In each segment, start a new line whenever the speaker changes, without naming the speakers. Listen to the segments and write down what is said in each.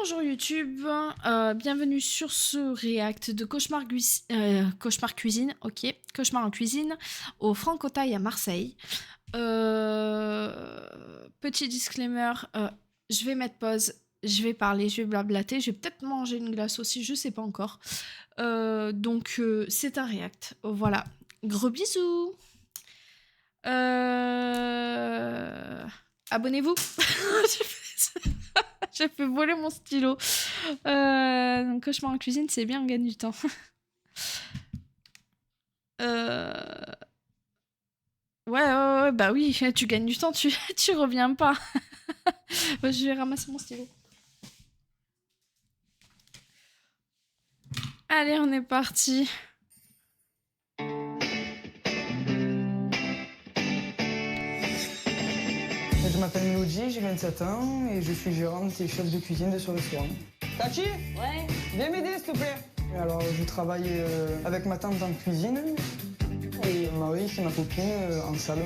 Bonjour YouTube, bienvenue sur ce react de Cauchemar Cuisine, ok, Cauchemar en cuisine, au Francotaille à Marseille. Petit disclaimer, je vais mettre pause, je vais parler, je vais blablater, je vais peut-être manger une glace aussi, je sais pas encore. Donc c'est un react, voilà, gros bisous. Abonnez-vous. J'ai fait voler mon stylo. Donc, Cauchemar en cuisine, c'est bien, on gagne du temps. Ouais, bah oui, tu gagnes du temps, tu reviens pas. Je vais ramasser mon stylo. Allez, on est parti.
Je m'appelle Mélodie, j'ai 27 ans et je suis gérante et chef de cuisine de ce restaurant. Tati?
Ouais.
Viens m'aider s'il te plaît. Alors je travaille avec ma tante en cuisine et Marie qui est ma copine en salle.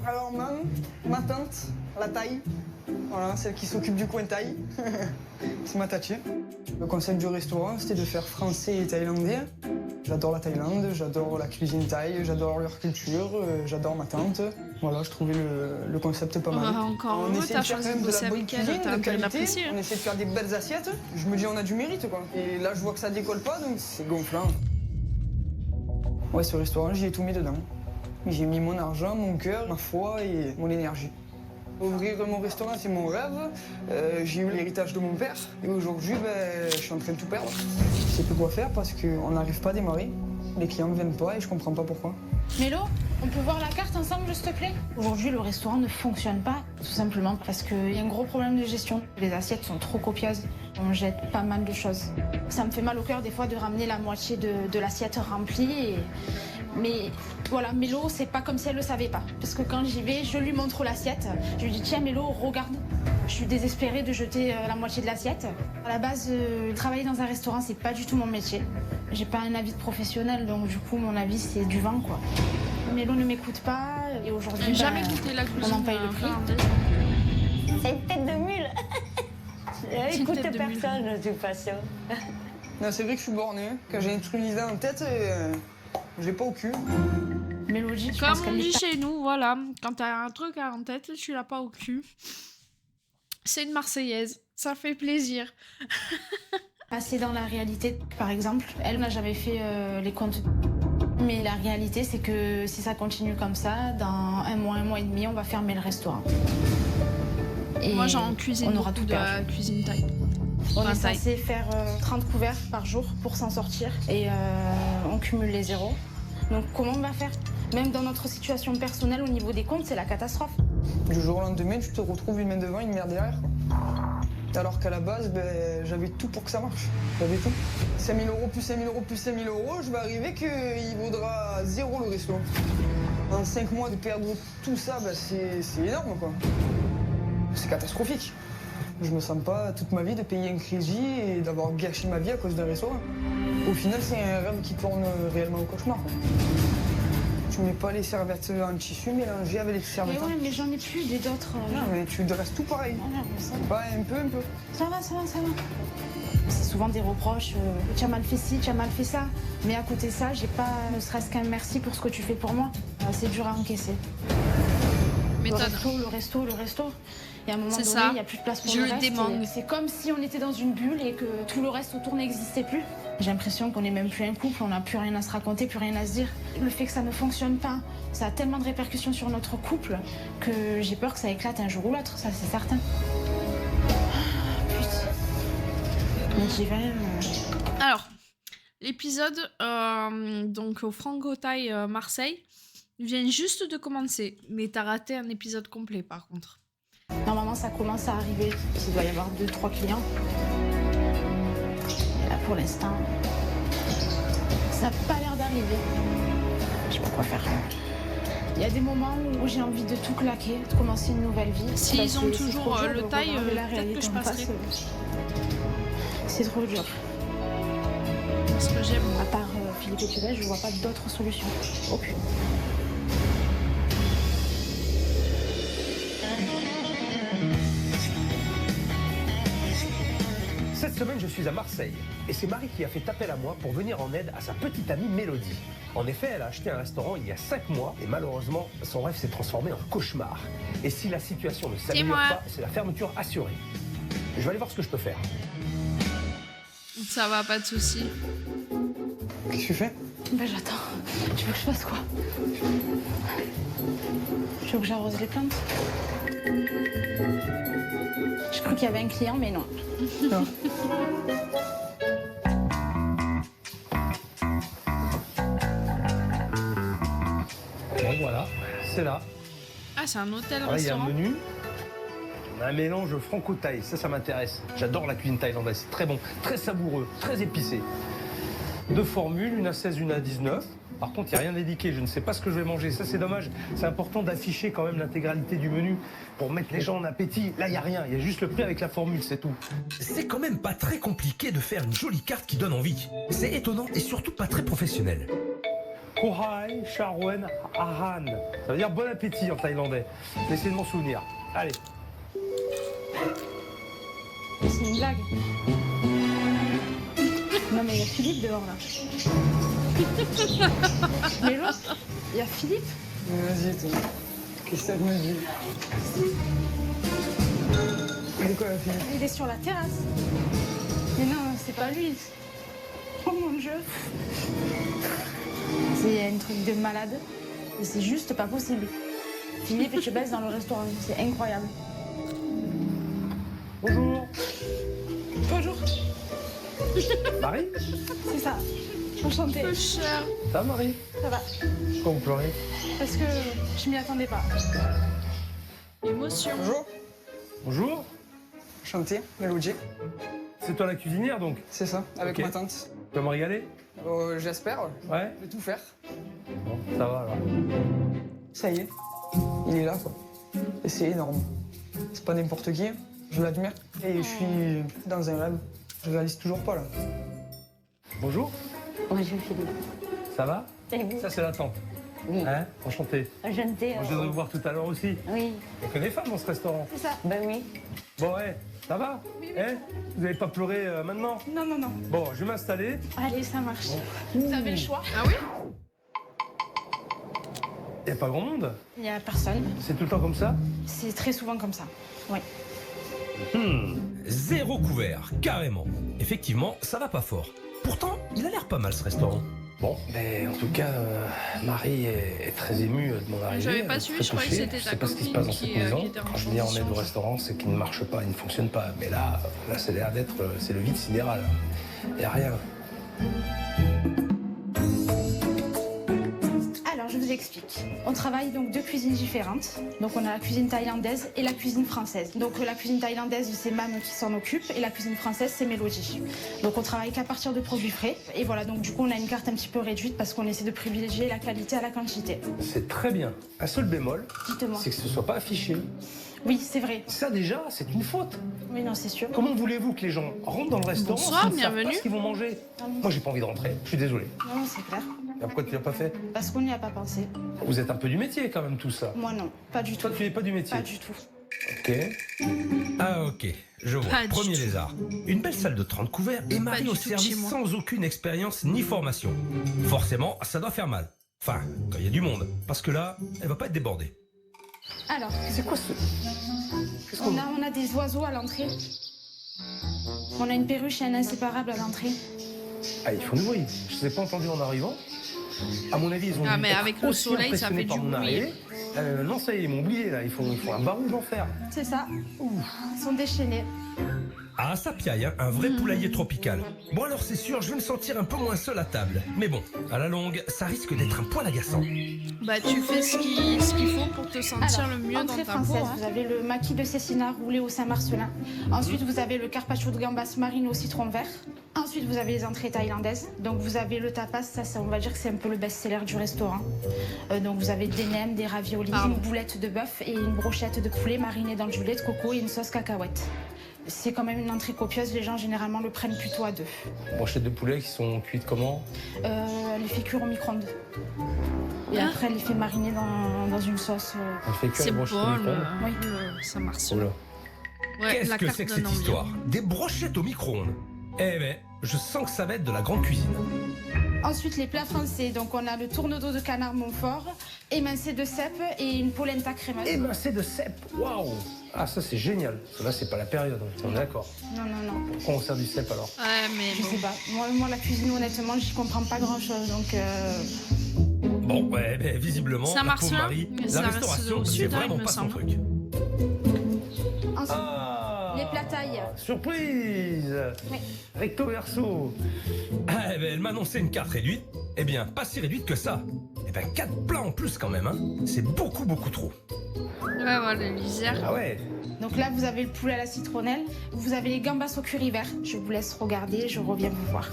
Alors ma tante, la taille, voilà, celle qui s'occupe du coin taille, c'est ma Tati. Le concept du restaurant c'était de faire français et thaïlandais. J'adore la Thaïlande, j'adore la cuisine thaï, j'adore leur culture, j'adore ma tante. Voilà, je trouvais le concept pas mal.
Encore
On
heureux,
essaie
t'as
de faire
choisi
quand
de
même de
bosser
la bonne
avec elle,
cuisine,
t'as
de
intérêt de
qualité.
l'apprécier.
On essaie de faire des belles assiettes. Je me dis on a du mérite quoi. Et là je vois que ça décolle pas donc c'est gonflant. Ouais, ce restaurant j'y ai tout mis dedans. J'ai mis mon argent, mon cœur, ma foi et mon énergie. Ouvrir mon restaurant, c'est mon rêve. J'ai eu l'héritage de mon père. Et aujourd'hui, je suis en train de tout perdre. Je sais plus quoi faire parce qu'on n'arrive pas à démarrer. Les clients ne viennent pas et je comprends pas pourquoi.
Mélo, on peut voir la carte ensemble, s'il te plaît? Aujourd'hui, le restaurant ne fonctionne pas, tout simplement parce qu'il y a un gros problème de gestion. Les assiettes sont trop copieuses. On jette pas mal de choses. Ça me fait mal au cœur des fois de ramener la moitié de l'assiette remplie. Mais voilà, Mélo, c'est pas comme si elle le savait pas. Parce que quand j'y vais, je lui montre l'assiette. Je lui dis, tiens Mélo, regarde. Je suis désespérée de jeter la moitié de l'assiette. À la base, travailler dans un restaurant, c'est pas du tout mon métier. J'ai pas un avis de professionnel, donc du coup, mon avis, c'est du vent, quoi. Mélo ne m'écoute pas, et aujourd'hui,
J'ai jamais goûté la cuisine.
on en paye le prix.
C'est une tête de mule. Écoute
tête de mule.
personne, de toute façon.
Non, c'est vrai que je suis borné. Quand j'ai une truc idée en tête, je l'ai pas au cul.
Mélodie, je
Comme
pense
on
qu'elle
dit
est
chez nous, voilà, quand t'as un truc en tête, tu l'as pas au cul. C'est une Marseillaise, ça fait plaisir.
passée dans la réalité. Par exemple, elle n'a jamais fait les comptes. Mais la réalité, c'est que si ça continue comme ça, dans un mois et demi, on va fermer le restaurant. Et
Moi, j'en cuisine
on aura
beaucoup
tout
de la
perdu.
cuisine thaï.
On
Enfin,
est
thaï.
censé faire 30 couverts par jour pour s'en sortir et on cumule les zéros. Donc comment on va faire? Même dans notre situation personnelle au niveau des comptes, c'est la catastrophe.
Du jour au lendemain, tu te retrouves une main devant, une merde derrière. Alors qu'à la base, j'avais tout pour que ça marche. J'avais tout. 5 000 euros plus 5 000 euros plus 5 000 euros, je vais arriver qu'il vaudra 0 le resto. En 5 mois, de perdre tout ça, c'est énorme quoi. C'est catastrophique. Je me sens pas toute ma vie de payer un crédit et d'avoir gâché ma vie à cause d'un restaurant. Au final, c'est un rêve qui tourne réellement au cauchemar. Tu mets pas les serviettes en tissu mélangées avec les serviettes.
Mais ouais, mais j'en ai plus des d'autres.
Non, mais tu te restes tout pareil.
Voilà, mais ça va.
Pas un peu.
Ça va. C'est souvent des reproches. Tu as mal fait ci, tu as mal fait ça. Mais à côté de ça, j'ai pas ne serait-ce qu'un merci pour ce que tu fais pour moi. C'est dur à encaisser.
Méthode.
Le resto. Et à un moment
C'est
donné,
ça.
il n'y a plus de place pour
Je
le
le
reste.
démangue.
Et c'est comme si on était dans une bulle et que tout le reste autour n'existait plus. J'ai l'impression qu'on n'est même plus un couple, on n'a plus rien à se raconter, plus rien à se dire. Le fait que ça ne fonctionne pas, ça a tellement de répercussions sur notre couple que j'ai peur que ça éclate un jour ou l'autre, ça c'est certain. Putain. Donc j'y vais.
Alors, l'épisode donc au Francotaille Marseille vient juste de commencer, mais t'as raté un épisode complet par contre.
Normalement, ça commence à arriver. Il doit y avoir 2-3 clients. Et là, pour l'instant, ça n'a pas l'air d'arriver. Je sais pas quoi faire. Il y a des moments où j'ai envie de tout claquer, de commencer une nouvelle vie.
S'ils ont
C'est
toujours
trop dur
le
de
taille,
regarder la
peut-être
réalité
que je
en
passerai.
face. C'est trop dur.
Parce que j'aime.
À part Philippe et Thierry, je vois pas d'autres solutions. Aucune.
semaine, je suis à Marseille. Et c'est Marie qui a fait appel à moi pour venir en aide à sa petite amie Mélodie. En effet, elle a acheté un restaurant il y a 5 mois et malheureusement, son rêve s'est transformé en cauchemar. Et si la situation ne s'améliore pas, c'est la fermeture assurée. Je vais aller voir ce que je peux faire.
Ça va, pas de souci.
Qu'est-ce que tu fais?
Ben j'attends. Tu veux que je fasse quoi? Tu veux que j'arrose les plantes? Je crois qu'il y avait un client, mais non.
Non.
Bon, voilà, c'est là.
Ah, c'est un
Alors là, il y a un
hôtel-restaurant.
menu. On a un mélange franco-thaï, ça m'intéresse. J'adore la cuisine thaïlandaise, c'est très bon, très savoureux, très épicé. 2 formules, une à 16, une à 19. Par contre, il n'y a rien indiqué, je ne sais pas ce que je vais manger. Ça, c'est dommage. C'est important d'afficher quand même l'intégralité du menu pour mettre les gens en appétit. Là, il n'y a rien, il y a juste le prix avec la formule, c'est tout.
C'est quand même pas très compliqué de faire une jolie carte qui donne envie. C'est étonnant et surtout pas très professionnel.
Kohai Charwen Ahan. Ça veut dire bon appétit en thaïlandais. Je vais essayer de m'en souvenir. Allez.
C'est une blague. Non, mais il y a Philippe dehors, là. Mais l'autre, il y a Philippe.
Vas-y, toi. Qu'est-ce que ça me dit? C'est quoi la fille?
Il est sur la terrasse. Mais non, c'est pas lui. Oh mon Dieu. C'est un truc de malade. Et c'est juste pas possible. Philippe et je baisse dans le restaurant. C'est incroyable.
Bonjour.
Bonjour.
Marie?
C'est ça. Enchantée.
Peu cher.
Ça va, Marie?
Ça va.
Pourquoi vous pleurez?
Parce que je m'y attendais pas.
Émotion.
Bonjour.
Bonjour.
Enchanté, Mélodie.
C'est toi la cuisinière donc?
C'est ça, avec
Ok.
ma tante.
Tu vas me régaler?
J'espère.
Ouais?
Je vais tout faire.
Bon, ça va alors.
Ça y est, il est là, quoi. Et c'est énorme. C'est pas n'importe qui, je l'admire. Et je suis dans un rêve. Je réalise toujours pas, là.
Bonjour.
Bonjour Philippe.
Ça va?
Et vous?
Ça, c'est la tante.
Oui.
Hein? Enchanté.
Enchanté.
Moi, je viens de vous voir tout à l'heure aussi.
Oui.
Il y a que des femmes dans ce restaurant.
C'est ça.
Ben oui.
Bon, ouais, ça va? Hein? Vous n'allez pas pleurer maintenant?
Non, non, non.
Bon, je vais m'installer.
Allez, ça marche. Vous avez le choix.
Ah oui?
Il n'y a pas grand monde.
Il n'y a personne.
C'est tout le temps comme ça?
C'est très souvent comme ça. Oui.
Zéro couvert, carrément. Effectivement, ça va pas fort. Pourtant, il a l'air pas mal ce restaurant.
Bon, mais en tout cas, Marie est très émue de mon arrivée.
J'avais pas
elle est
suivi,
très
je croyais que
touchée.
c'était
Je
ta
sais pas ce qui se
copine
passe dans
qui,
cette maison.
qui était en
Quand je viens en aide au
transition.
restaurant, c'est qu'il ne marche pas, il ne fonctionne pas. Mais là c'est l'air d'être, c'est le vide sidéral. Il n'y a rien.
Alors, je vous explique. On travaille donc 2 cuisines différentes. Donc, on a la cuisine thaïlandaise et la cuisine française. Donc, la cuisine thaïlandaise, c'est Mam qui s'en occupe et la cuisine française, c'est Mélodie. Donc, on travaille qu'à partir de produits frais. Et voilà, donc du coup, on a une carte un petit peu réduite parce qu'on essaie de privilégier la qualité à la quantité.
C'est très bien. Un seul bémol,
Dites-moi.
c'est que ce ne soit pas affiché.
Oui, c'est vrai.
Ça déjà, c'est une faute.
Oui, non, c'est sûr.
Comment voulez-vous que les gens rentrent dans le restaurant
Bonsoir,
s'ils ne savent pas
bienvenue.
ce qu'ils vont manger? Moi, j'ai pas envie de rentrer. Je suis désolé.
Non, c'est clair.
Et pourquoi tu l'as pas fait?
Parce qu'on n'y a pas pensé.
Vous êtes un peu du métier quand même, tout ça.
Moi, non. Pas du tout.
Toi, tu n'es pas du métier.
Pas du tout.
Ok.
Ah ok, je vois.
Pas du
Premier
tout.
lézard. Une belle salle de 30 couverts et Marie
du
au
tout de
service
chez moi.
sans aucune expérience ni formation. Forcément, ça doit faire mal. Enfin, quand il y a du monde. Parce que là, elle va pas être débordée.
Alors,
C'est quoi ce... Qu'est-ce qu'on...
on a des oiseaux à l'entrée. On a une perruche et un inséparable à l'entrée.
Ah, ils font du bruit. Je ne les ai pas entendus en arrivant. À mon avis, ils ont
Ah,
dû
mais
être
avec le
aussi
soleil, ça
impressionnés
fait
par
du
mon
bruit.
arrivée. Non, ça y est, ils m'ont oublié, là. Ils font un barouge d'enfer.
C'est ça. Ils sont déchaînés.
Ah, ça piaille, hein, un vrai poulailler tropical. Bon alors c'est sûr, je vais me sentir un peu moins seul à table. Mais bon, à la longue, ça risque d'être un poil agaçant.
Bah, tu fais ce qu'il faut pour te sentir
Alors,
le mieux dans
entrée
ta peau.
française,
hein.
vous avez le maquis de cécina roulé au Saint-Marcelin. Ensuite, vous avez le carpaccio de gambas marine au citron vert. Ensuite, vous avez les entrées thaïlandaises. Donc, vous avez le tapas, ça, on va dire que c'est un peu le best-seller du restaurant. Donc, vous avez des nems, des raviolis,
Pardon.
une boulette de bœuf et une brochette de poulet marinée dans du lait de coco et une sauce cacahuète. C'est quand même une entrée copieuse, les gens généralement le prennent plutôt à 2.
Brochettes de poulet qui sont cuites comment?
Elle les fait cuire au micro-ondes. Et
Ah.
après, elle les fait mariner dans une sauce.
On fait cuire
C'est
les
bon,
brochettes au micro-ondes.
Oui.
ça marche.
Oh là.
Ouais,
Qu'est-ce
la
que
carte
c'est que
donne
cette
envie.
histoire? Des brochettes au micro-ondes. Eh ben, je sens que ça va être de la grande cuisine.
Ensuite, les plats français. Donc, on a le tourne-dos de canard Montfort, émincé de cèpe et une polenta crémeuse.
Émincé de cèpe, waouh! Ah, ça c'est génial. Là, c'est pas la période, on est d'accord.
Non, non, non.
Pourquoi on sert du cèpe alors?
Ouais, mais
Je
bon.
sais pas. Moi, la cuisine, honnêtement, j'y comprends pas grand-chose. Donc,
Bon, ouais, ben, visiblement,
Ça
la
marche
pauvre
bien,
Marie,
mais
la
ça reste
restauration,
au
c'est
sud, hein,
vraiment
il me
pas son
semble.
truc.
ensuite,
Ah!
les plats taille.
Surprise!
Oui.
Recto verso.
Ah, eh ben, elle m'a annoncé une carte réduite. Eh bien, pas si réduite que ça. Eh ben, 4 plats en plus quand même, hein. C'est beaucoup, beaucoup trop.
Ouais, voilà, l'Isère.
Ah ouais?
Donc là, vous avez le poulet à la citronnelle. Vous avez les gambas au curry vert. Je vous laisse regarder, je reviens vous voir.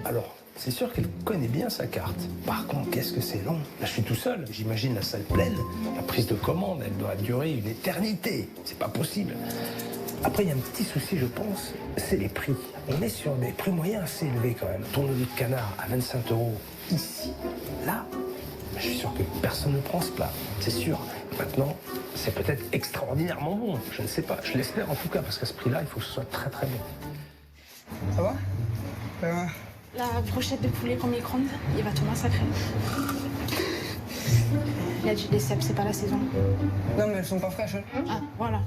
Alors, c'est sûr qu'elle connaît bien sa carte. Par contre, qu'est-ce que c'est long. Là, je suis tout seul. J'imagine la salle pleine. La prise de commande, elle doit durer une éternité. C'est pas possible. Après, il y a un petit souci, je pense, c'est les prix. On est sur des prix moyens assez élevés quand même. Tourne-dos de canard à 25 € ici, là, je suis sûr que personne ne prend ce plat, c'est sûr. Maintenant, c'est peut-être extraordinairement bon, je ne sais pas. Je l'espère en tout cas, parce qu'à ce prix-là, il faut que ce soit très très bon.
Ça va
La brochette de poulet au micro-ondes, il va Thomas sacré. Il a dit les cèpes, c'est pas la saison.
Non, mais elles sont pas fraîches. Hein.
Ah, voilà.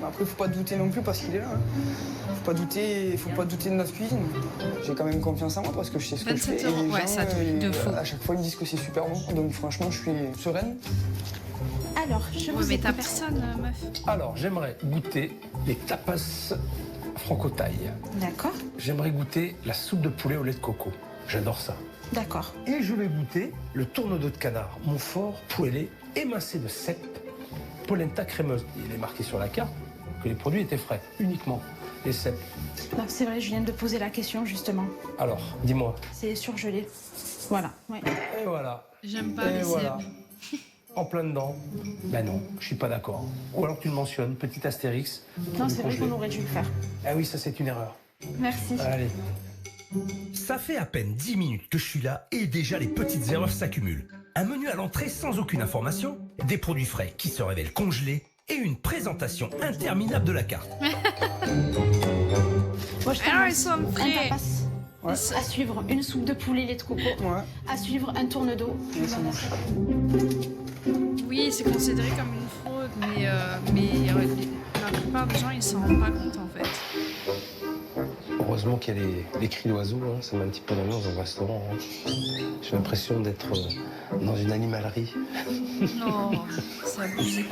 Après, faut pas douter non plus parce qu'il est là. Hein. Faut pas douter de notre cuisine. J'ai quand même confiance en moi parce que je sais ce que je
27
fais.
€,
Et les
ouais,
gens,
c'est un truc de fou.
à chaque fois, ils me disent que c'est super bon. Donc franchement, je suis sereine.
Alors, je
Ouais,
vous
mais t'as
écoute.
personne, meuf.
Alors, j'aimerais goûter les tapas franco-thaï.
D'accord,
J'aimerais goûter la soupe de poulet au lait de coco. J'adore ça.
d'accord.
Et je vais goûter le tourne-dos de canard Montfort poêlé, émincé de cèpe, polenta crémeuse. Il est marqué sur la carte que les produits étaient frais, uniquement les cèpes.
Non, c'est vrai, je viens de poser la question justement.
Alors, dis-moi.
C'est surgelé. Voilà. Ouais.
Et voilà.
J'aime pas
Et
les
voilà.
cèpes.
En plein dedans. Ben non, je suis pas d'accord. Ou alors tu le mentionnes, petit astérix.
Non, c'est vrai
congelé.
qu'on aurait dû le faire.
Ah oui, ça c'est une erreur.
Merci.
Allez.
Ça fait à peine 10 minutes que je suis là et déjà les petites erreurs s'accumulent. Un menu à l'entrée sans aucune information, des produits frais qui se révèlent congelés et une présentation interminable de la carte.
Moi, je
Alors, ils
t'annonce
sont
un
prêts.
tapas.
Ouais.
À suivre une soupe de poulet lait de coco.
Ouais,
À suivre un tourne-dos.
mais ça marche.
Oui, c'est considéré comme une fraude, mais la plupart des gens, ils s'en rendent pas compte, en fait.
Heureusement qu'il y a les cris d'oiseaux, hein. Ça met un petit peu d'ambiance dans le restaurant. Hein. J'ai l'impression d'être dans une animalerie.
Non, c'est abusé.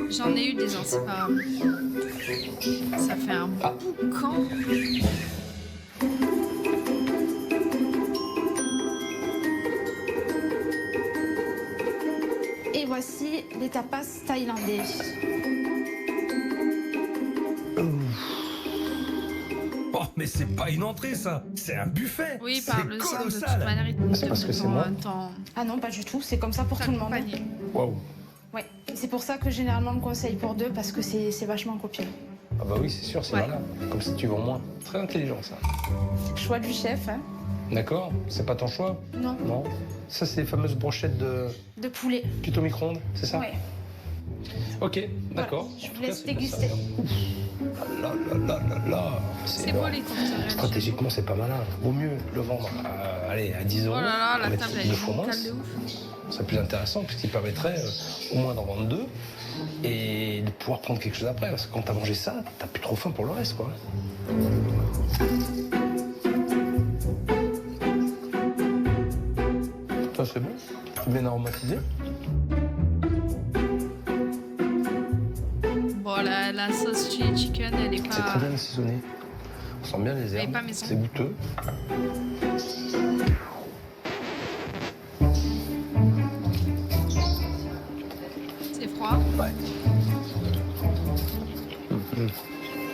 J'en ai eu des inséparables. Ça fait un boucan.
Et voici les tapas thaïlandais.
Oh, mais c'est pas une entrée ça, c'est un buffet.
Oui,
c'est
par le sang, de toute
colossal.
manière, ils te
C'est parce que c'est moi.
Ah non, pas du tout. C'est comme ça pour tout le monde.
T'accompagner.
Waouh.
Ouais. C'est pour ça que généralement on me conseille pour deux parce que c'est vachement copieux.
Ah bah oui, c'est sûr, c'est
Ouais.
malin. Comme si tu vends moins. Très intelligent ça.
Choix du chef, hein.
D'accord? C'est pas ton choix?
Non,
Non. Ça, c'est les fameuses brochettes de
de poulet.
cuite au micro-ondes, c'est ça?
Ouais.
Ok, d'accord.
Voilà, je
En
vous
tout cas,
laisse
c'est bien
déguster.
ça. Ah là là là là là.
C'est
énorme.
beau les cocktails.
Stratégiquement, c'est pas malin. Vaut mieux le vendre allez, à 10
Oh
€.
là là,
pour
la
mettre
table,
deux
elle est
fois moins.
bancale de ouf.
C'est plus intéressant puisqu'il permettrait au moins d'en vendre deux et de pouvoir prendre quelque chose après. Parce que quand t'as mangé ça, t'as plus trop faim pour le reste, quoi. Ça, c'est bon. C'est bien aromatisé.
Bon, la sauce chili chicken, elle est
C'est
pas.
très bien assaisonné. On sent bien les
Elle est
herbes.
pas maison.
C'est goûteux.
C'est froid.
Ouais.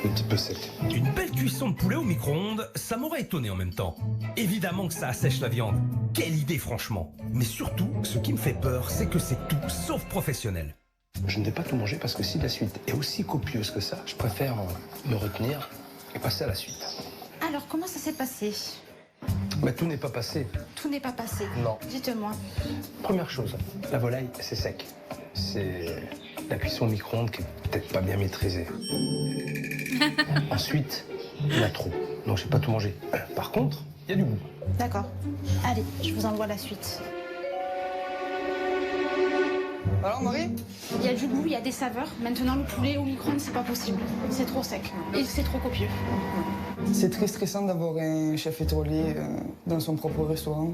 Un petit peu sec.
Une belle cuisson de poulet au micro-ondes, ça m'aurait étonné en même temps. Évidemment que ça assèche la viande. Quelle idée franchement. Mais surtout, ce qui me fait peur, c'est que c'est tout sauf professionnel.
Je ne vais pas tout manger parce que si la suite est aussi copieuse que ça, je préfère me retenir et passer à la suite.
Alors, comment ça s'est passé?
Mais tout n'est pas passé.
Tout n'est pas passé.
Non.
Dites-moi.
Première chose, la volaille, c'est sec. C'est La cuisson au micro-ondes qui est peut-être pas bien maîtrisée. Ensuite, il y en a trop. Donc j'ai pas tout mangé. Par contre, il y a du goût.
D'accord. Allez, je vous envoie la suite.
Alors, Marie?
Il y a du goût, il y a des saveurs. Maintenant, le poulet au micro-ondes, c'est pas possible. C'est trop sec et c'est trop copieux.
C'est très stressant d'avoir un chef étoilé dans son propre restaurant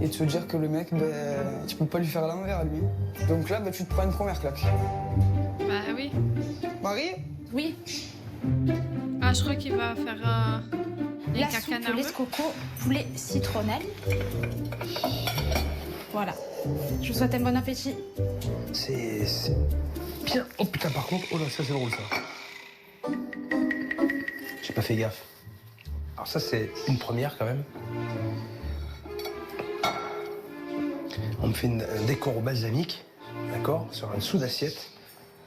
et de se dire que le mec, tu peux pas lui faire l'envers à lui. Donc là, tu te prends une première claque.
Bah oui.
Marie?
Oui,
Ah, je crois qu'il va faire les
la
caca
soupe
nerveux.
lait de coco, poulet citronnelle. Voilà. Je vous souhaite un bon appétit.
C'est bien. Oh putain, par contre, oh là, ça c'est drôle ça. J'ai pas fait gaffe. Alors ça c'est une première quand même. On me fait un décor au balsamique, d'accord, sur un dessous d'assiette.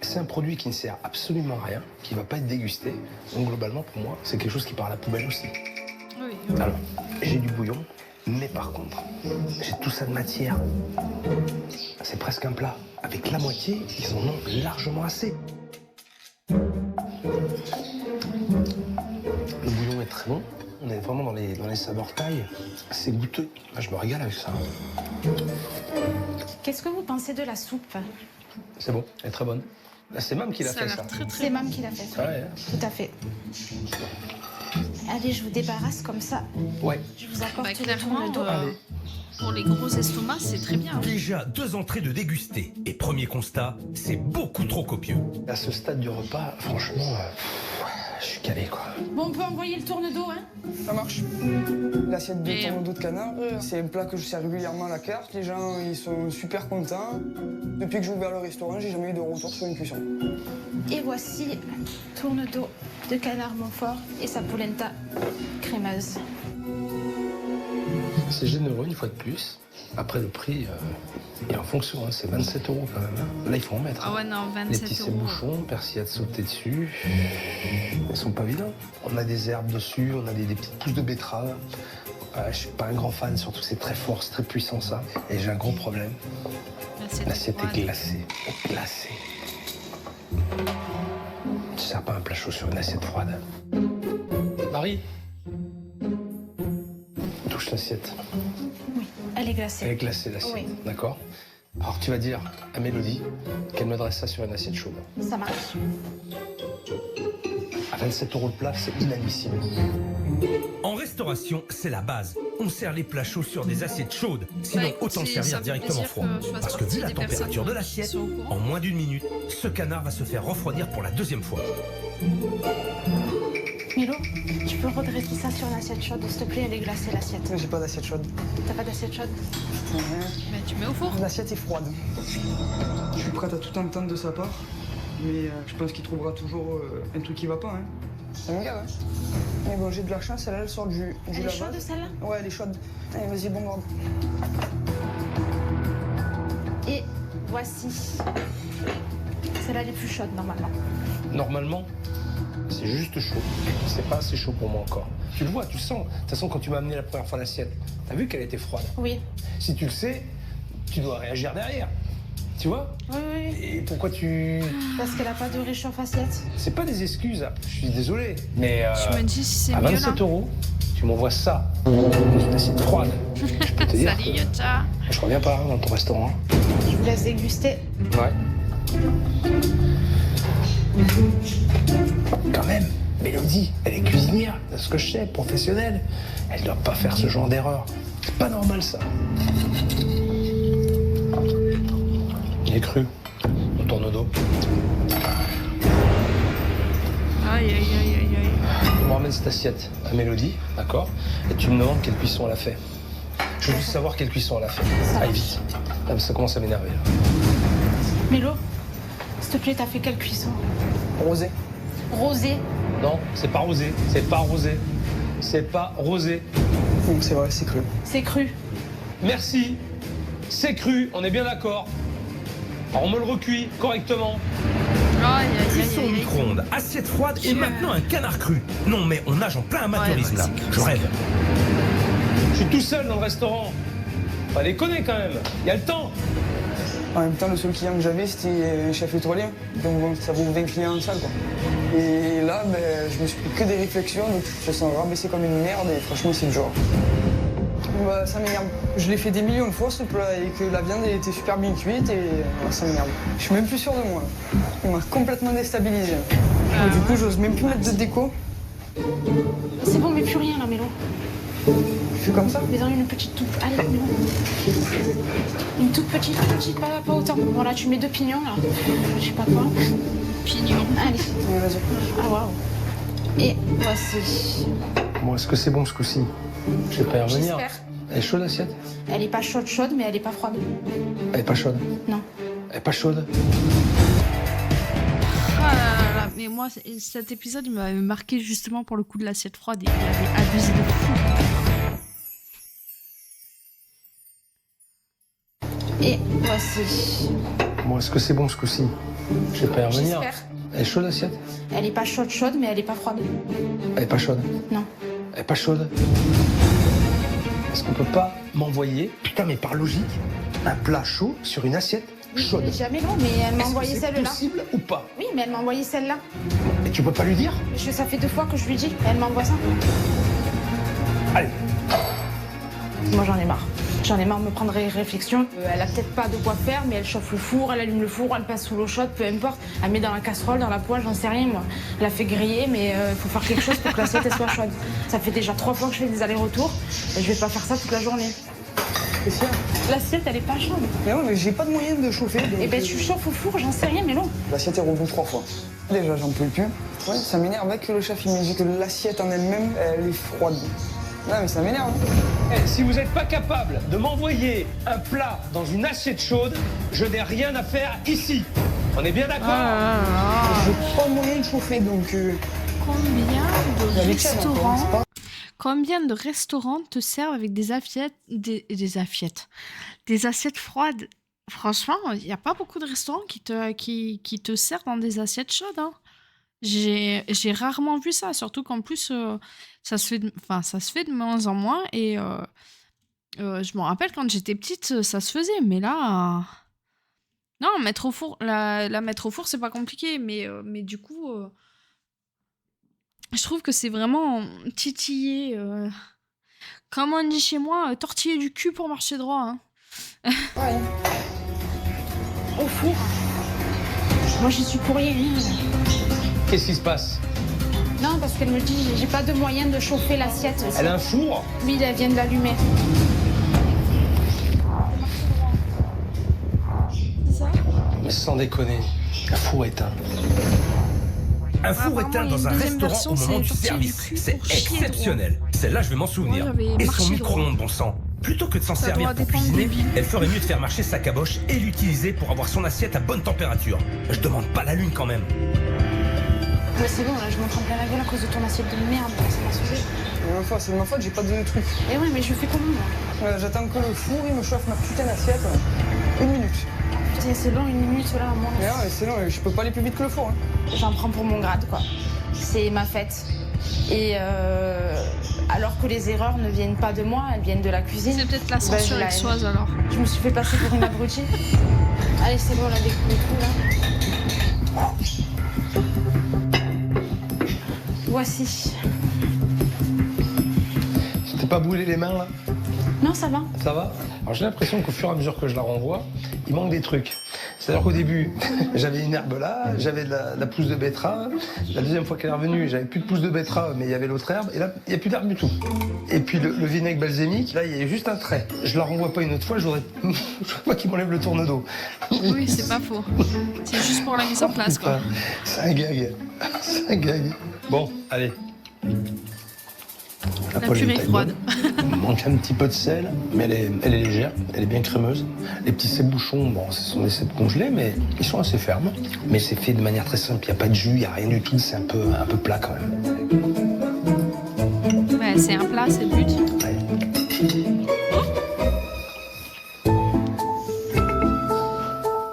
C'est un produit qui ne sert absolument à rien, qui ne va pas être dégusté. Donc globalement, pour moi, c'est quelque chose qui part à la poubelle aussi.
Oui.
Alors, j'ai du bouillon, mais par contre, j'ai tout ça de matière. C'est presque un plat. Avec la moitié, ils en ont largement assez. Le bouillon est très bon. On est vraiment dans les saveurs thaï. C'est goûteux. Là, je me régale avec ça.
Qu'est-ce que vous pensez de la soupe?
C'est bon, elle est très bonne. Là, c'est Mam qui l'a
Ça a
fait,
l'air
ça.
très très
C'est
bon.
Mam qui l'a fait.
Ouais,
Tout à fait. Allez, je vous débarrasse comme ça.
ouais.
Je vous apporte
Bah,
le
clairement,
tourne-dos.
Allez.
pour les gros estomacs, c'est très bien.
Déjà 2 entrées de dégusté. Et premier constat, c'est beaucoup trop copieux.
À ce stade du repas, franchement, je suis calé, quoi.
Bon, on peut envoyer le tourne-dos, hein?
Ça marche. L'assiette de
Et-
tourneau de canard, c'est un plat que je sers régulièrement à la carte. Les gens, ils sont super contents. Depuis que j'ai ouvert le restaurant, j'ai jamais eu de retour sur une cuisson.
Et voici tourne-dos de canard Montfort et sa polenta crémeuse.
C'est généreux une fois de plus. Après le prix, et en fonction, hein, c'est 27 € quand même. Hein. Là, il faut en mettre.
Ah ouais, non,
Les
27
petits
€.
bouchons, persillade sautée dessus. Ils sont pas vilains. On a des herbes dessus, on a des petites pousses de betterave. Je suis pas un grand fan, surtout que c'est très fort, c'est très puissant ça. Et j'ai un gros problème. L'assiette est glacée. Glacée. Tu sers pas un plat chaud sur une assiette froide. Marie, touche l'assiette.
Oui, elle est
Elle
glacée.
est glacée l'assiette,
Oui.
d'accord? Alors tu vas dire à Mélodie qu'elle me dresse ça sur une assiette chaude.
Ça marche.
À 27 € le plat, c'est inadmissible.
En restauration, c'est la base. On sert les plats chauds sur des assiettes chaudes. Sinon,
Bah, écoute,
autant le
ça
servir
fait
directement
plaisir
froid.
que je fasse
Parce que vu
partie
la
des
température
personnes
de
qui
l'assiette,
sont au courant.
en moins d'1 minute, ce canard va se faire refroidir pour la 2e fois.
Milo, tu peux redresser ça sur une assiette chaude, s'il te plaît, elle est glacée l'assiette.
Mais j'ai pas d'assiette chaude.
T'as pas d'assiette chaude?
Mais tu mets au four.
L'assiette est froide. Je suis prête à tout entendre de sa part, mais je pense qu'il trouvera toujours un truc qui va pas. Hein. Ça me gave, hein. Mais bon, j'ai de la chance, elle sort du
Elle est
lavage.
chaude celle-là?
Ouais, elle est chaude. Allez, vas-y, bombarde.
Et voici. Celle-là, elle est plus chaude normalement.
Normalement, c'est juste chaud. C'est pas assez chaud pour moi encore. Tu le vois, tu sens. De toute façon, quand tu m'as amené la première fois l'assiette, t'as vu qu'elle était froide.
Oui.
Si tu le sais, tu dois réagir derrière. Tu vois?
Oui, oui, oui.
Et pourquoi tu...
Parce qu'elle a pas de réchauffe assiette.
C'est pas des excuses, je suis désolé. Mais
Je me dis si c'est
à
mieux
27
là.
€, tu m'envoies ça, une assiette froide. Je peux te dire
Salut
que
Yotcha.
je reviens pas dans ton restaurant.
Je vous laisse déguster.
Ouais. Quand même, Mélodie, elle est cuisinière, de ce que je sais, professionnelle. Elle doit pas faire ce genre d'erreur. C'est pas normal ça. Il est cru. On tourne au dos.
Aïe, aïe, aïe, aïe, aïe.
On ramène cette assiette à Mélodie, d'accord? Et tu me demandes quelle cuisson elle a fait. Je veux juste savoir quelle cuisson elle a fait. Aïe, vite. Ah, mais ça commence à m'énerver, là.
Mélo, s'il te plaît, t'as fait quelle cuisson?
Rosé.
Rosé.
Non, c'est pas rosé. C'est pas rosé. C'est pas rosé.
C'est vrai, c'est cru.
C'est cru.
Merci. C'est cru, on est bien d'accord. Alors on me le recuit correctement.
Aïe, aïe, aïe,
Cuisson au
aïe, aïe.
micro-ondes, assiette froide et maintenant un canard cru. Non mais on nage en plein amateurisme
Ouais,
là.
c'est cru,
Je
c'est
rêve.
Je suis tout seul dans le restaurant. Pas déconner quand même. Il y a le temps.
En même temps, le seul client que j'avais, c'était un chef étoilé. Donc bon, ça vaut 20 clients en salle, quoi. Et là, je me suis pris que des réflexions, donc je me sens rabaissé comme une merde et franchement, c'est dur. Bah, ça m'énerve. Je l'ai fait des millions de fois ce plat et que la viande elle était super bien cuite et ça m'énerve. Je suis même plus sûr de moi. Il m'a complètement déstabilisé. Du coup, j'ose même plus mettre de déco.
C'est bon, mais plus rien là, Mélo.
Je fais comme ça.
Mais dans une petite toupe. Allez, Mélo. Une toute petite, pas autant. Bon, là, tu mets 2 pignons, là. Je sais pas quoi.
Pignon.
Allez.
Allez, vas-y.
Ah, waouh. Et voici.
Bon, est-ce que c'est bon ce coup-ci? Je vais pas y revenir.
J'espère.
Elle est chaude l'assiette?
Elle est pas chaude, mais elle est pas froide.
Elle est pas chaude.
Non.
Elle est pas chaude.
Ah là là là, mais moi, cet épisode, il m'avait marqué justement pour le coup de l'assiette froide. Il avait abusé de fou.
Et voici.
Bon, est-ce que c'est bon ce coup-ci? Je vais pas y revenir.
J'espère.
Elle est chaude l'assiette?
Elle est pas chaude, mais elle est pas froide.
Elle est pas chaude.
Non.
Elle est pas chaude. Est-ce qu'on peut pas m'envoyer, putain mais par logique, un plat chaud sur une assiette chaude?
Mais jamais non, mais elle m'a
Est-ce que
envoyé
c'est
celle-là.
possible ou pas?
Oui, mais elle m'a envoyé celle-là.
Et tu peux pas lui dire?
Ça fait 2 fois que je lui dis. Elle m'envoie ça.
Allez.
Moi, j'en ai marre. J'en ai marre de me prendre des réflexions. Elle a peut-être pas de quoi faire, mais elle chauffe le four, elle allume le four, elle passe sous l'eau chaude, peu importe. Elle met dans la casserole, dans la poêle, j'en sais rien, moi. Elle la fait griller, mais il faut faire quelque chose pour que l'assiette elle soit chaude. Ça fait déjà 3 fois que je fais des allers-retours. Et je vais pas faire ça toute la journée.
Qu'est-ce qu'il y a?
L'assiette, elle est pas chaude.
Mais ouais, mais j'ai pas de moyen de chauffer. Donc,
Eh ben, tu chauffes au four, j'en sais rien, mais non.
L'assiette est reboue 3 fois. Déjà, j'en peux plus. Ouais, ça m'énerve que le chef il me dit que l'assiette en elle-même, elle est froide. Non, mais ça m'énerve.
Eh, si vous n'êtes pas capable de m'envoyer un plat dans une assiette chaude, je n'ai rien à faire ici. On est bien d'accord?
J'ai pas moyen de chauffer, donc...
Combien de restaurants te servent avec des assiettes, des assiettes froides? Franchement, il n'y a pas beaucoup de restaurants qui te servent dans des assiettes chaudes, hein. J'ai rarement vu ça, surtout qu'en plus, ça se fait de moins en moins. Et je me rappelle quand j'étais petite, ça se faisait. Mais là, non, mettre au four, la mettre au four, c'est pas compliqué. Mais du coup, je trouve que c'est vraiment titiller. Comme on dit chez moi, tortiller du cul pour marcher droit, hein.
Ouais.
Au four. Moi, j'y suis pour rien.
Qu'est-ce qui se passe?
Non, parce qu'elle me dit, j'ai pas de moyen de chauffer l'assiette.
Elle a un four?
Oui, elle vient de l'allumer.
Mais sans déconner, un four éteint.
Un four
apparemment,
éteint
il y a
dans
une
un
deuxième
restaurant
version,
au moment
c'est
du
tortiller du
service.
cul
C'est
pour chier
exceptionnel. Celle-là, je vais m'en souvenir.
Moi, j'avais
Et son
marché droit.
micro-ondes, bon sang. Plutôt que de s'en
Ça
servir
doit
pour
dépendre
cuisiner,
des villes.
elle ferait mieux de faire marcher sa caboche et l'utiliser pour avoir son assiette à bonne température. Je demande pas la lune quand même.
Mais c'est bon, là, je m'en prends plein la gueule à cause de ton assiette de merde. Ça m'a saoulé.
C'est de ma faute, j'ai pas de truc.
Et ouais, mais je fais comment, moi?
J'attends que le four, il me chauffe ma putain d'assiette. 1 minute.
Putain, c'est long, 1 minute, là, moi.
Mais non, mais c'est long, je peux pas aller plus vite que le four. Hein.
J'en prends pour mon grade, quoi. C'est ma fête. Et alors que les erreurs ne viennent pas de moi, elles viennent de la cuisine.
C'est peut-être la
Bah,
censure
je la
aixoise alors.
Je me suis fait passer pour une abrutie. Allez, c'est bon, là, découpe tout, là. Voici.
Tu t'es pas brûlé les mains là?
Non, ça va.
Ça va? Alors j'ai l'impression qu'au fur et à mesure que je la renvoie, il manque des trucs. C'est-à-dire qu'au début, j'avais une herbe là, j'avais de la pousse de betterave. La deuxième fois qu'elle est revenue, j'avais plus de pousse de betterave, mais il y avait l'autre herbe. Et là, il n'y a plus d'herbe du tout. Et puis le vinaigre balsamique, là, il y a juste un trait. Je la renvoie pas une autre fois, je voudrais pas qu'il m'enlève le tourne-dos.
Oui, c'est pas faux. C'est juste pour la mise en place, quoi.
Putain, c'est un gag. C'est un gag. Bon, allez.
La
poêle
purée
est taille
froide.
bonne. Il manque un petit peu de sel, mais elle est légère, elle est bien crémeuse. Les petits cèpes bouchons, bon, ce sont des cèpes congelés, mais ils sont assez fermes. Mais c'est fait de manière très simple, il n'y a pas de jus, il n'y a rien du tout, c'est un peu plat quand même.
Ouais, c'est un plat, c'est le but.
Ouais.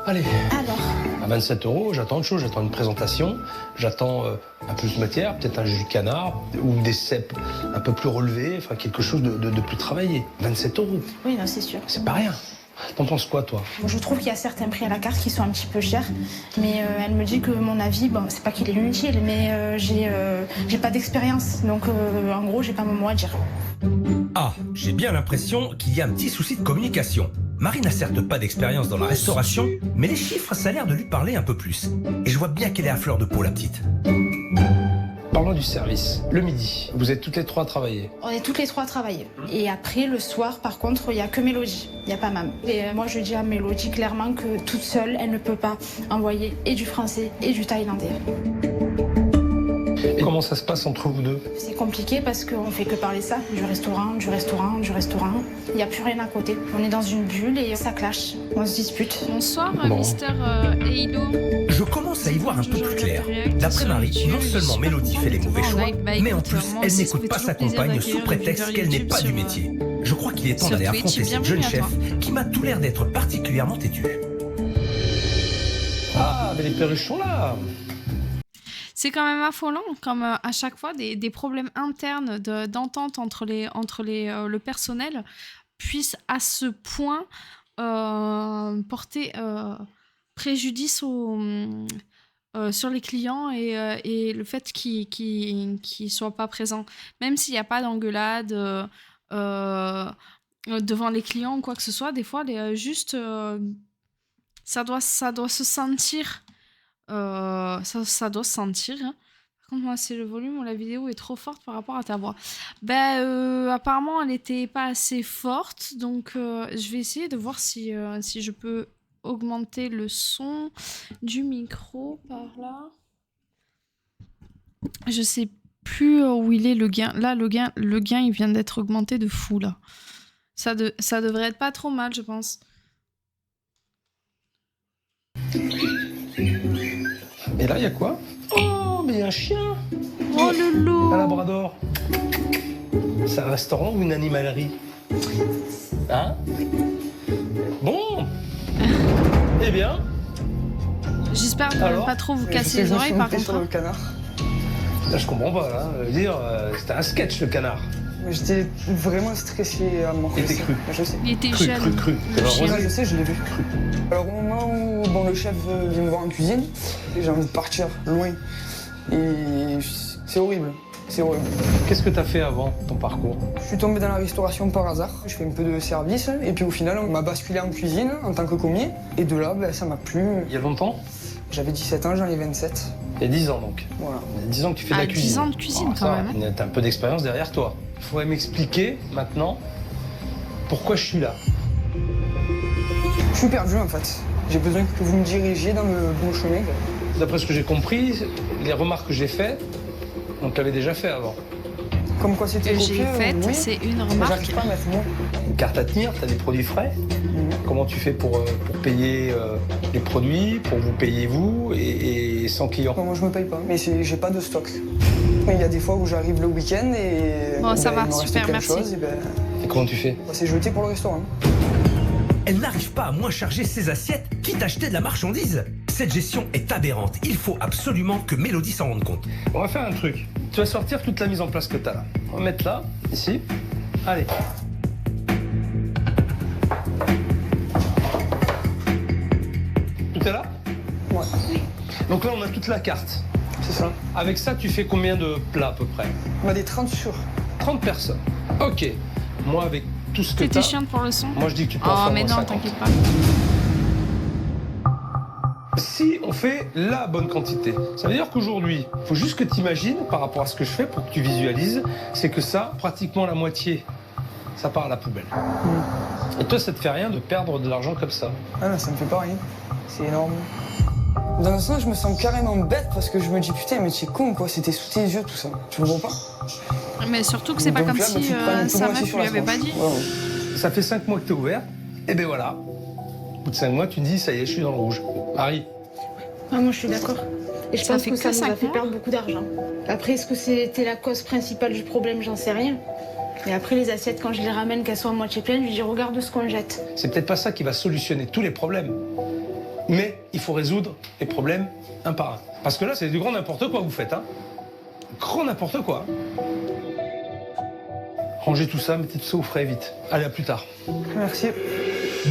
Allez.
Alors,
À 27 €, j'attends autre chose, j'attends une présentation, j'attends un peu de matière, peut-être un jus de canard ou des cèpes un peu plus relevés, enfin quelque chose de plus travaillé. 27 €,
oui, non, c'est sûr.
c'est pas rien. T'en penses quoi, toi?
Je trouve qu'il y a certains prix à la carte qui sont un petit peu chers, mais elle me dit que mon avis, bon, c'est pas qu'il est inutile, mais j'ai pas d'expérience, donc en gros, j'ai pas mon mot à dire.
Ah, j'ai bien l'impression qu'il y a un petit souci de communication. Marie n'a certes pas d'expérience dans la restauration, mais les chiffres, ça a l'air de lui parler un peu plus. Et je vois bien qu'elle est à fleur de peau, la petite.
Parlons du service. Le midi, vous êtes toutes les 3 à travailler.
On est toutes les 3 à travailler. Et après, le soir, par contre, il n'y a que Mélodie, il n'y a pas Mam. Et moi, je dis à Mélodie clairement que toute seule, elle ne peut pas envoyer et du français et du thaïlandais.
Et comment ça se passe entre vous deux?
C'est compliqué parce qu'on fait que parler ça, du restaurant, du restaurant, du restaurant. Il n'y a plus rien à côté. On est dans une bulle et ça clash, on se dispute.
Bonsoir,
Bon.
Mister Eido.
Je commence à y voir un peu plus clair. D'après Marie, non seulement Mélodie fait les mauvais choix, mais en plus, elle n'écoute pas sa compagne sous prétexte qu'elle n'est pas du métier. Je crois qu'il est temps d'aller affronter cette jeune chef qui m'a tout l'air d'être particulièrement têtue.
Ah, mais les perruches sont là.
C'est quand même affolant, comme à chaque fois, des problèmes internes d'entente entre le personnel puissent à ce point porter préjudice sur les clients et le fait qu'ils ne soient pas présents. Même s'il n'y a pas d'engueulade devant les clients ou quoi que ce soit, des fois, ça doit se sentir. Ça doit se sentir. Hein. Par contre, moi, c'est le volume où la vidéo est trop forte par rapport à ta voix. Apparemment, elle n'était pas assez forte. Donc, je vais essayer de voir si je peux augmenter le son du micro par là. Je sais plus où il est le gain. Là, le gain, il vient d'être augmenté de fou, là. Ça devrait être pas trop mal, je pense.
Et là, il y a quoi? Oh, mais il y a un chien.
Oh, le loup.
Un labrador. C'est un restaurant ou une animalerie? Hein? Bon. Eh bien.
J'espère ne
Alors
pas trop vous
Je
casser
sais
les
que
oreilles, par
sur
contre.
le canard.
Là, je comprends pas, là. Je veux dire, c'était un sketch, le canard.
Mais j'étais vraiment stressé à mort.
Et t'es cru.
Je sais.
Il était
Cru,
jeune.
cru, cru.
le
Alors,
chien.
Ouais, je sais, je l'ai vu. Alors au moment où le chef vient me voir en cuisine, j'ai envie de partir loin. Et c'est horrible. C'est horrible.
Qu'est-ce que t'as fait avant ton parcours?
Je suis tombé dans la restauration par hasard. Je fais un peu de service et puis au final on m'a basculé en cuisine en tant que commis. Et de là, ça m'a plu.
Il y a longtemps?
J'avais 17 ans, j'en ai 27.
Il y a 10 ans donc.
Voilà.
Il y a 10 ans que tu fais de la
10
cuisine.
ans de cuisine,
Ah,
quand
ça,
même, hein.
T'as un peu d'expérience derrière toi. Il faudrait m'expliquer maintenant pourquoi je suis là.
Je suis perdu en fait. J'ai besoin que vous me dirigiez dans le bon chemin.
D'après ce que j'ai compris, les remarques que j'ai faites, on te l'avait déjà fait avant.
Comme quoi c'était
Que j'ai
copié,
faite,
oui.
c'est une
Mais
remarque.
j'arrive pas à mettre mot.
Une carte à tenir, t'as des produits frais. Comment tu fais pour payer les produits, pour vous payer vous et sans client?
Non, moi je me paye pas, mais j'ai pas de stock. Mais il y a des fois où j'arrive le week-end et
Bon, ça va,
il me reste
super,
plein de
merci.
choses,
Et comment tu fais?
c'est jeté pour le restaurant.
Elle n'arrive pas à moins charger ses assiettes, quitte à acheter de la marchandise. Cette gestion est aberrante. Il faut absolument que Mélodie s'en rende compte.
On va faire un truc. Tu vas sortir toute la mise en place que t'as là. On va mettre là, ici. Allez. Tout est là?
Ouais,
Donc là, on a toute la carte.
c'est ça.
Avec ça, tu fais combien de plats à peu près?
On a des 30 sur.
30 personnes. Ok. Moi, avec tout ce que
T'étais
t'as,
chiante pour le son.
moi je dis que tu peux en
Oh,
faire
mais
moins
non,
50.
t'inquiète pas.
Si on fait la bonne quantité, ça veut dire qu'aujourd'hui, il faut juste que tu imagines, par rapport à ce que je fais, pour que tu visualises, c'est que ça, pratiquement la moitié, ça part à la poubelle. Et toi, ça te fait rien de perdre de l'argent comme ça?
Ah non, ça me fait pas rien. C'est énorme. Dans un sens, je me sens carrément bête parce que je me dis putain, mais tu es con quoi, c'était sous tes yeux tout ça. Tu le vois pas?
Mais surtout que c'est pas
Donc
comme
là,
si
tu te prends une
sa
moitié
meuf
sur
lui
la
avait pas
tronche.
dit.
Ouais, ouais.
Ça fait 5 mois que tu es ouvert, et ben voilà. Au bout de 5 mois, tu te dis, ça y est, je suis dans le rouge. Marie,
Ah, moi, je suis d'accord. Et je
Ça
pense
fait
que
que
ça nous a
5
fait
mois.
perdre beaucoup d'argent. Après, est-ce que c'était la cause principale du problème? J'en sais rien. Et après, les assiettes, quand je les ramène, qu'elles soient à moitié pleines, je dis regarde ce qu'on jette.
c'est peut-être pas ça qui va solutionner tous les problèmes. Mais il faut résoudre les problèmes un par un. Parce que là, c'est du grand n'importe quoi que vous faites. Hein. Grand n'importe quoi. Rangez tout ça, mettez tout ça au frais vite. Allez, à plus tard.
Merci.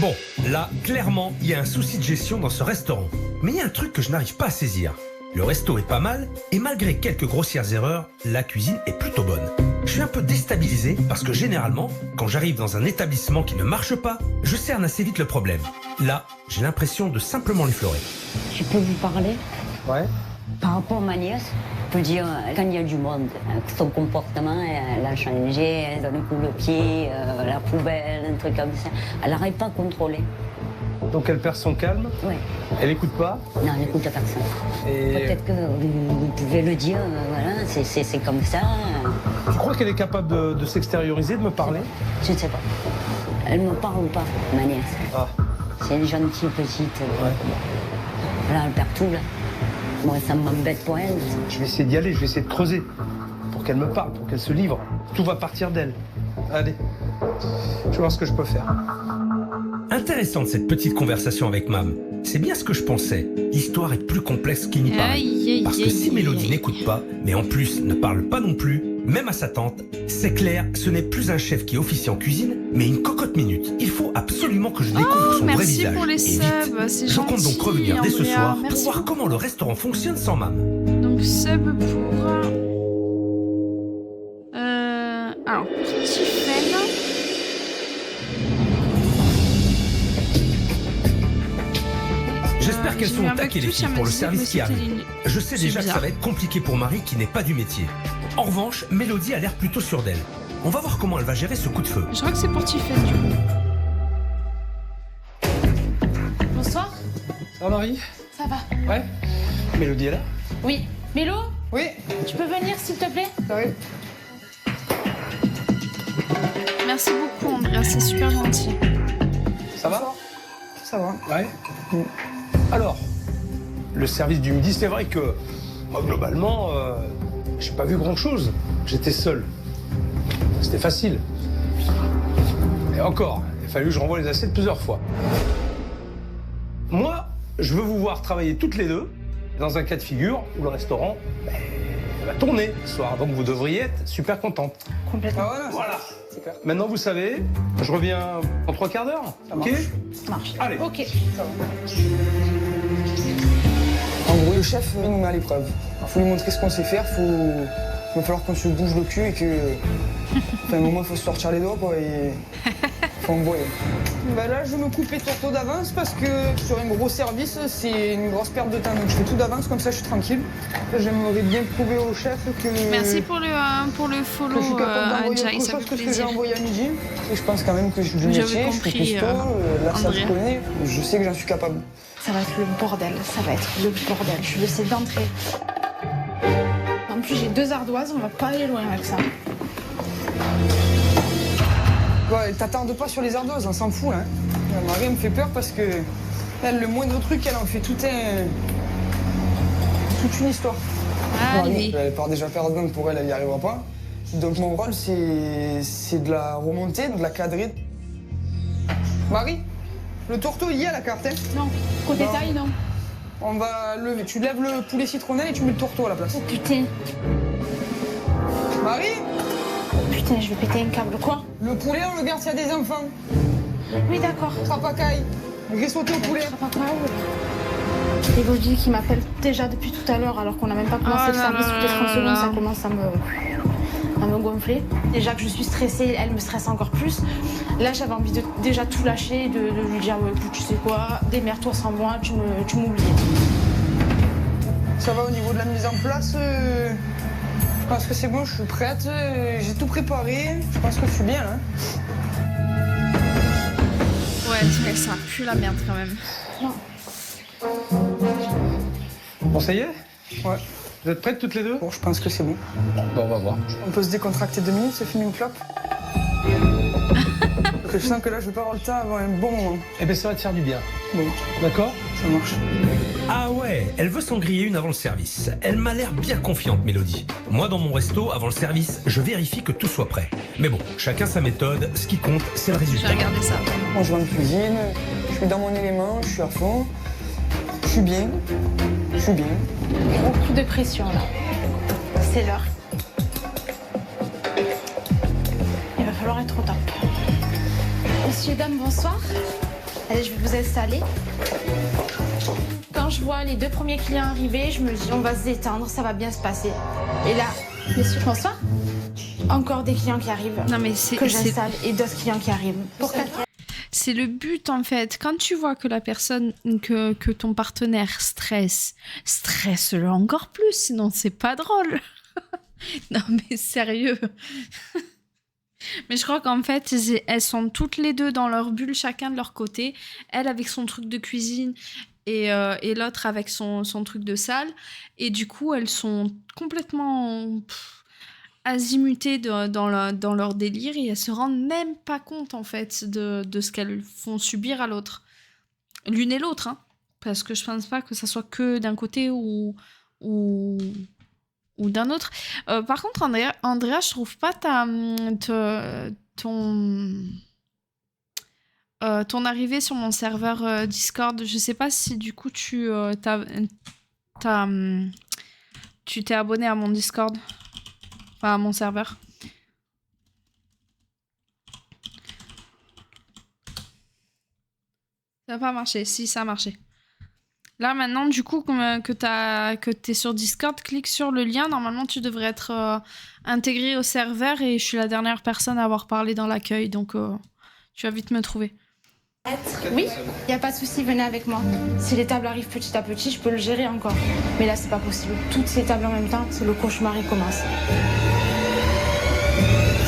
Bon, là, clairement, il y a un souci de gestion dans ce restaurant. Mais il y a un truc que je n'arrive pas à saisir. Le resto est pas mal, et malgré quelques grossières erreurs, la cuisine est plutôt bonne. Je suis un peu déstabilisé parce que généralement, quand j'arrive dans un établissement qui ne marche pas, je cerne assez vite le problème. Là, j'ai l'impression de simplement l'effleurer.
Je peux vous parler
Ouais.
par rapport à ma nièce. Je peux dire, quand il y a du monde, son comportement, elle a changé, elle donne un coup de pied, la poubelle, un truc comme ça. Elle n'arrive pas à contrôler.
Donc elle perd son calme,
Oui.
elle écoute pas.
Non, elle n'écoute personne.
Et
Peut-être que vous pouvez le dire, voilà, c'est comme ça.
tu crois qu'elle est capable de s'extérioriser, de me parler?
Je ne sais pas. Elle me parle ou pas, ma nièce.
Ah,
C'est une gentille petite. Là, elle perd tout, là. Moi, ça m'embête pour elle.
je vais essayer d'y aller, je vais essayer de creuser pour qu'elle me parle, pour qu'elle se livre. Tout va partir d'elle. Allez, je vais voir ce que je peux faire.
Intéressante cette petite conversation avec Mam. C'est bien ce que je pensais. L'histoire est plus complexe qu'il n'y paraît.
Aïe, aïe,
Parce que
aïe,
si
aïe,
Mélodie
aïe.
n'écoute pas, mais en plus ne parle pas non plus, même à sa tante, c'est clair, ce n'est plus un chef qui officie en cuisine, mais une cocotte minute. Il faut absolument que je découvre son vrai
Merci
visage.
pour les
Et vite.
subs, c'est
Je compte donc
gentil,
revenir dès ce
Andrea.
soir
Merci
pour voir
beaucoup.
comment le restaurant fonctionne sans Mam.
Donc sub pour... alors, pour Tiffen...
J'espère qu'elles
j'ai
sont
eu
au
un
taquet
bug
les
Twitch,
filles
elle
pour
m'a
le
dit
service
que
qui
c'était
arrive.
une-
Je sais
C'est
déjà que ça
bizarre.
va être compliqué pour Marie qui n'est pas du métier. En revanche, Mélodie a l'air plutôt sûre d'elle. On va voir comment elle va gérer ce coup de feu.
Je crois que c'est pour Tiffen, du coup.
Bonsoir,
Ça va, Marie?
ça va?
Ouais. Mélodie est là?
Oui. Mélo,
Oui,
tu peux venir s'il te plaît?
ça arrive.
Merci beaucoup, Andrea, c'est super gentil.
Ça va?
Ça va.
Ouais. Alors, le service du midi, c'est vrai que moi, globalement, j'ai pas vu grand-chose. J'étais seul. C'était facile. Et encore, il a fallu que je renvoie les assiettes plusieurs fois. Moi, je veux vous voir travailler toutes les deux dans un cas de figure où le restaurant va tourner ce soir. Donc vous devriez être super contente.
Complètement.
Ah voilà,
Voilà.
c'est clair.
Maintenant, vous savez, je reviens en 3/4 d'heure.
Ça
Ok?
marche.
Ça marche.
Allez.
Ok.
En gros, le chef il nous met à l'épreuve. Il faut lui montrer ce qu'on sait faire, il va falloir qu'on se bouge le cul et que. Enfin, à un moment, il faut se sortir les doigts, quoi, et. Faut envoyer. Bah là, je me coupe les tourteaux d'avance parce que sur un gros service, c'est une grosse perte de temps. Donc je fais tout d'avance, comme ça, je suis tranquille. J'aimerais bien prouver au chef que.
Merci pour le
Que je suis
follow,
capable d'envoyer
Ajay,
autre
ça
chose
fait
que ce que j'ai
plaisir.
envoyé à midi. Et je pense quand même que je suis du
J'avais
métier, je suis
compris,
costaud, là ça
Andrea.
se connaît, je sais que j'en suis capable.
Ça va être le bordel, ça va être le bordel. Je le sais d'entrée. En plus, j'ai 2 ardoises, on va pas aller loin avec ça.
Ouais, t'attardes pas sur les ardoises, on s'en fout là. Marie me fait peur parce que elle, le moindre truc, elle en fait toute une histoire.
Allez.
Elle part déjà perdante, pour elle, elle n'y arrivera pas. Donc mon rôle, c'est de la remonter, de la cadrer. Marie, le tourteau, il y a la carte, hein.
Non, côté
Non.
taille, non.
On va lever. Tu lèves le poulet citronnelle et tu mets le tourteau à la place.
Oh putain,
Marie,
putain, je vais péter un câble. Quoi?
le poulet, on le garde s'il y a des enfants.
Oui, d'accord.
Trapacaille. Grissauté au poulet.
Elodie qui m'appelle déjà depuis tout à l'heure alors qu'on n'a même pas commencé
Oh
le
là
service.
là
Toutes les 30
là
secondes,
là.
ça commence à me gonfler. Déjà que je suis stressée, elle me stresse encore plus. Là, j'avais envie de déjà tout lâcher, de lui dire ouais, écoute, tu sais quoi, démerde-toi sans moi, tu m'oublies.
Ça va au niveau de la mise en place. Je pense que c'est bon, je suis prête. J'ai tout préparé. Je pense que je suis bien là.
Ouais, mais ça pue la merde quand même.
Bon, ça y est?
Ouais.
Vous êtes prêtes toutes les deux?
Bon, je pense que c'est bon.
Bon, on va voir.
On peut se décontracter 2 minutes, c'est fini une clope. Je sens que là, je vais pas avoir le temps avant un bon moment.
Eh bien, ça va te faire du bien.
Bon,
D'accord?
ça marche.
Ah ouais, elle veut s'en griller une avant le service. Elle m'a l'air bien confiante, Mélodie. Moi, dans mon resto, avant le service, je vérifie que tout soit prêt. Mais bon, chacun sa méthode, ce qui compte, c'est le
Je
résultat.
vais regarder ça.
Moi, je vais en cuisine, je suis dans mon élément, je suis à fond. Je suis bien. Je suis bien.
Beaucoup de pression là. C'est l'heure. Il va falloir être au top. Messieurs, dames, bonsoir. Allez, je vais vous installer. Quand je vois les 2 premiers clients arriver, je me dis on va se détendre, ça va bien se passer. Et là, messieurs, bonsoir. Encore des clients qui arrivent.
Non, mais
que j'installe et d'autres clients qui arrivent.
C'est le but en fait. Quand tu vois que la personne, que ton partenaire stresse-le encore plus, sinon c'est pas drôle. Non mais sérieux. Mais je crois qu'en fait, elles sont toutes les deux dans leur bulle, chacun de leur côté. Elle avec son truc de cuisine et l'autre avec son truc de salle. Et du coup, elles sont complètement azimutées dans leur délire et elles se rendent même pas compte en fait de ce qu'elles font subir à l'autre. L'une et l'autre, hein. Parce que je pense pas que ça soit que d'un côté ou d'un autre. Par contre, Andrea, je trouve pas ton arrivée sur mon serveur Discord. Je sais pas si du coup tu t'es abonné à mon Discord, enfin à mon serveur. Ça n'a pas marché. Si, ça a marché. Là, maintenant, du coup, que t'es sur Discord, clique sur le lien. Normalement, tu devrais être intégré au serveur et je suis la dernière personne à avoir parlé dans l'accueil. Donc, tu vas vite me trouver.
Oui, il n'y a pas de souci, venez avec moi. Si les tables arrivent petit à petit, je peux le gérer encore. Mais là, c'est pas possible. Toutes ces tables en même temps, c'est le cauchemar, il commence.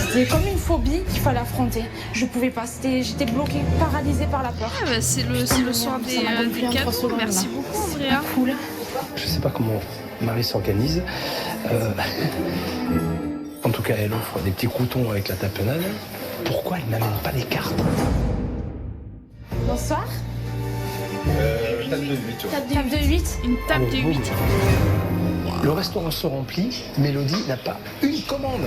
C'était comme une phobie qu'il fallait affronter. Je pouvais pas, j'étais bloquée, paralysée par la peur.
Ah bah c'est le soir des cadeaux. Merci beaucoup, Andrea.
Cool.
Je sais pas comment Marie s'organise. En tout cas, elle offre des petits croutons avec la tapenade. Pourquoi elle n'amène pas les cartes?
Bonsoir.
Table de 8.
Table de 8.
Une table de 8.
Le restaurant se remplit, Mélodie n'a pas une commande.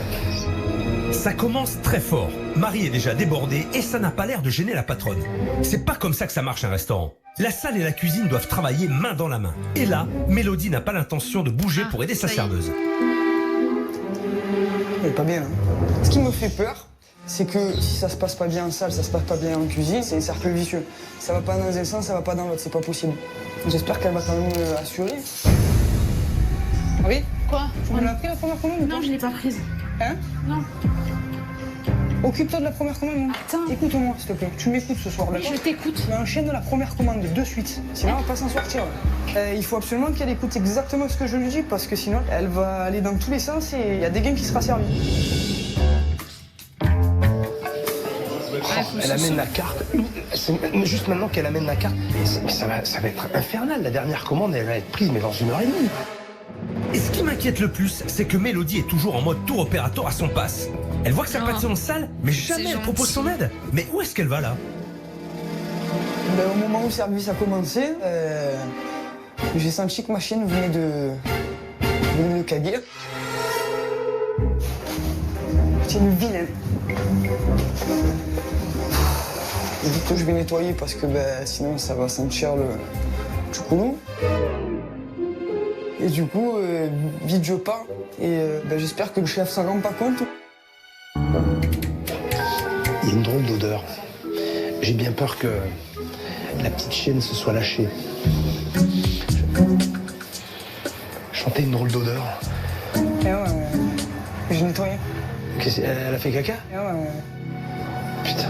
Ça commence très fort. Marie est déjà débordée et ça n'a pas l'air de gêner la patronne. C'est pas comme ça que ça marche un restaurant. La salle et la cuisine doivent travailler main dans la main. Et là, Mélodie n'a pas l'intention de bouger pour aider sa serveuse.
Elle est pas bien. Hein. Ce qui me fait peur, c'est que si ça se passe pas bien en salle, ça se passe pas bien en cuisine, c'est un cercle vicieux. Ça va pas dans un sens, ça va pas dans l'autre, c'est pas possible. J'espère qu'elle va quand même assurer. Oui?
Quoi?
Tu me l'as pris la première commande?
Non, je l'ai pas prise.
Hein?
Non.
Occupe-toi de la première commande.
Attends.
Écoute-moi, s'il te plaît. Tu m'écoutes ce soir, d'accord?
Je t'écoute.
Tu enchaînes la première commande de suite. Sinon, elle va pas s'en sortir. Il faut absolument qu'elle écoute exactement ce que je lui dis, parce que sinon, elle va aller dans tous les sens et il y a des gains qui sera servi.
Elle amène la carte. Juste maintenant qu'elle amène la carte, ça va être infernal. La dernière commande, elle va être prise, mais dans 1h30.
Et ce qui m'inquiète le plus, c'est que Mélodie est toujours en mode tour opérateur à son passe. Elle voit que ça pâtit en salle, mais jamais elle propose son aide. Mais où est-ce qu'elle va là?
Au moment où le service a commencé, j'ai senti que ma chienne venait de caguer. C'est une vilaine. Vite que je vais nettoyer parce que sinon ça va sentir le choukoulou. Et du coup, vite je pars et j'espère que le chef s'en rend pas compte.
Il y a une drôle d'odeur. J'ai bien peur que la petite chienne se soit lâchée. Je sentais une drôle d'odeur.
J'ai nettoyé.
Elle a fait caca? Putain.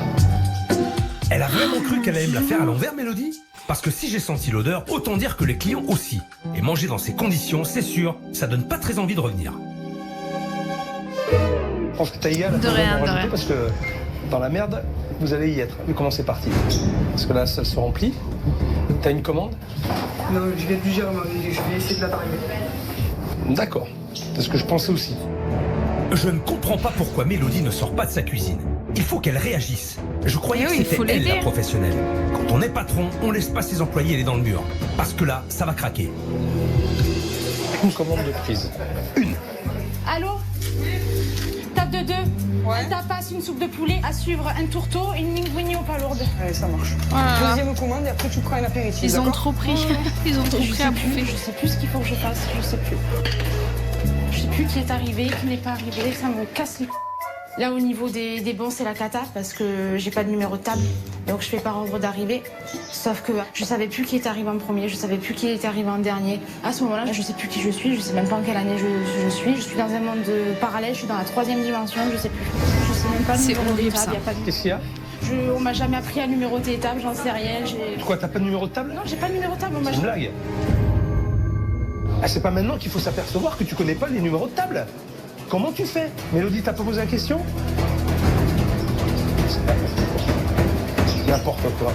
Elle a vraiment cru qu'elle allait me la faire à l'envers, Mélodie? Parce que si j'ai senti l'odeur, autant dire que les clients aussi. Et manger dans ces conditions, c'est sûr, ça donne pas très envie de revenir.
Je pense que Taïga
De rien.
parce que dans la merde, vous allez y être. Mais comment c'est parti? Parce que là, ça se remplit. T'as une commande?
Non, je viens de gérer, je vais essayer de la tarimer.
D'accord. C'est ce que je pensais aussi.
Je ne comprends pas pourquoi Mélodie ne sort pas de sa cuisine. Il faut qu'elle réagisse. Je croyais que c'était elle la professionnelle. Quand on est patron, on laisse pas ses employés aller dans le mur. Parce que là, ça va craquer.
Une commande de prise. Une.
Allô? Table de 2.
Ouais.
Un tapas, une soupe de poulet, à suivre un tourteau, une linguine aux pas lourde.
Allez, ça marche.
Voilà.
Deuxième commande et après tu prends un apéritif.
Ils ont
d'accord?
trop pris. Ils ont trop pris à bouffer.
Je sais plus ce qu'il faut que je fasse, je sais plus. Je sais plus qui est arrivé, qui n'est pas arrivé, ça me casse les couilles. Là, au niveau des bons, c'est la cata parce que j'ai pas de numéro de table. Donc, je fais par ordre d'arrivée. Sauf que je savais plus qui était arrivé en premier, je savais plus qui était arrivé en dernier. À ce moment-là, je sais plus qui je suis, je sais même pas en quelle année je suis. Je suis dans un monde parallèle, je suis dans la 3e dimension, je sais plus. Je sais même pas le numéro des tables, y a pas de...
Qu'est-ce qu'il y a?
On m'a jamais appris à numéroter les tables, j'en sais rien.
Quoi, t'as pas de numéro de table?
Non, j'ai pas de numéro de table.
C'est une blague. Ah, c'est pas maintenant qu'il faut s'apercevoir que tu connais pas les numéros de table. Comment tu fais? Mélodie, t'as pas posé la question? C'est n'importe quoi.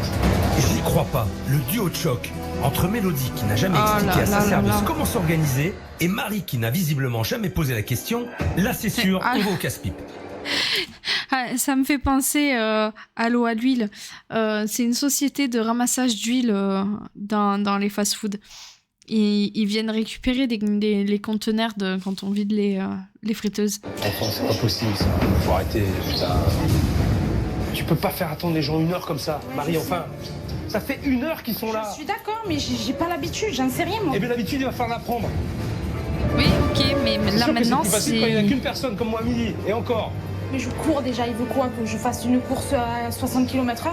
J'y crois pas. Le duo de choc entre Mélodie qui n'a jamais expliqué à sa service comment s'organiser et Marie qui n'a visiblement jamais posé la question, là c'est sûr, on va au casse-pipe.
Ça me fait penser à l'eau à l'huile. C'est une société de ramassage d'huile dans les fast-foods. Ils viennent récupérer les conteneurs quand on vide les friteuses.
Enfin, c'est pas possible ça. Faut arrêter, putain. Tu peux pas faire attendre les gens 1 heure comme ça. Ouais, Marie, enfin, ça fait 1 heure qu'ils sont là.
Je suis d'accord, mais j'ai pas l'habitude, j'en sais rien moi.
Eh bien l'habitude, il va falloir l'apprendre.
Oui, ok, mais là maintenant
c'est...
c'est...
Quand il n'y a qu'une personne comme moi à midi, et encore.
Mais je cours déjà, il veut quoi? Que je fasse une course à 60 km/h?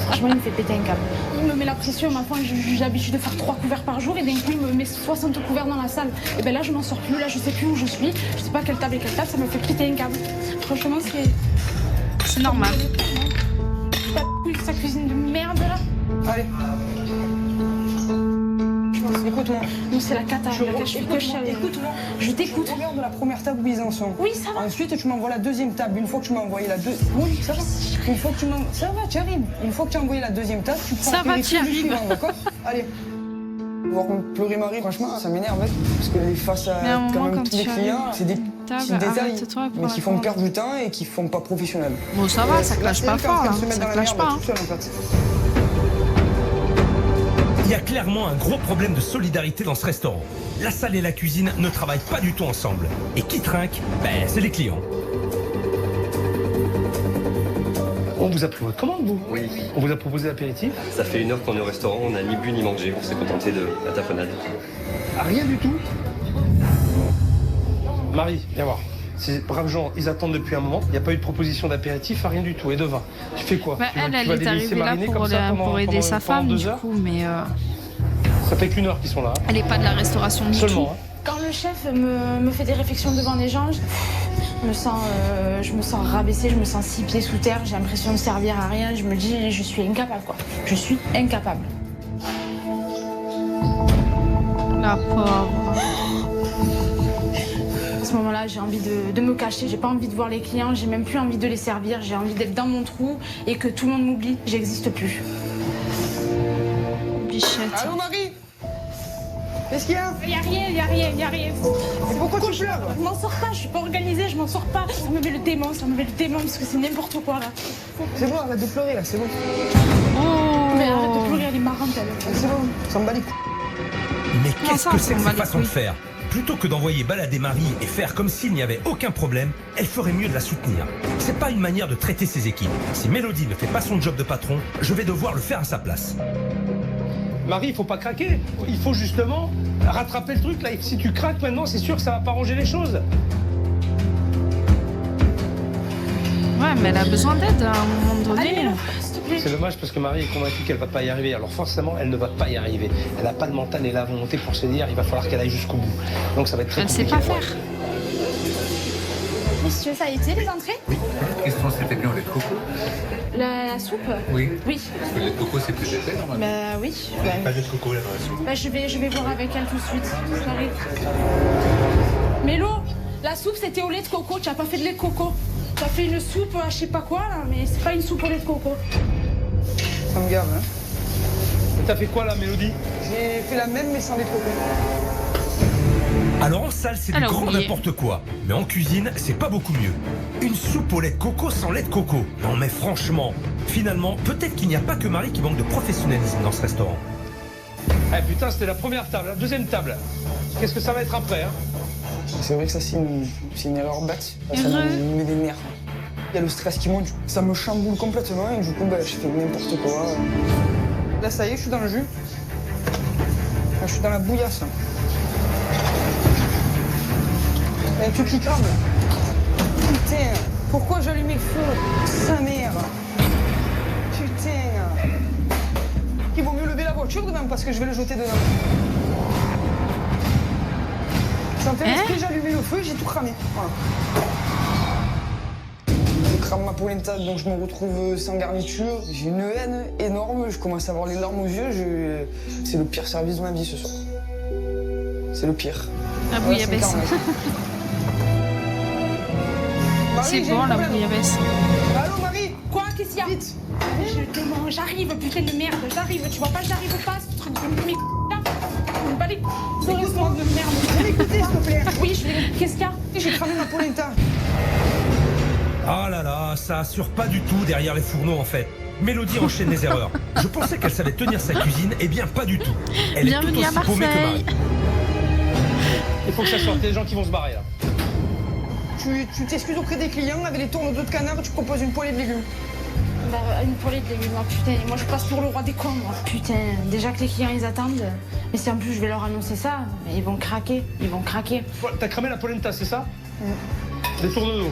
Franchement, il me fait péter un câble. Il me met la pression, maintenant j'ai l'habitude de faire 3 couverts par jour et d'un coup il me met 60 couverts dans la salle. Et ben là je m'en sors plus, là je sais plus où je suis, je sais pas quelle table et quelle table, ça me fait péter un câble. Franchement
c'est normal.
Sa cuisine de merde là.
Allez. Écoute-moi.
Nous c'est la cata.
Écoute-moi.
Je t'écoute.
Regarde la première table où ils en sont.
Oui, ça va.
Ensuite, tu m'envoies la 2e table. Une fois que tu m'as envoyé la deuxième... Oui, ça va. Une fois que tu m'envoies... Ça va, tu arrives. Une fois que tu as envoyé la 2e table, tu prends
ça va,
tu arrives. D'accord? Allez. Voir pleurer Marie, franchement, ça m'énerve. Parce que les face à quand même tous les clients, c'est des petits détails, mais qui font perdre du temps et qui font pas professionnel.
Bon, ça va, ça clash pas fort. Ça clash pas.
Il y a clairement un gros problème de solidarité dans ce restaurant. La salle et la cuisine ne travaillent pas du tout ensemble. Et qui trinque? Ben, c'est les clients.
On vous a pris votre commande, vous?
Oui.
On vous a proposé l'apéritif?
Ça fait 1 heure qu'on est au restaurant, on n'a ni bu ni mangé, on s'est contenté de la tapenade.
Ah, rien du tout? Marie, viens voir. Ces braves gens, ils attendent depuis un moment. Il n'y a pas eu de proposition d'apéritif, rien du tout. Et de vin. Tu fais quoi?
Elle est arrivée là pour aider sa femme, du coup, mais...
Ça fait qu'1 heure qu'ils sont là.
Elle n'est pas de la restauration du tout.
Quand le chef me fait des réflexions devant les gens, je me sens rabaissée, je me sens 6 pieds sous terre, j'ai l'impression de servir à rien. Je me dis, je suis incapable, quoi. Je suis incapable.
La pauvre.
À ce moment-là, j'ai envie de me cacher, j'ai pas envie de voir les clients, j'ai même plus envie de les servir, j'ai envie d'être dans mon trou et que tout le monde m'oublie, j'existe plus.
Bichette.
Allô Marie? Qu'est-ce qu'il y a?
Y a rien.
Mais pourquoi tu pleures?
Je m'en sors pas, je suis pas organisée, je m'en sors pas. Ça me met le démon, parce que c'est n'importe quoi là.
C'est bon, arrête de pleurer là, c'est bon.
Oh.
Mais arrête de pleurer, elle est marrante elle.
C'est bon, ça me bat les couilles.
Mais qu'est-ce que c'est que cette façon de faire? Plutôt que d'envoyer balader Marie et faire comme s'il n'y avait aucun problème, elle ferait mieux de la soutenir. C'est pas une manière de traiter ses équipes. Si Mélodie ne fait pas son job de patron, je vais devoir le faire à sa place.
Marie, il faut pas craquer. Il faut justement rattraper le truc là. Et si tu craques maintenant, c'est sûr que ça va pas arranger les choses.
Ouais, mais elle a besoin d'aide à un moment donné.
Allez, s'il te plaît.
C'est dommage parce que Marie est convaincue qu'elle va pas y arriver. Alors forcément, elle ne va pas y arriver. Elle n'a pas le mental et la volonté pour se dire il va falloir qu'elle aille jusqu'au bout. Donc ça va être très compliqué.
Elle sait pas faire.
Messieurs, ça a été les entrées?
Oui. Question, c'était bien au lait de coco?
La soupe?
Oui.
Oui.
Parce que le lait de coco, c'est plus épais normalement.
Bah oui.
Pas de lait de coco là dans la soupe.
Bah je vais voir avec elle tout de suite. J'arrive. Mélo, la soupe c'était au lait de coco, tu as pas fait de lait de coco. Tu as fait une soupe à je sais pas quoi là, mais c'est pas une soupe au lait de coco.
Ça me gave, hein.
T'as fait quoi là, Mélodie?
J'ai fait la même mais sans les coco.
Alors en salle, c'est du grand n'importe quoi. Mais en cuisine, c'est pas beaucoup mieux. Une soupe au lait de coco sans lait de coco. Non mais franchement, finalement, peut-être qu'il n'y a pas que Marie qui manque de professionnalisme dans ce restaurant.
Eh putain, c'était la première table, la deuxième table. Qu'est-ce que ça va être après, hein?
C'est vrai que ça, c'est une erreur bête. Ça me met des nerfs. Il y a le stress qui monte, ça me chamboule complètement et du coup, bah, je fais n'importe quoi. Là, ça y est, je suis dans le jus. Là, je suis dans la bouillasse. Il y a un truc qui crame. Putain, pourquoi j'allumais le feu? Sa mère. Putain. Il vaut mieux lever la voiture demain parce que je vais le jeter dedans. Ça me fait esprit, j'ai allumé le feu et j'ai tout cramé. Voilà. Je crame ma polenta, donc je me retrouve sans garniture. J'ai une haine énorme, je commence à avoir les larmes aux yeux. C'est le pire service de ma vie ce soir. C'est le pire.
La bouillabaisse. C'est bon la bouillabaisse.
Allô Marie?
Quoi? Qu'est-ce qu'il y a?
Vite.
J'arrive, putain de merde, j'arrive. Tu vois pas, j'arrive pas, ce truc de mes là. Pas les
Écoute-moi de merde. Viens m'écouter s'il te plaît.
Oui, je vais. Qu'est-ce qu'il y a?
J'ai cramé ma polenta.
Ah là là, ça assure pas du tout derrière les fourneaux en fait. Mélodie enchaîne les erreurs. Je pensais qu'elle savait tenir sa cuisine, et bien pas du tout. Elle est tout
Bienvenue à
aussi paumée que
Marseille.
Marie.
Il faut que ça sorte, il y a des gens qui vont se barrer là.
Tu t'excuses auprès des clients, avec les tournes d'eau de canard, tu proposes une poêlée de légumes.
Bah, une poêlée de légumes, oh, putain, moi je passe pour le roi des cons, moi. Putain, déjà que les clients ils attendent, mais si en plus je vais leur annoncer ça, mais ils vont craquer, ils vont craquer.
T'as cramé la polenta, c'est ça? Des tournes d'eau.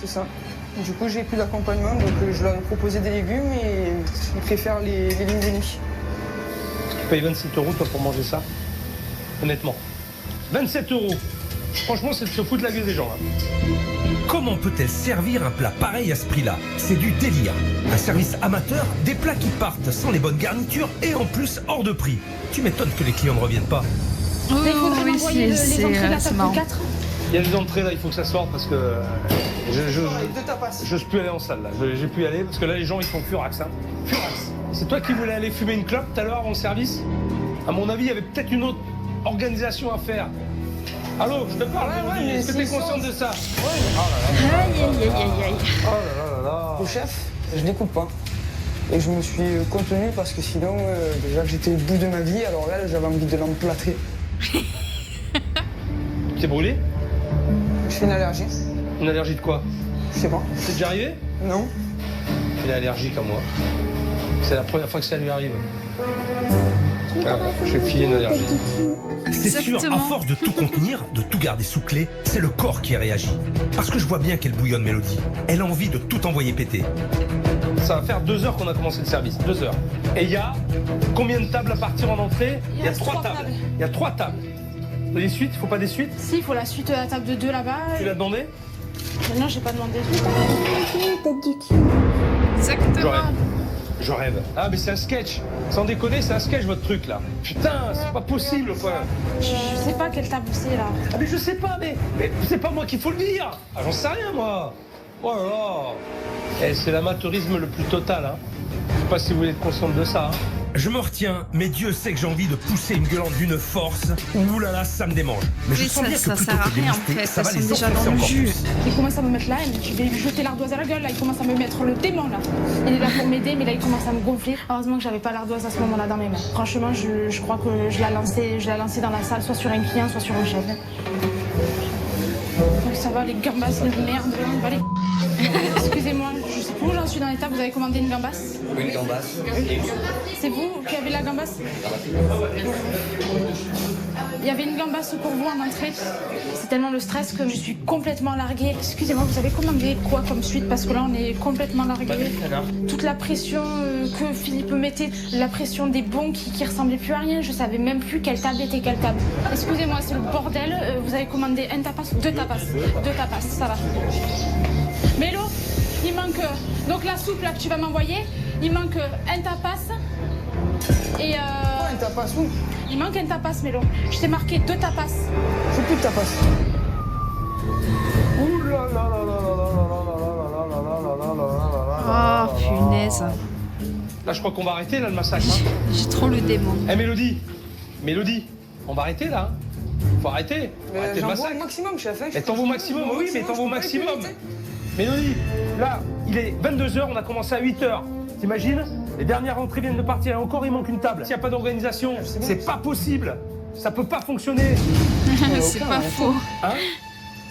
C'est ça. Du coup, j'ai plus d'accompagnement, donc je leur ai proposé des légumes et ils préfèrent les linguini.
Tu payes 27 € toi pour manger ça? Honnêtement. 27 €. Franchement, c'est de se foutre la gueule des gens là.
Comment peut-elle servir un plat pareil à ce prix-là? C'est du délire. Un service amateur, des plats qui partent sans les bonnes garnitures et en plus hors de prix. Tu m'étonnes que les clients ne reviennent pas.
Oui,
Mais il faudrait
oui,
m'envoyer les entrées de la
c'est
table
marrant.
4.
Il y a des entrées là, il faut que ça sorte parce que
De tapas.
j'ose plus aller en salle là. J'ai pu y aller parce que là les gens ils font furax. Hein. Furax. C'est toi qui voulais aller fumer une clope tout à l'heure avant le service? À mon avis, il y avait peut-être une autre organisation à faire. Allô, je te parle,
Ouais,
Mélodie,
mais
est-ce que t'es
s'ils
consciente
sont-
de ça?
Aïe, aïe, aïe, aïe, aïe.
Oh là là là là.
Au chef, je découpe pas. Et je me suis contenu parce que sinon, déjà que j'étais au bout de ma vie, alors là, j'avais envie de l'emplâtrer.
T'es brûlé?
Je fais une allergie.
Une allergie de quoi?
Je sais pas.
C'est déjà arrivé?
Non.
Il est allergique à moi. C'est la première fois que ça lui arrive. Ah, je vais filer une allergie.
C'est sûr, à
Exactement.
force de tout contenir, de tout garder sous clé, c'est le corps qui réagit. Parce que je vois bien qu'elle bouillonne Mélodie. Elle a envie de tout envoyer péter.
Ça va faire 2 heures qu'on a commencé le service. 2 heures. Et il y a combien de tables à partir en entrée? Il y a
reste
3
3
tables.
tables.
Il y a 3 tables. Les suites, il faut pas des suites?
Si, il faut la suite à la table de 2 là-bas.
Tu l'as demandé?
Non, j'ai pas demandé.
Exactement.
Je rêve. Ah mais c'est un sketch. Sans déconner, c'est un sketch votre truc là. Putain, c'est pas possible quoi.
Je sais pas quelle table c'est là.
Ah mais je sais pas, mais c'est pas moi qu'il faut le dire. Ah, j'en sais rien moi. Oh là là. Eh, c'est l'amateurisme le plus total. Hein. Je sais pas si vous voulez être consciente de ça. Hein.
Je me retiens, mais Dieu sait que j'ai envie de pousser une gueulante d'une force. Ouh là là, ça me démange. Mais je
Oui,
sens bien
ça
que plutôt
sert à
que de
rien en
délister,
fait.
ça va
Elles
les
sont déjà
enfoncer
dans le
encore
jus.
plus.
Il commence à me mettre la haine. Je vais lui jeter l'ardoise à la gueule là. Il commence à me mettre le démon là. Il est là pour m'aider, mais là il commence à me gonfler. Heureusement que j'avais pas l'ardoise à ce moment-là dans mes mains. Franchement, je crois que je l'ai lancé dans la salle, soit sur un client, soit sur un chef. Donc ça va, les gambas de merde. Va les... Excusez-moi, je sais plus où j'en suis dans l'état. Vous avez commandé une gambasse?
Oui, une gambasse.
C'est vous qui avez la gambasse? Il y avait une gambasse pour vous en entrée. C'est tellement le stress que je suis complètement larguée. Excusez-moi, vous avez commandé quoi comme suite? Parce que là, on est complètement largués. Toute la pression que Philippe mettait, la pression des bons qui ressemblaient plus à rien. Je savais même plus quelle table était quelle table. Excusez-moi, c'est le bordel. Vous avez commandé un tapas ou 2 tapas? 2 tapas, ça va. Mélo, il manque donc la soupe là que tu vas m'envoyer. Il manque un tapas et
Un tapas où?
il manque un tapas, Mélo. Je t'ai marqué 2 tapas.
J'ai plus de tapas.
Ouh là là là là là là là là là là là là là là là.
Oh, punaise.
Là, je crois qu'on va arrêter là le massacre. Hein.
J'ai trop le démon.
Eh Mélodie, on va arrêter là. Hein. Faut arrêter. Faut arrêter le
J'en vois
massacre.
au maximum, chef. Hein.
Et t'en vaux maximum, oui, mais t'en vaux maximum. Mélodie, là, il est 22h, on a commencé à 8h. T'imagines? Les dernières entrées viennent de partir et encore il manque une table. S'il n'y a pas d'organisation, c'est pas possible. Ça peut pas fonctionner.
C'est pas faux.
Hein?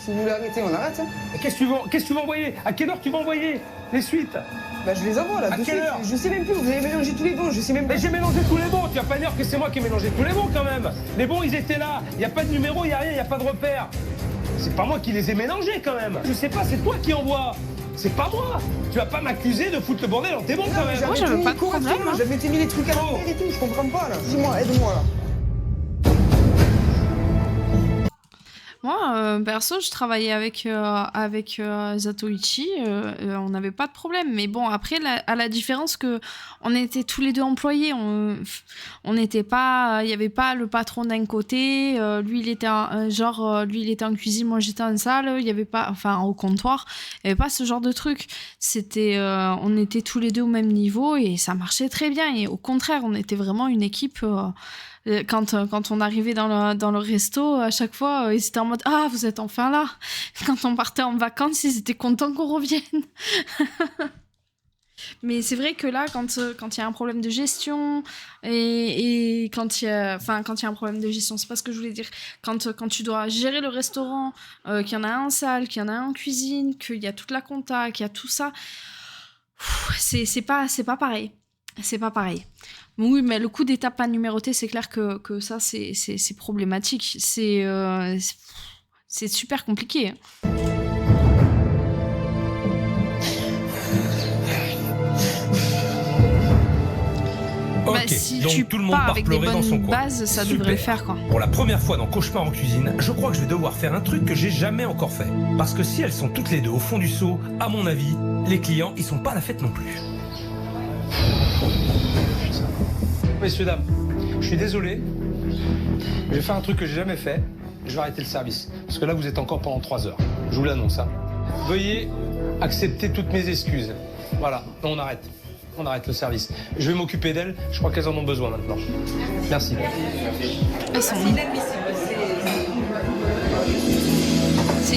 Si vous voulez arrêter, on arrête. Hein.
Qu'est-ce que tu vas envoyer? À quelle heure tu vas envoyer les suites?
Bah, je les envoie là.
À
de
quelle
suite.
heure?
Je sais même plus, vous avez mélangé tous les bons, je sais même pas.
Mais j'ai mélangé tous les bons. Tu vas pas dire que c'est moi qui ai mélangé tous les bons quand même. Les bons, ils étaient là. Il n'y a pas de numéro, il n'y a rien, il n'y a pas de repère. C'est pas moi qui les ai mélangés quand même. Je sais pas, c'est toi qui envoie. C'est pas moi. Tu vas pas m'accuser de foutre le bordel dans tes bons quand même.
Moi, j'avais pas de problème, hein.
J'avais mis les trucs à l'envers et tout, je comprends pas là. Dis-moi, aide-moi là.
Moi, perso, je travaillais avec Zatoichi, on n'avait pas de problème. Mais bon, après, à la différence que on était tous les deux employés, on n'était pas, il y avait pas le patron d'un côté, lui il était lui il était en cuisine, moi j'étais en salle, il y avait pas, enfin au comptoir, il y avait pas ce genre de truc. C'était, on était tous les deux au même niveau et ça marchait très bien. Et au contraire, on était vraiment une équipe. Quand on arrivait dans le resto, à chaque fois, ils étaient en mode « Ah, vous êtes enfin là !» Quand on partait en vacances, ils étaient contents qu'on revienne. Mais c'est vrai que là, quand il y a un problème de gestion, et quand il y a un problème de gestion, c'est pas ce que je voulais dire, quand tu dois gérer le restaurant, qu'il y en a un en salle, qu'il y en a un en cuisine, qu'il y a toute la compta, qu'il y a tout ça, c'est pas pareil. C'est pas pareil. Oui, mais le coup d'étape pas numéroté, c'est clair que ça, c'est problématique. C'est super compliqué.
Ok,
Si
donc
tu
tout le monde
pars
part
avec des
pleurer dans son
bonnes
coin.
bases, ça
Super.
devrait le faire, quoi.
Pour la première fois dans Cauchemar en cuisine, je crois que je vais devoir faire un truc que j'ai jamais encore fait. Parce que si elles sont toutes les deux au fond du seau, à mon avis, les clients, ils sont pas à la fête non plus.
Messieurs, dames, je suis désolé. Je vais faire un truc que j'ai jamais fait. Je vais arrêter le service. Parce que là, vous êtes encore pendant 3 heures. Je vous l'annonce. Hein. Veuillez accepter toutes mes excuses. Voilà, on arrête. On arrête le service. Je vais m'occuper d'elles. Je crois qu'elles en ont besoin maintenant. Merci.
C'est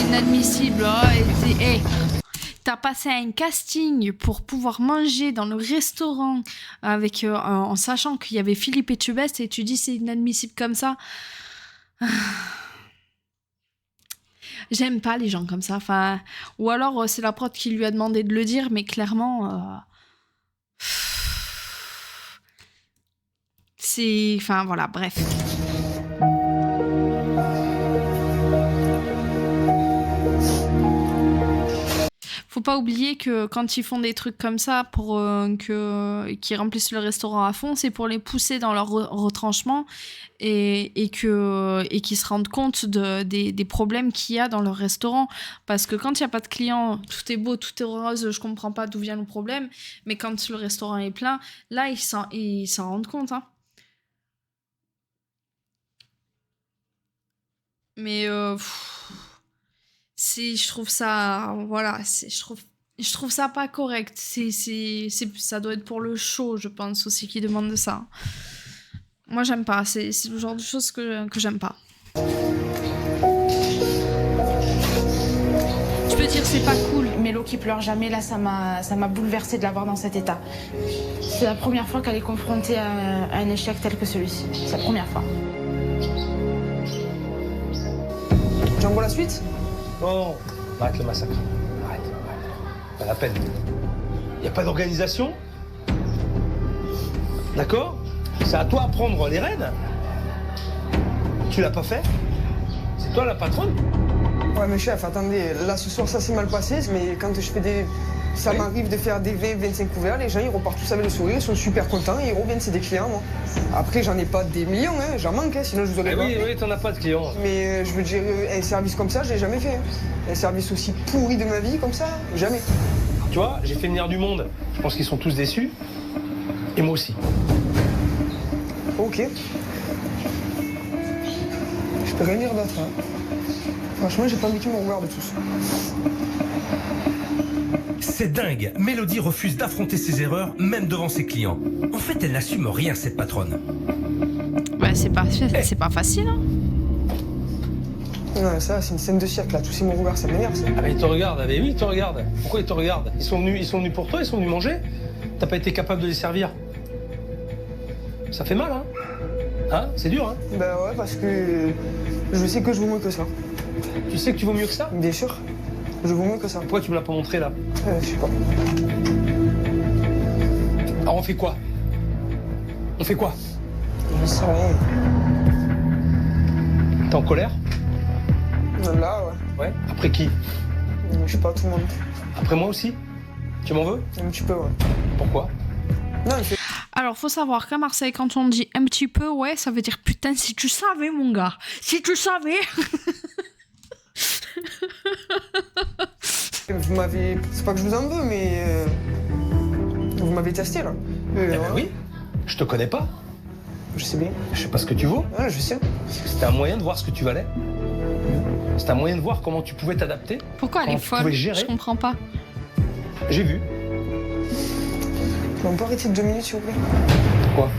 inadmissible. Oh, t'as passé un casting pour pouvoir manger dans le restaurant avec, en sachant qu'il y avait Philippe Etchebest et tu dis c'est inadmissible comme ça. J'aime pas les gens comme ça. Enfin, ou alors c'est la prod qui lui a demandé de le dire, mais clairement... c'est... Enfin, voilà, bref. Faut pas oublier que quand ils font des trucs comme ça pour qu'ils remplissent le restaurant à fond, c'est pour les pousser dans leur retranchement et qu'ils se rendent compte des problèmes qu'il y a dans leur restaurant. Parce que quand il n'y a pas de clients, tout est beau, tout est rose, je comprends pas d'où vient le problème. Mais quand le restaurant est plein, là, ils s'en rendent compte. Hein. Mais... je trouve ça, voilà, je trouve ça pas correct. Ça doit être pour le show, je pense aussi qu'ils demandent de ça. Moi, j'aime pas. C'est le genre de choses que j'aime pas. Je peux dire c'est pas cool.
Mélo qui pleure jamais, là, ça m'a bouleversée de la voir dans cet état. C'est la première fois qu'elle est confrontée à un échec tel que celui-ci. C'est la première fois.
J'envoie la suite?
Non, arrête le massacre. Arrête. Pas la peine. Y a pas d'organisation. D'accord? C'est à toi de prendre les rênes. Tu l'as pas fait? C'est toi la patronne?
Ouais, mais chef, attendez, là ce soir ça s'est mal passé, mais quand je fais ça m'arrive de faire des 20-25 couverts, les gens ils repartent tous avec le sourire, ils sont super contents, ils reviennent, c'est des clients, moi. Après, j'en ai pas des millions, hein, j'en manque, hein, sinon je vous aurais pas.
Oui, t'en as pas de clients.
Mais je veux dire, un service comme ça, je l'ai jamais fait. Hein. Un service aussi pourri de ma vie comme ça, jamais.
Tu vois, j'ai fait venir du monde, je pense qu'ils sont tous déçus. Et moi aussi.
Ok. Je peux rien dire d'autre, hein. Franchement, j'ai pas envie qu'ils me regardent tous.
C'est dingue, Mélodie refuse d'affronter ses erreurs, même devant ses clients. En fait, elle n'assume rien, cette patronne.
Bah, c'est pas facile, hein.
Non, ça, c'est une scène de cirque, là. Tous ces mots ouverts, ça m'énerve, ça.
Ah, mais ils te regardent, ah, mais oui, ils te regardent. Pourquoi ils te regardent? Ils sont venus pour toi, ils sont venus manger. T'as pas été capable de les servir. Ça fait mal, hein? Hein? C'est dur, hein?
Bah ouais, parce que je sais que je vaux mieux que ça.
Tu sais que tu vaux mieux que ça?
Bien sûr. Je vaux mieux que ça.
Pourquoi tu me l'as pas montré, là?
Je sais pas.
Alors on fait quoi? On fait quoi?
Je sais rien.
T'es en colère?
Là, ouais.
Ouais. Après qui?
Je sais pas, tout le monde.
Après moi aussi? Tu m'en veux?
Un petit peu, ouais.
Pourquoi?
Non, il fait...
Alors, faut savoir qu'à Marseille, quand on dit un petit peu, ouais, ça veut dire putain, si tu savais, mon gars. Si tu savais.
Vous m'avez... C'est pas que je vous en veux, mais... Vous m'avez testé, là.
Eh ben oui. Je te connais pas.
Je sais bien.
Je sais pas ce que tu vaux.
Ouais, je sais.
C'était un moyen de voir ce que tu valais. C'était un moyen de voir comment tu pouvais t'adapter.
Pourquoi elle est
Comment tu
folle?
pouvais gérer.
Je comprends pas.
J'ai vu.
On peut arrêter 2 minutes, s'il vous plaît?
Quoi?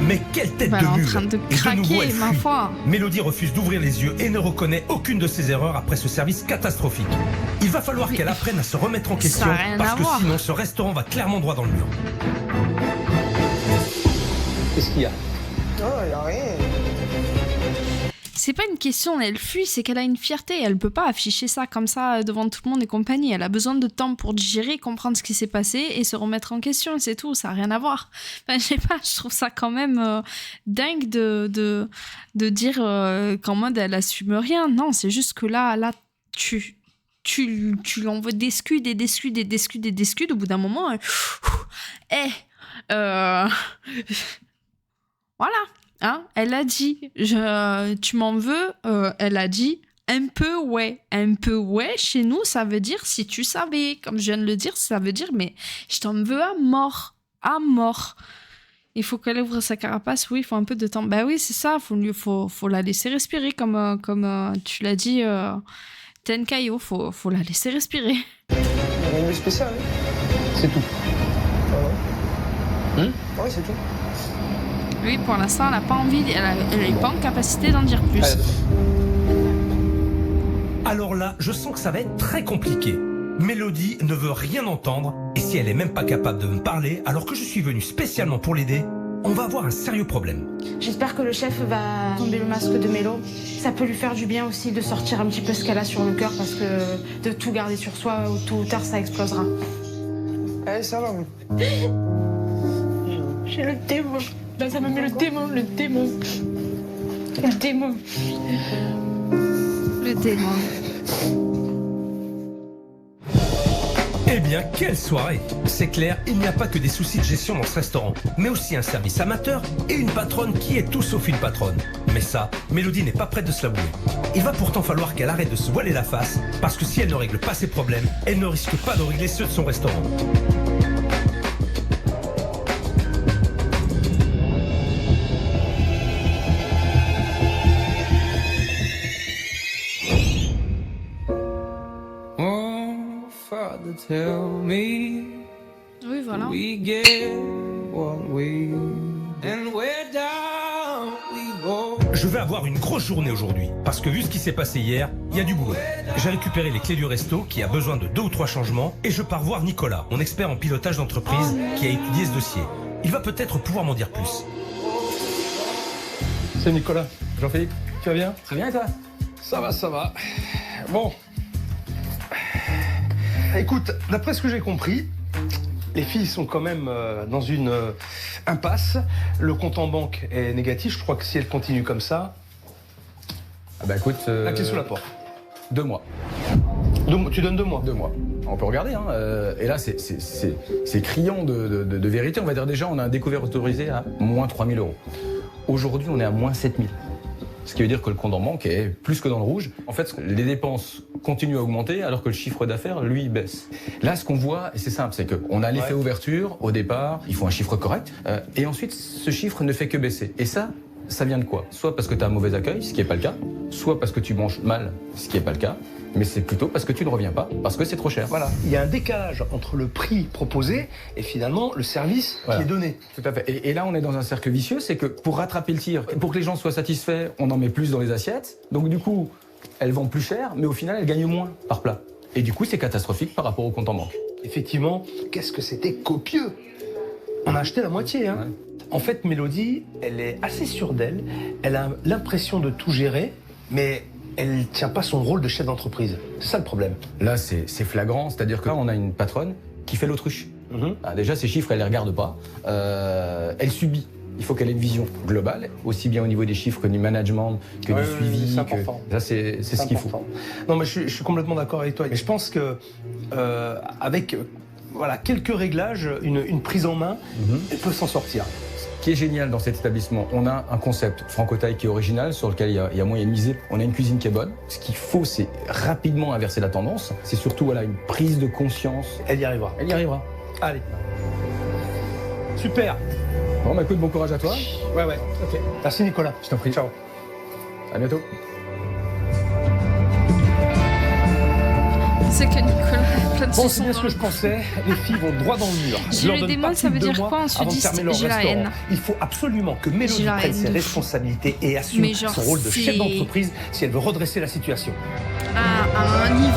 Mais quelle tête
Bah,
de
elle est en
mule!
train de
Et nouveau,
craquer,
elle
ma
fuit.
foi.
Mélodie refuse d'ouvrir les yeux et ne reconnaît aucune de ses erreurs après ce service catastrophique. Il va falloir qu'elle apprenne à se remettre en
Ça
question
a rien
parce
à
que
voir.
sinon ce restaurant va clairement droit dans le mur.
Qu'est-ce qu'il y a?
Non, il y a rien.
C'est pas une question, elle fuit, c'est qu'elle a une fierté. Elle peut pas afficher ça comme ça devant tout le monde et compagnie. Elle a besoin de temps pour digérer, comprendre ce qui s'est passé et se remettre en question. C'est tout, ça a rien à voir. Enfin, je sais pas, je trouve ça quand même dingue de dire qu'en mode elle assume rien. Non, c'est juste que là, tu l'envoies des scuds et des scuds et des scuds et des scuds. Au bout d'un moment, voilà. Hein, elle a dit, tu m'en veux, elle a dit un peu ouais. Un peu ouais, chez nous, ça veut dire si tu savais. Comme je viens de le dire, ça veut dire mais je t'en veux à mort. À mort. Il faut qu'elle ouvre sa carapace, oui, il faut un peu de temps. Bah oui, c'est ça, faut la laisser respirer, comme tu l'as dit, Tenkayo, faut la laisser respirer.
Il y a rien de spécial, hein.
C'est tout.
Ouais, c'est tout.
Oui, pour l'instant, elle n'a pas envie, elle n'est pas en capacité d'en dire plus.
Alors là, je sens que ça va être très compliqué. Mélodie ne veut rien entendre, et si elle est même pas capable de me parler, alors que je suis venu spécialement pour l'aider, on va avoir un sérieux problème.
J'espère que le chef va tomber le masque de Mélo. Ça peut lui faire du bien aussi de sortir un petit peu ce qu'elle a sur le cœur, parce que de tout garder sur soi, tôt ou tard, ça explosera.
Allez, ça va,
J'ai le démon. Là, ça me met le démon. Le démon.
Eh bien, quelle soirée! C'est clair, il n'y a pas que des soucis de gestion dans ce restaurant, mais aussi un service amateur et une patronne qui est tout sauf une patronne. Mais ça, Mélodie n'est pas prête de se l'avouer. Il va pourtant falloir qu'elle arrête de se voiler la face, parce que si elle ne règle pas ses problèmes, elle ne risque pas de régler ceux de son restaurant.
Oui, voilà.
Je vais avoir une grosse journée aujourd'hui, parce que vu ce qui s'est passé hier, il y a du boulot. J'ai récupéré les clés du resto qui a besoin de 2 ou 3 changements, et je pars voir Nicolas, mon expert en pilotage d'entreprise, qui a étudié ce dossier. Il va peut-être pouvoir m'en dire plus.
C'est Nicolas. Jean-Philippe, tu vas bien?
Très bien, et toi?
Ça va, ça va. Bon. Écoute, d'après ce que j'ai compris, les filles sont quand même dans une impasse. Le compte en banque est négatif. Je crois que si elles continuent comme ça...
Ah bah écoute...
La clé sous la porte.
2 mois.
Tu donnes 2 mois?
2 mois. On peut regarder, hein. Et là, c'est criant de vérité. On va dire déjà, on a un découvert autorisé à moins 3 000 €. Aujourd'hui, on est à moins 7 000. Ce qui veut dire que le compte en banque est plus que dans le rouge. En fait, les dépenses continuent à augmenter alors que le chiffre d'affaires, lui, baisse. Là, ce qu'on voit, et c'est simple, c'est qu'on a l'effet ouverture au départ, il faut un chiffre correct, et ensuite, ce chiffre ne fait que baisser. Et ça vient de quoi? Soit parce que tu as un mauvais accueil, ce qui n'est pas le cas, soit parce que tu manges mal, ce qui n'est pas le cas, mais c'est plutôt parce que tu ne reviens pas, parce que c'est trop cher.
Voilà. Il y a un décalage entre le prix proposé et finalement le service qui est donné.
Tout à fait. Et là, on est dans un cercle vicieux, c'est que pour rattraper le tir, pour que les gens soient satisfaits, on en met plus dans les assiettes. Donc du coup, elles vendent plus cher, mais au final, elles gagnent moins par plat. Et du coup, c'est catastrophique par rapport au compte en banque.
Effectivement, qu'est-ce que c'était copieux! On a acheté la moitié, hein. Ouais. En fait, Mélodie, elle est assez sûre d'elle, elle a l'impression de tout gérer, mais elle ne tient pas son rôle de chef d'entreprise. C'est ça le problème.
Là, c'est flagrant, c'est-à-dire que là, on a une patronne qui fait l'autruche. Déjà, ces chiffres, elle les regarde pas. Elle subit. il faut qu'elle ait une vision globale, aussi bien au niveau des chiffres que du management, que du suivi.
C'est important.
Ça, c'est ce qu'il faut.
Non, mais je suis complètement d'accord avec toi. Mais je pense que avec quelques réglages, une prise en main, elle peut s'en sortir.
Ce qui est génial dans cet établissement, on a un concept Francotaille qui est original, sur lequel il y a moyen de miser. On a une cuisine qui est bonne. Ce qu'il faut, c'est rapidement inverser la tendance. C'est surtout une prise de conscience.
Elle y arrivera.
Elle y arrivera.
Allez. Super.
Bon, bah écoute, bon courage à toi.
Ouais. Ok. Merci Nicolas.
Je t'en prie.
Ciao.
À bientôt.
C'est que Nicolas a plein de
Bon,
sons
c'est bien ce que je pensais. Les filles vont droit dans le mur.
J'ai eu des mots, ça veut dire quoi en sudiste? J'ai la haine.
Il faut absolument que Mélodie
J'ai la
prenne
haine
ses
de
responsabilités et assume
Mais genre,
son rôle de chef
c'est-
d'entreprise si elle veut redresser la situation.
À un niveau,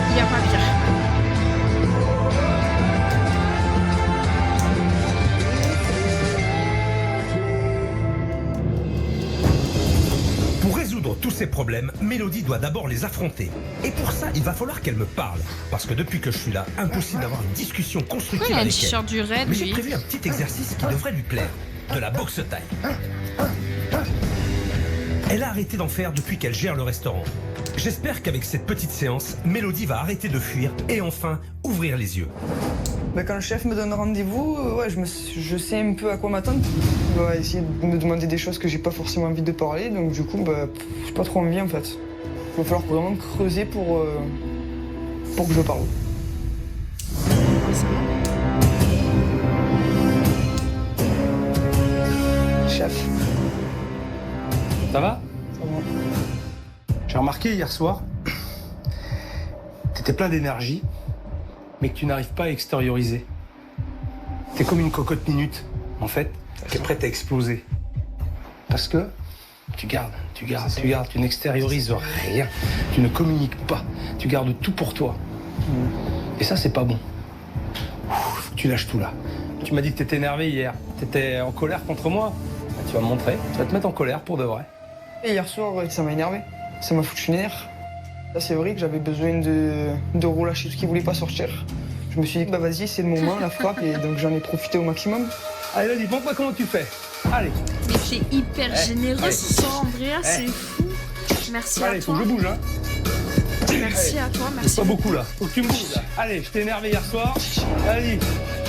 il n'y a pas pire.
Pour résoudre tous ces problèmes, Mélodie doit d'abord les affronter. Et pour ça, il va falloir qu'elle me parle. Parce que depuis que je suis là, impossible d'avoir une discussion
Pourquoi
constructive
il a un
avec elle.
t-shirt du raid,
Mais j'ai
lui?
prévu un petit exercice qui devrait lui plaire. De la boxe taille. Elle a arrêté d'en faire depuis qu'elle gère le restaurant. J'espère qu'avec cette petite séance, Mélodie va arrêter de fuir et enfin ouvrir les yeux.
Quand le chef me donne rendez-vous, je sais un peu à quoi m'attendre. Il va essayer de me demander des choses que j'ai pas forcément envie de parler, donc du coup, j'ai pas trop envie en fait. Il va falloir vraiment creuser pour que je parle. Chef.
Ça va? J'ai remarqué hier soir, t'étais plein d'énergie, mais que tu n'arrives pas à extérioriser. T'es comme une cocotte minute, en fait, qui est prête à exploser. Parce que tu gardes, tu n'extériorises rien, tu ne communiques pas, tu gardes tout pour toi. Et ça, c'est pas bon. Faut que tu lâches tout là. Tu m'as dit que t'étais énervé hier, t'étais en colère contre moi. Bah, tu vas me montrer, tu vas te mettre en colère pour de vrai.
Et hier soir, ça m'a énervé. Ça m'a foutu les nerfs. Là, c'est vrai que j'avais besoin de relâcher ce qui voulait pas sortir. Je me suis dit, vas-y, c'est le moment, la frappe, et donc j'en ai profité au maximum.
Allez, vas-y, montre-moi comment tu fais. Allez.
Mais t'es hyper généreux
allez.
ce soir, Andrea, c'est fou. Merci
Allez,
à
faut
toi.
que je bouge, hein.
Merci à toi, merci.
Pas beaucoup là. Faut que tu me bouges là. Allez, je t'ai énervé hier soir. Allez,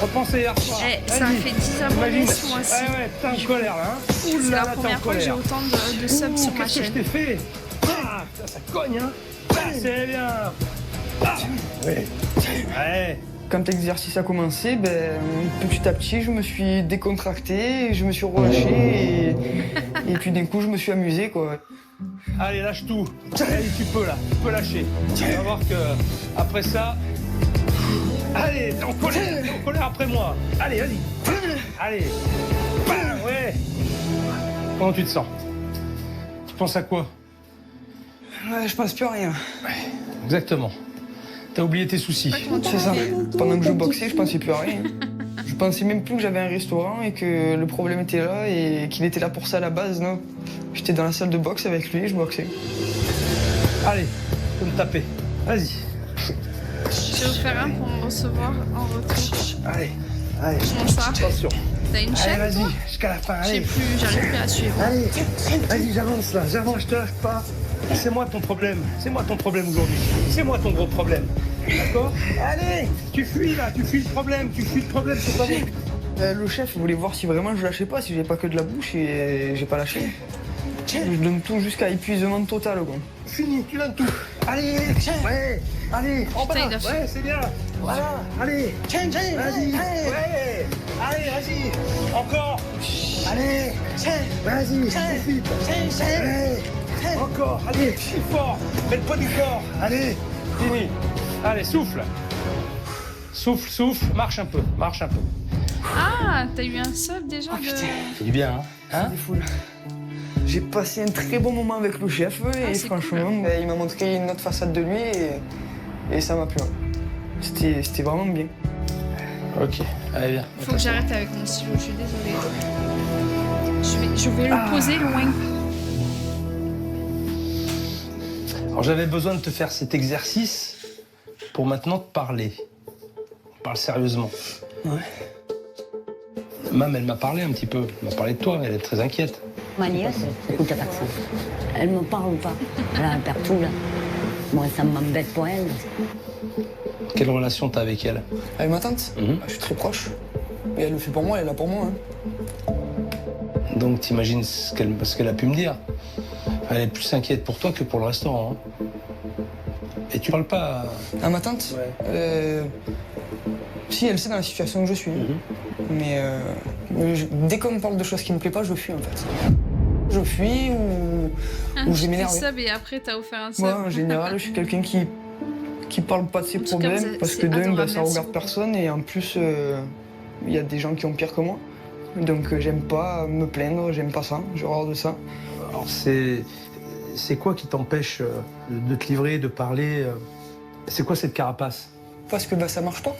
repensez hier soir.
Ça me fait 10 abonnés
Imagine.
ce mois-ci.
Ouais, t'es en colère là. Hein.
C'est la première fois que j'ai autant de subs sur ma
Qu'est-ce que je
chaîne.
t'ai fait? Ah, ça cogne, hein. Ah, c'est bien. Ah, ouais.
Quand l'exercice a commencé, petit à petit, je me suis décontracté, je me suis relâché, et puis d'un coup, je me suis amusé, quoi.
Allez, lâche tout. Allez, tu peux là. Tu peux lâcher. Tu vas voir que après ça. Allez, t'es en colère après moi. Allez, vas-y. Allez. Ouais. Comment tu te sens? Tu penses à quoi?
Ouais, je pense plus à rien.
Exactement. T'as oublié tes soucis.
C'est ça. Pendant que je boxais, je pensais plus à rien. Je pensais même plus que j'avais un restaurant et que le problème était là et qu'il était là pour ça à la base, non. J'étais dans la salle de boxe avec lui et je boxais.
Allez, faut me taper. Vas-y.
Je vais vous faire un pour me recevoir en retour.
Allez.
Comment ça?
Attention.
T'as une
Allez,
chaîne,
vas-y,
toi?
jusqu'à la fin.
J'arrive plus à suivre.
Allez, vas-y, j'avance là, je te lâche pas. C'est moi ton problème, aujourd'hui. C'est moi ton gros problème. D'accord? Allez, tu fuis là, tu fuis le problème, c'est pas bon.
Le chef voulait voir si vraiment je lâchais pas, si j'avais pas que de la bouche et j'ai pas lâché. Je donne tout jusqu'à épuisement total, quoi.
Fini, tu donnes tout. Allez, ouais, allez, en bas,
Putain, il a fait-
ouais, c'est bien. Voilà, allez, vas-y, ouais, allez, vas-y, encore, allez, vas-y, vite, ouais, encore, allez, plus fort, mets le poids du corps, allez, fini, allez, souffle, souffle, marche un peu,
Ah, t'as eu un sub déjà de...
C'est du bien, hein?
C'est fou. J'ai passé un très bon moment avec le chef et
c'est
franchement, il m'a montré une autre façade de lui et ça m'a plu. C'était vraiment bien.
Ok, allez, viens.
Faut que j'arrête avec mon stylo, je suis désolée. Je vais le poser loin.
Alors j'avais besoin de te faire cet exercice pour maintenant te parler. On parle sérieusement.
Ouais.
Mam, elle m'a parlé un petit peu. Elle m'a parlé de toi, elle est très inquiète.
Ma nièce, écoute pas ça. Elle me parle pas. Là, elle perd tout, là. Moi, ça m'embête pour elle.
Quelle relation t'as avec elle?
Avec ma tante, je suis très proche. Et elle le fait pour moi, elle est là pour moi. Hein.
Donc t'imagines ce qu'elle a pu me dire. Elle est plus inquiète pour toi que pour le restaurant. Hein. Et tu parles pas
à ma tante? Si, elle sait dans la situation que je suis. Mais dès qu'on me parle de choses qui me plaisent pas, je fuis en fait. Je fuis ou je vais m'énerver.
Sub et après t'as offert un sub.
Moi, en général, je suis quelqu'un qui parle pas de ses problèmes parce que d'un, ça regarde personne et en plus, il y a des gens qui ont pire que moi. Donc j'aime pas me plaindre, j'aime pas ça, j'ai horreur de ça.
Alors c'est quoi qui t'empêche de te livrer, de parler? C'est quoi cette carapace?
Parce que ça marche pas.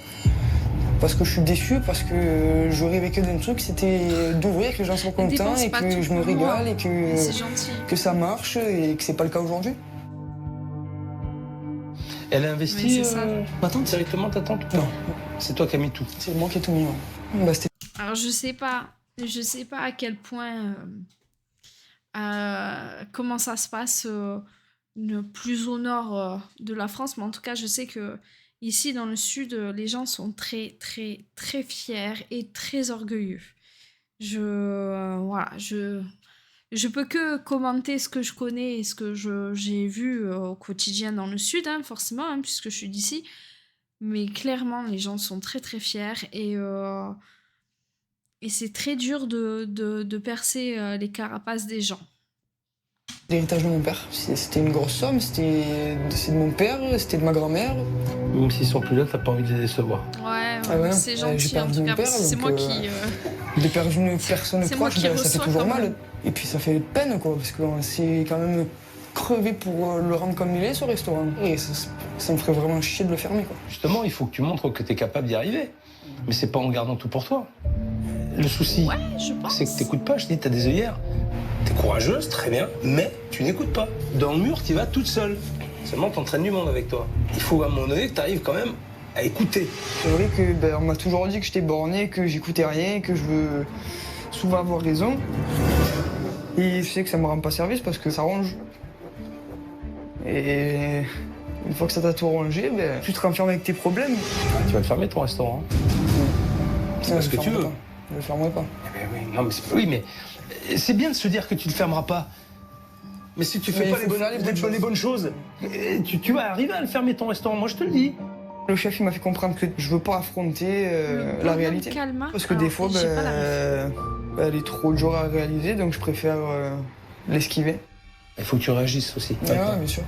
Parce que je suis déçu, parce que je rêvais que d'un truc, c'était d'ouvrir, que les gens soient contents et que je me régale et que ça marche et que c'est pas le cas aujourd'hui.
Elle a investi
ma tante
directement, ta tante?
Non.
C'est toi qui as mis tout?
C'est moi qui ai tout mis.
Alors je sais pas à quel point, comment ça se passe plus au nord de la France, mais en tout cas je sais que ici dans le sud, les gens sont très très très fiers et très orgueilleux. Je peux que commenter ce que je connais et ce que j'ai vu au quotidien dans le sud, hein, forcément, hein, puisque je suis d'ici. Mais clairement, les gens sont très très fiers et c'est très dur de percer les carapaces des gens.
L'héritage de mon père, c'était une grosse somme, c'est de mon père, c'était de ma grand-mère.
Même s'ils sont plus là, t'as pas envie de les décevoir.
Ouais, c'est gentil en tout cas, parce que c'est moi qui...
De perdre une personne proche, ça fait toujours mal. Et puis ça fait peine, quoi, parce que c'est quand même crevé pour le rendre comme il est, ce restaurant. Et ça me ferait vraiment chier de le fermer, quoi.
Justement, il faut que tu montres que t'es capable d'y arriver. Mais c'est pas en gardant tout pour toi. Le souci, c'est que t'écoutes pas. Je dis, t'as des œillères. T'es courageuse, très bien, mais tu n'écoutes pas. Dans le mur, tu vas toute seule. Seulement, t'entraînes du monde avec toi. Il faut à un moment donné que t'arrives quand même à écouter.
C'est vrai que on m'a toujours dit que j'étais borné, que j'écoutais rien, que je veux souvent avoir raison. Et je sais que ça me rend pas service parce que ça ronge. Et une fois que ça t'a tout rongé, tu te renfermes avec tes problèmes.
Tu vas le fermer ton restaurant. C'est pas ce que tu veux.
Je le fermerai pas.
Oui, mais c'est bien de se dire que tu ne le fermeras pas. Mais si tu fais pas les bonnes choses, tu vas arriver à le fermer ton restaurant, moi je te le dis.
Le chef il m'a fait comprendre que je veux pas affronter la réalité. Parce que des fois, elle est trop dure à réaliser, donc je préfère l'esquiver.
Il faut que tu réagisses aussi.
Ouais, bien sûr.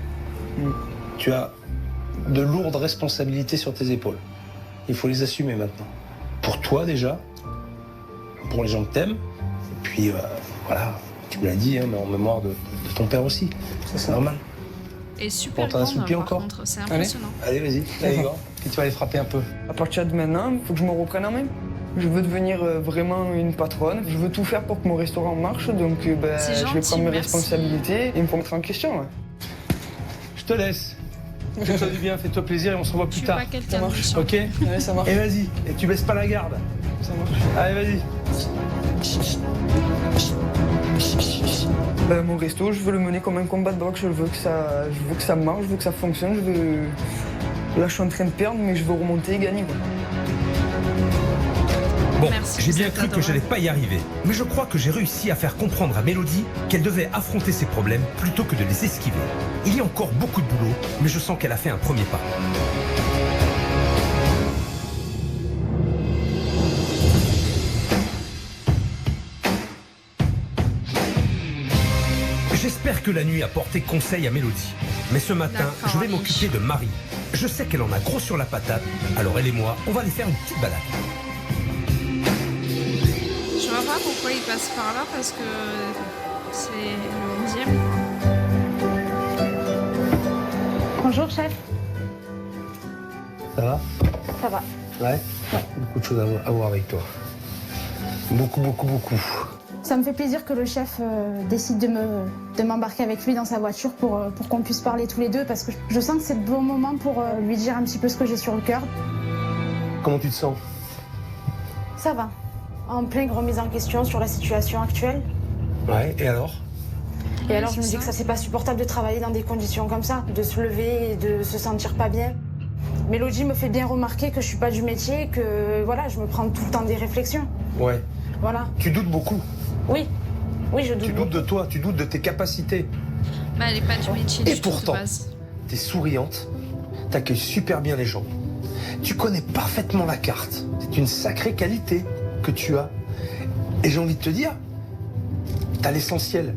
Tu as de lourdes responsabilités sur tes épaules. Il faut les assumer maintenant. Pour toi déjà, pour les gens que t'aimes, et puis voilà, tu me l'as dit, hein, mais en mémoire de ton père aussi. C'est normal.
Et super
bon, t'en as sous le pied encore.
C'est impressionnant.
Allez, vas-y, allez, Igor. Et tu vas aller frapper un peu.
À partir de maintenant, il faut que je me reprenne en main. Je veux devenir vraiment une patronne. Je veux tout faire pour que mon restaurant marche, donc je vais prendre mes responsabilités et me remettre en question. Ouais.
Je te laisse. Fais-toi du bien, fais-toi plaisir et on se revoit plus tard.
Ça marche.
Ok?
Ouais, ça marche.
Et vas-y, et tu baisses pas la garde.
Ça marche.
Allez, vas-y.
Mon resto, je veux le mener comme un combat de boxe. Je veux que ça marche, je veux que ça fonctionne. Là, je suis en train de perdre, mais je veux remonter et gagner, quoi.
Bon, j'ai bien cru que j'allais pas y arriver, mais je crois que j'ai réussi à faire comprendre à Mélodie qu'elle devait affronter ses problèmes plutôt que de les esquiver. Il y a encore beaucoup de boulot, mais je sens qu'elle a fait un premier pas. J'espère que la nuit a porté conseil à Mélodie. Mais ce matin, je vais m'occuper de Marie. Je sais qu'elle en a gros sur la patate, alors elle et moi, on va aller faire une petite balade.
Je vois pas pourquoi il passe par là, parce que c'est le 11e.
Bonjour, chef.
Ça va?
Ça va.
Ouais? Beaucoup de choses à voir avec toi. Beaucoup.
Ça me fait plaisir que le chef décide de m'embarquer avec lui dans sa voiture pour qu'on puisse parler tous les deux, parce que je sens que c'est le bon moment pour lui dire un petit peu ce que j'ai sur le cœur.
Comment tu te sens?
Ça va. en pleine remise en question sur la situation actuelle.
Ouais, et alors?
Et alors je me dis que ça c'est pas supportable de travailler dans des conditions comme ça, de se lever et de se sentir pas bien. Mélodie me fait bien remarquer que je suis pas du métier, que voilà, je me prends tout le temps des réflexions.
Ouais.
Voilà.
Tu doutes beaucoup.
Oui, oui je doute.
Tu doutes de toi, tu doutes de tes capacités.
Bah, elle est pas du métier.
Et
du tout, de
pourtant,
base.
t'es souriante, t'accueilles super bien les gens. Tu connais parfaitement la carte. C'est une sacrée qualité que tu as. Et j'ai envie de te dire, t'as l'essentiel.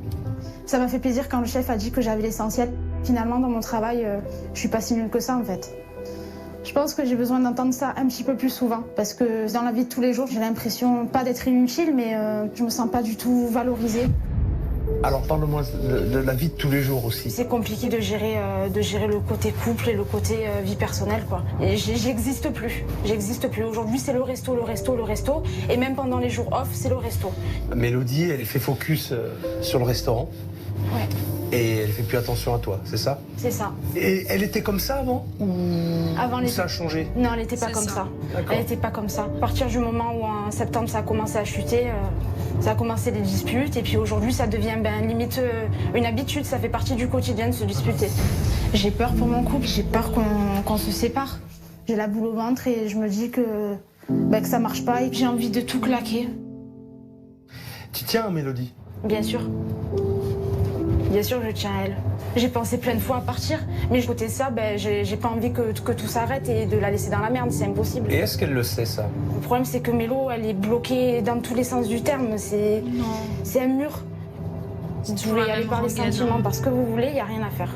Ça m'a fait plaisir quand le chef a dit que j'avais l'essentiel. Finalement, dans mon travail, je suis pas si nulle que ça en fait. Je pense que j'ai besoin d'entendre ça un petit peu plus souvent. Parce que dans la vie de tous les jours, j'ai l'impression, pas d'être inutile, mais je me sens pas du tout valorisée.
Alors parle-moi de la vie de tous les jours aussi.
C'est compliqué de gérer le côté couple et le côté vie personnelle, quoi. Et j'existe plus. J'existe plus. Aujourd'hui, c'est le resto, le resto, le resto. Et même pendant les jours off, c'est le resto.
Mélodie, elle fait focus sur le restaurant.
Ouais.
Et elle fait plus attention à toi, c'est ça?
C'est ça.
Et elle était comme ça avant? Ou ça a changé?
Non, elle n'était pas comme ça. Elle n'était pas comme ça. À partir du moment où en septembre ça a commencé à chuter, ça a commencé les disputes. Et puis aujourd'hui, ça devient limite une habitude. Ça fait partie du quotidien de se disputer. J'ai peur pour mon couple. J'ai peur qu'on se sépare. J'ai la boule au ventre et je me dis que ça marche pas et que j'ai envie de tout claquer.
Tu tiens à Mélodie?
Bien sûr. Bien sûr, je tiens à elle. J'ai pensé plein de fois à partir, mais côté ça, j'ai pas envie que tout s'arrête et de la laisser dans la merde, c'est impossible.
Et est-ce qu'elle le sait, ça?
Le problème, c'est que Mélo, elle est bloquée dans tous les sens du terme. C'est un mur. Si vous voulez y aller par les sentiments, parce que vous voulez, il n'y a rien à faire.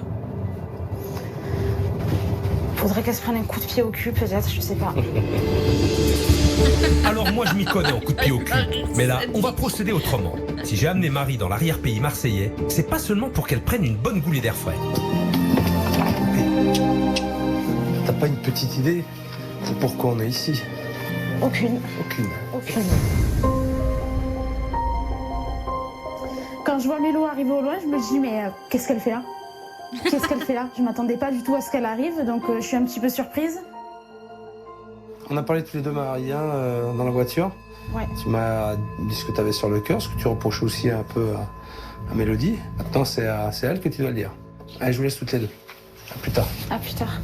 Faudrait qu'elle se prenne un coup de pied au cul, peut-être, je sais pas.
Alors moi je m'y connais en coup de pied au cul. Mais là, on va procéder autrement. Si j'ai amené Marie dans l'arrière-pays marseillais, c'est pas seulement pour qu'elle prenne une bonne goulée d'air frais.
T'as pas une petite idée de pourquoi on est ici?
Aucune.
Aucune.
Quand je vois Mélo arriver au loin, je me dis, mais qu'est-ce qu'elle fait là? Qu'est-ce qu'elle fait là? Je m'attendais pas du tout à ce qu'elle arrive, donc je suis un petit peu surprise.
On a parlé tous les deux, Marie, dans la voiture.
Ouais.
Tu m'as dit ce que tu avais sur le cœur, ce que tu reprochais aussi un peu à Mélodie. Maintenant, c'est à elle que tu dois le dire. Allez, je vous laisse toutes les deux. À plus tard.
À plus tard.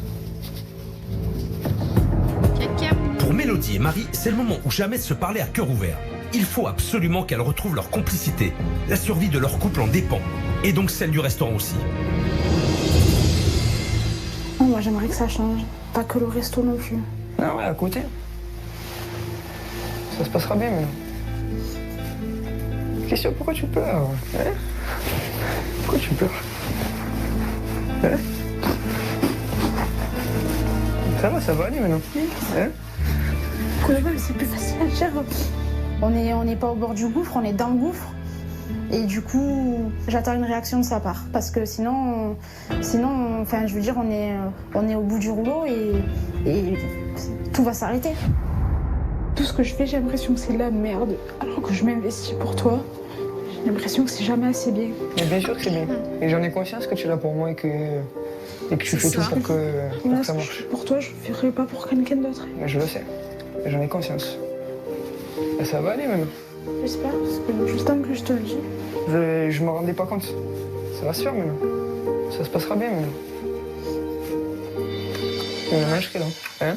Pour Mélodie et Marie, c'est le moment ou jamais de se parler à cœur ouvert. Il faut absolument qu'elles retrouvent leur complicité. La survie de leur couple en dépend. Et donc celle du restaurant aussi.
Oh, moi, j'aimerais que ça change. Pas que le resto non plus.
Ah ouais, à côté. Ça se passera bien, mais... Question, pourquoi tu pleures? Hein? Pourquoi tu pleures? Hein? Ça va aller maintenant. Hein?
C'est plus facile à gérer. On n'est pas au bord du gouffre, on est dans le gouffre. Et du coup, j'attends une réaction de sa part. Parce que sinon, enfin, je veux dire, on est au bout du rouleau et tout va s'arrêter. Tout ce que je fais, j'ai l'impression que c'est de la merde. Alors que je m'investis pour toi, j'ai l'impression que c'est jamais assez bien.
Mais bien sûr que c'est bien. Et j'en ai conscience que tu es là pour moi et que tu fais tout pour que ça marche.
Pour toi, je ne ferai pas pour quelqu'un d'autre.
Mais je le sais. Et j'en ai conscience. Et ça va aller maintenant.
J'espère, parce que juste tant que je te le dis.
Je me rendais pas compte. Ça va se faire maintenant. Ça se passera bien maintenant. Et maintenant, je serai là. Hein?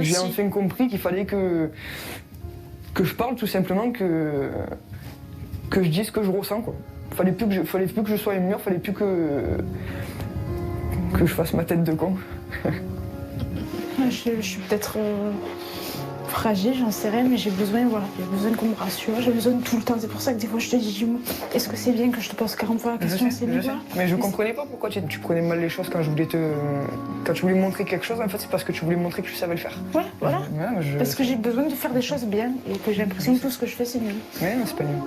J'ai enfin compris qu'il fallait que je parle tout simplement, que je dise ce que je ressens, quoi. Fallait plus que je sois un mur, fallait plus que je fasse ma tête de con.
Je suis peut-être fragile, j'en sais rien, mais j'ai besoin qu'on me rassure, j'ai besoin de tout le temps. C'est pour ça que des fois je te dis, est-ce que c'est bien que je te pose 40 fois la question? C'est bien.
Mais je comprenais pas pourquoi tu prenais mal les choses quand je voulais quand tu voulais me montrer quelque chose. En fait, c'est parce que tu voulais me montrer que tu savais le faire.
Ouais, voilà. Parce que j'ai besoin de faire des choses bien et que j'ai l'impression que tout ce que je fais, c'est nul.
Ouais, non, c'est pas nul.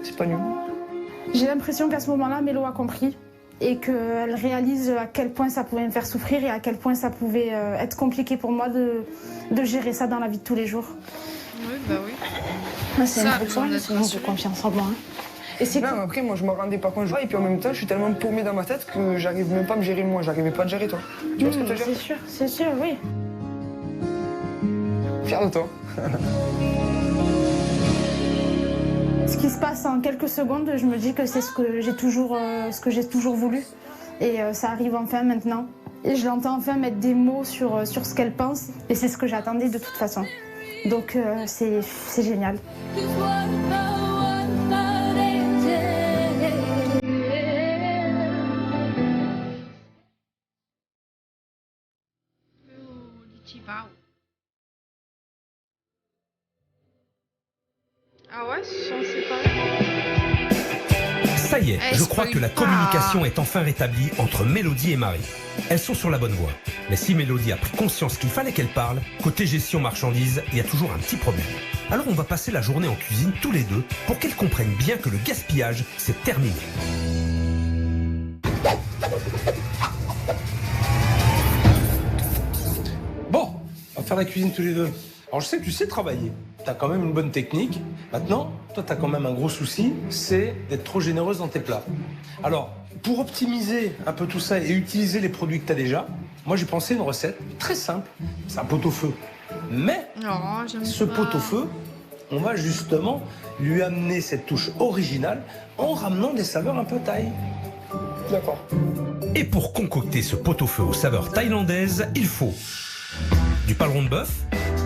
C'est pas nul.
J'ai l'impression qu'à ce moment-là, Mélo a compris et qu'elle réalise à quel point ça pouvait me faire souffrir et à quel point ça pouvait être compliqué pour moi de gérer ça dans la vie de tous les jours.
Oui, bah oui.
C'est un problème, sinon j'ai confiance en moi.
Et c'est non, après, moi, je me rendais pas compte. Et puis en même temps, je suis tellement paumée dans ma tête que j'arrive même pas à me gérer moi. J'arrivais pas à te gérer toi. Tu vois ce que je veux dire?
C'est sûr, oui.
Fier de toi.
qui se passe en quelques secondes, je me dis que c'est ce que j'ai toujours voulu. Et ça arrive enfin maintenant. Et je l'entends enfin mettre des mots sur ce qu'elle pense. Et c'est ce que j'attendais de toute façon. Donc c'est génial.
Ah ouais, ils sont séparés.
Ça y est, je crois que la communication est enfin rétablie entre Mélodie et Marie. Elles sont sur la bonne voie. Mais si Mélodie a pris conscience qu'il fallait qu'elle parle, côté gestion marchandises, il y a toujours un petit problème. Alors on va passer la journée en cuisine tous les deux pour qu'elle comprenne bien que le gaspillage, c'est terminé.
Bon, on va faire la cuisine tous les deux. Alors je sais que tu sais travailler. T'as quand même une bonne technique. Maintenant, toi, t'as quand même un gros souci, c'est d'être trop généreuse dans tes plats. Alors, pour optimiser un peu tout ça et utiliser les produits que t'as déjà, moi j'ai pensé une recette très simple. C'est un pot-au-feu. Mais ce pot-au-feu, on va justement lui amener cette touche originale en ramenant des saveurs un peu thaï.
D'accord.
Et pour concocter ce pot-au-feu aux saveurs thaïlandaises, il faut du paleron de bœuf,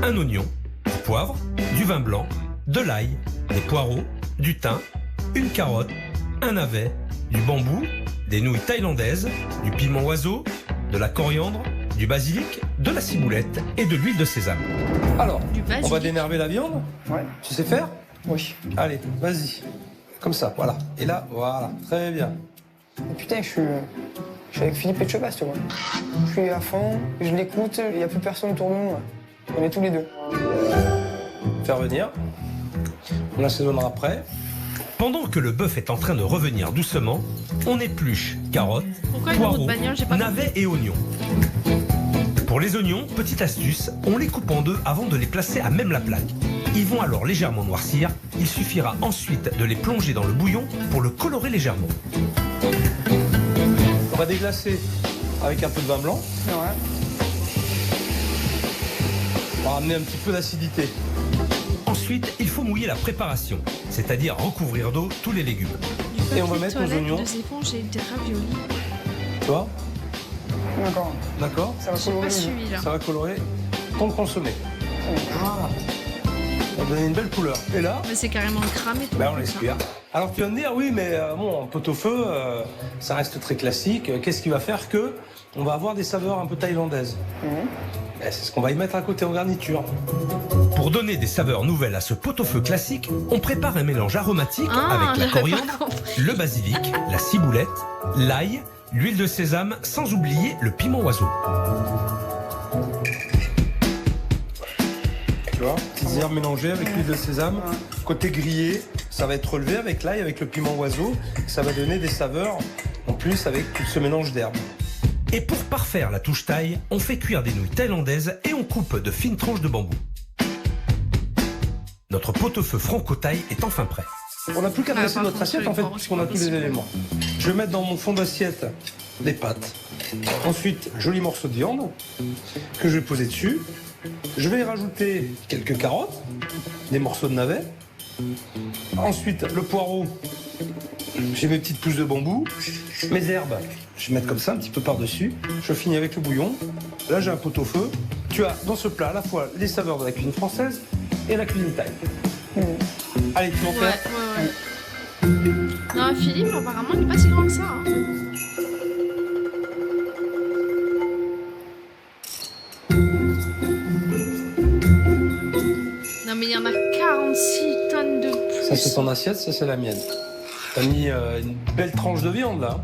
un oignon, du poivre, du vin blanc, de l'ail, des poireaux, du thym, une carotte, un navet, du bambou, des nouilles thaïlandaises, du piment oiseau, de la coriandre, du basilic, de la ciboulette et de l'huile de sésame.
Alors, on va dénerver la viande.
Ouais.
Tu sais faire?
Oui.
Allez, vas-y. Comme ça, voilà. Et là, voilà. Très bien.
Et putain, je suis avec Philippe Etchebest, tu vois. Je suis à fond, je l'écoute, il n'y a plus personne autour de nous. Là. On est tous les deux.
Faire venir. On assaisonnera après.
Pendant que le bœuf est en train de revenir doucement, on épluche carottes, poireaux, navets et oignons. Pour les oignons, petite astuce, on les coupe en deux avant de les placer à même la plaque. Ils vont alors légèrement noircir, il suffira ensuite de les plonger dans le bouillon pour le colorer légèrement.
On va déglacer avec un peu de vin blanc.
Ouais.
On va ramener un petit peu d'acidité.
Ensuite, il faut mouiller la préparation, c'est-à-dire recouvrir d'eau tous les légumes.
Et on va mettre nos oignons.
Des éponges et des raviolis.
Tu vois?
D'accord.
D'accord?
Ça va
J'ai
colorer.
pas suivi là.
Ça va colorer ton consommé. Voilà. Ça va donner une belle couleur. Et là,
Mais c'est carrément cramé.
ben on laisse cuire. Alors tu vas me dire, oui, mais bon, en pot-au-feu, ça reste très classique. Qu'est-ce qui va faire que on va avoir des saveurs un peu thaïlandaises? Ben, c'est ce qu'on va y mettre à côté en garniture.
Pour donner des saveurs nouvelles à ce pot-au-feu classique, on prépare un mélange aromatique avec la coriandre, le basilic, la ciboulette, l'ail, l'huile de sésame, sans oublier le piment oiseau.
Tu vois, petites herbes mélangées avec l'huile de sésame. Côté grillé, ça va être relevé avec l'ail, avec le piment oiseau. Ça va donner des saveurs en plus avec tout ce mélange d'herbes.
Et pour parfaire la touche thaï, on fait cuire des nouilles thaïlandaises et on coupe de fines tranches de bambou. Notre pot-au-feu franco-thaï est enfin prêt.
On n'a plus qu'à dresser notre assiette en fait, puisqu'on a tous les éléments. Je vais mettre dans mon fond d'assiette des pâtes. Ensuite, joli morceau de viande que je vais poser dessus. Je vais y rajouter quelques carottes, des morceaux de navets. Ensuite, le poireau. J'ai mes petites pousses de bambou. Mes herbes, je vais mettre comme ça un petit peu par-dessus. Je finis avec le bouillon. Là, j'ai un pot-au-feu. Tu as dans ce plat à la fois les saveurs de la cuisine française et la cuisine thaï. Allez, tu m'en fais.
Non, Philippe, apparemment, il n'est pas si grand que ça. Hein. Non, mais il y en a 46 tonnes de plus.
Ça, c'est ton assiette, ça, c'est la mienne. T'as mis une belle tranche de viande, là.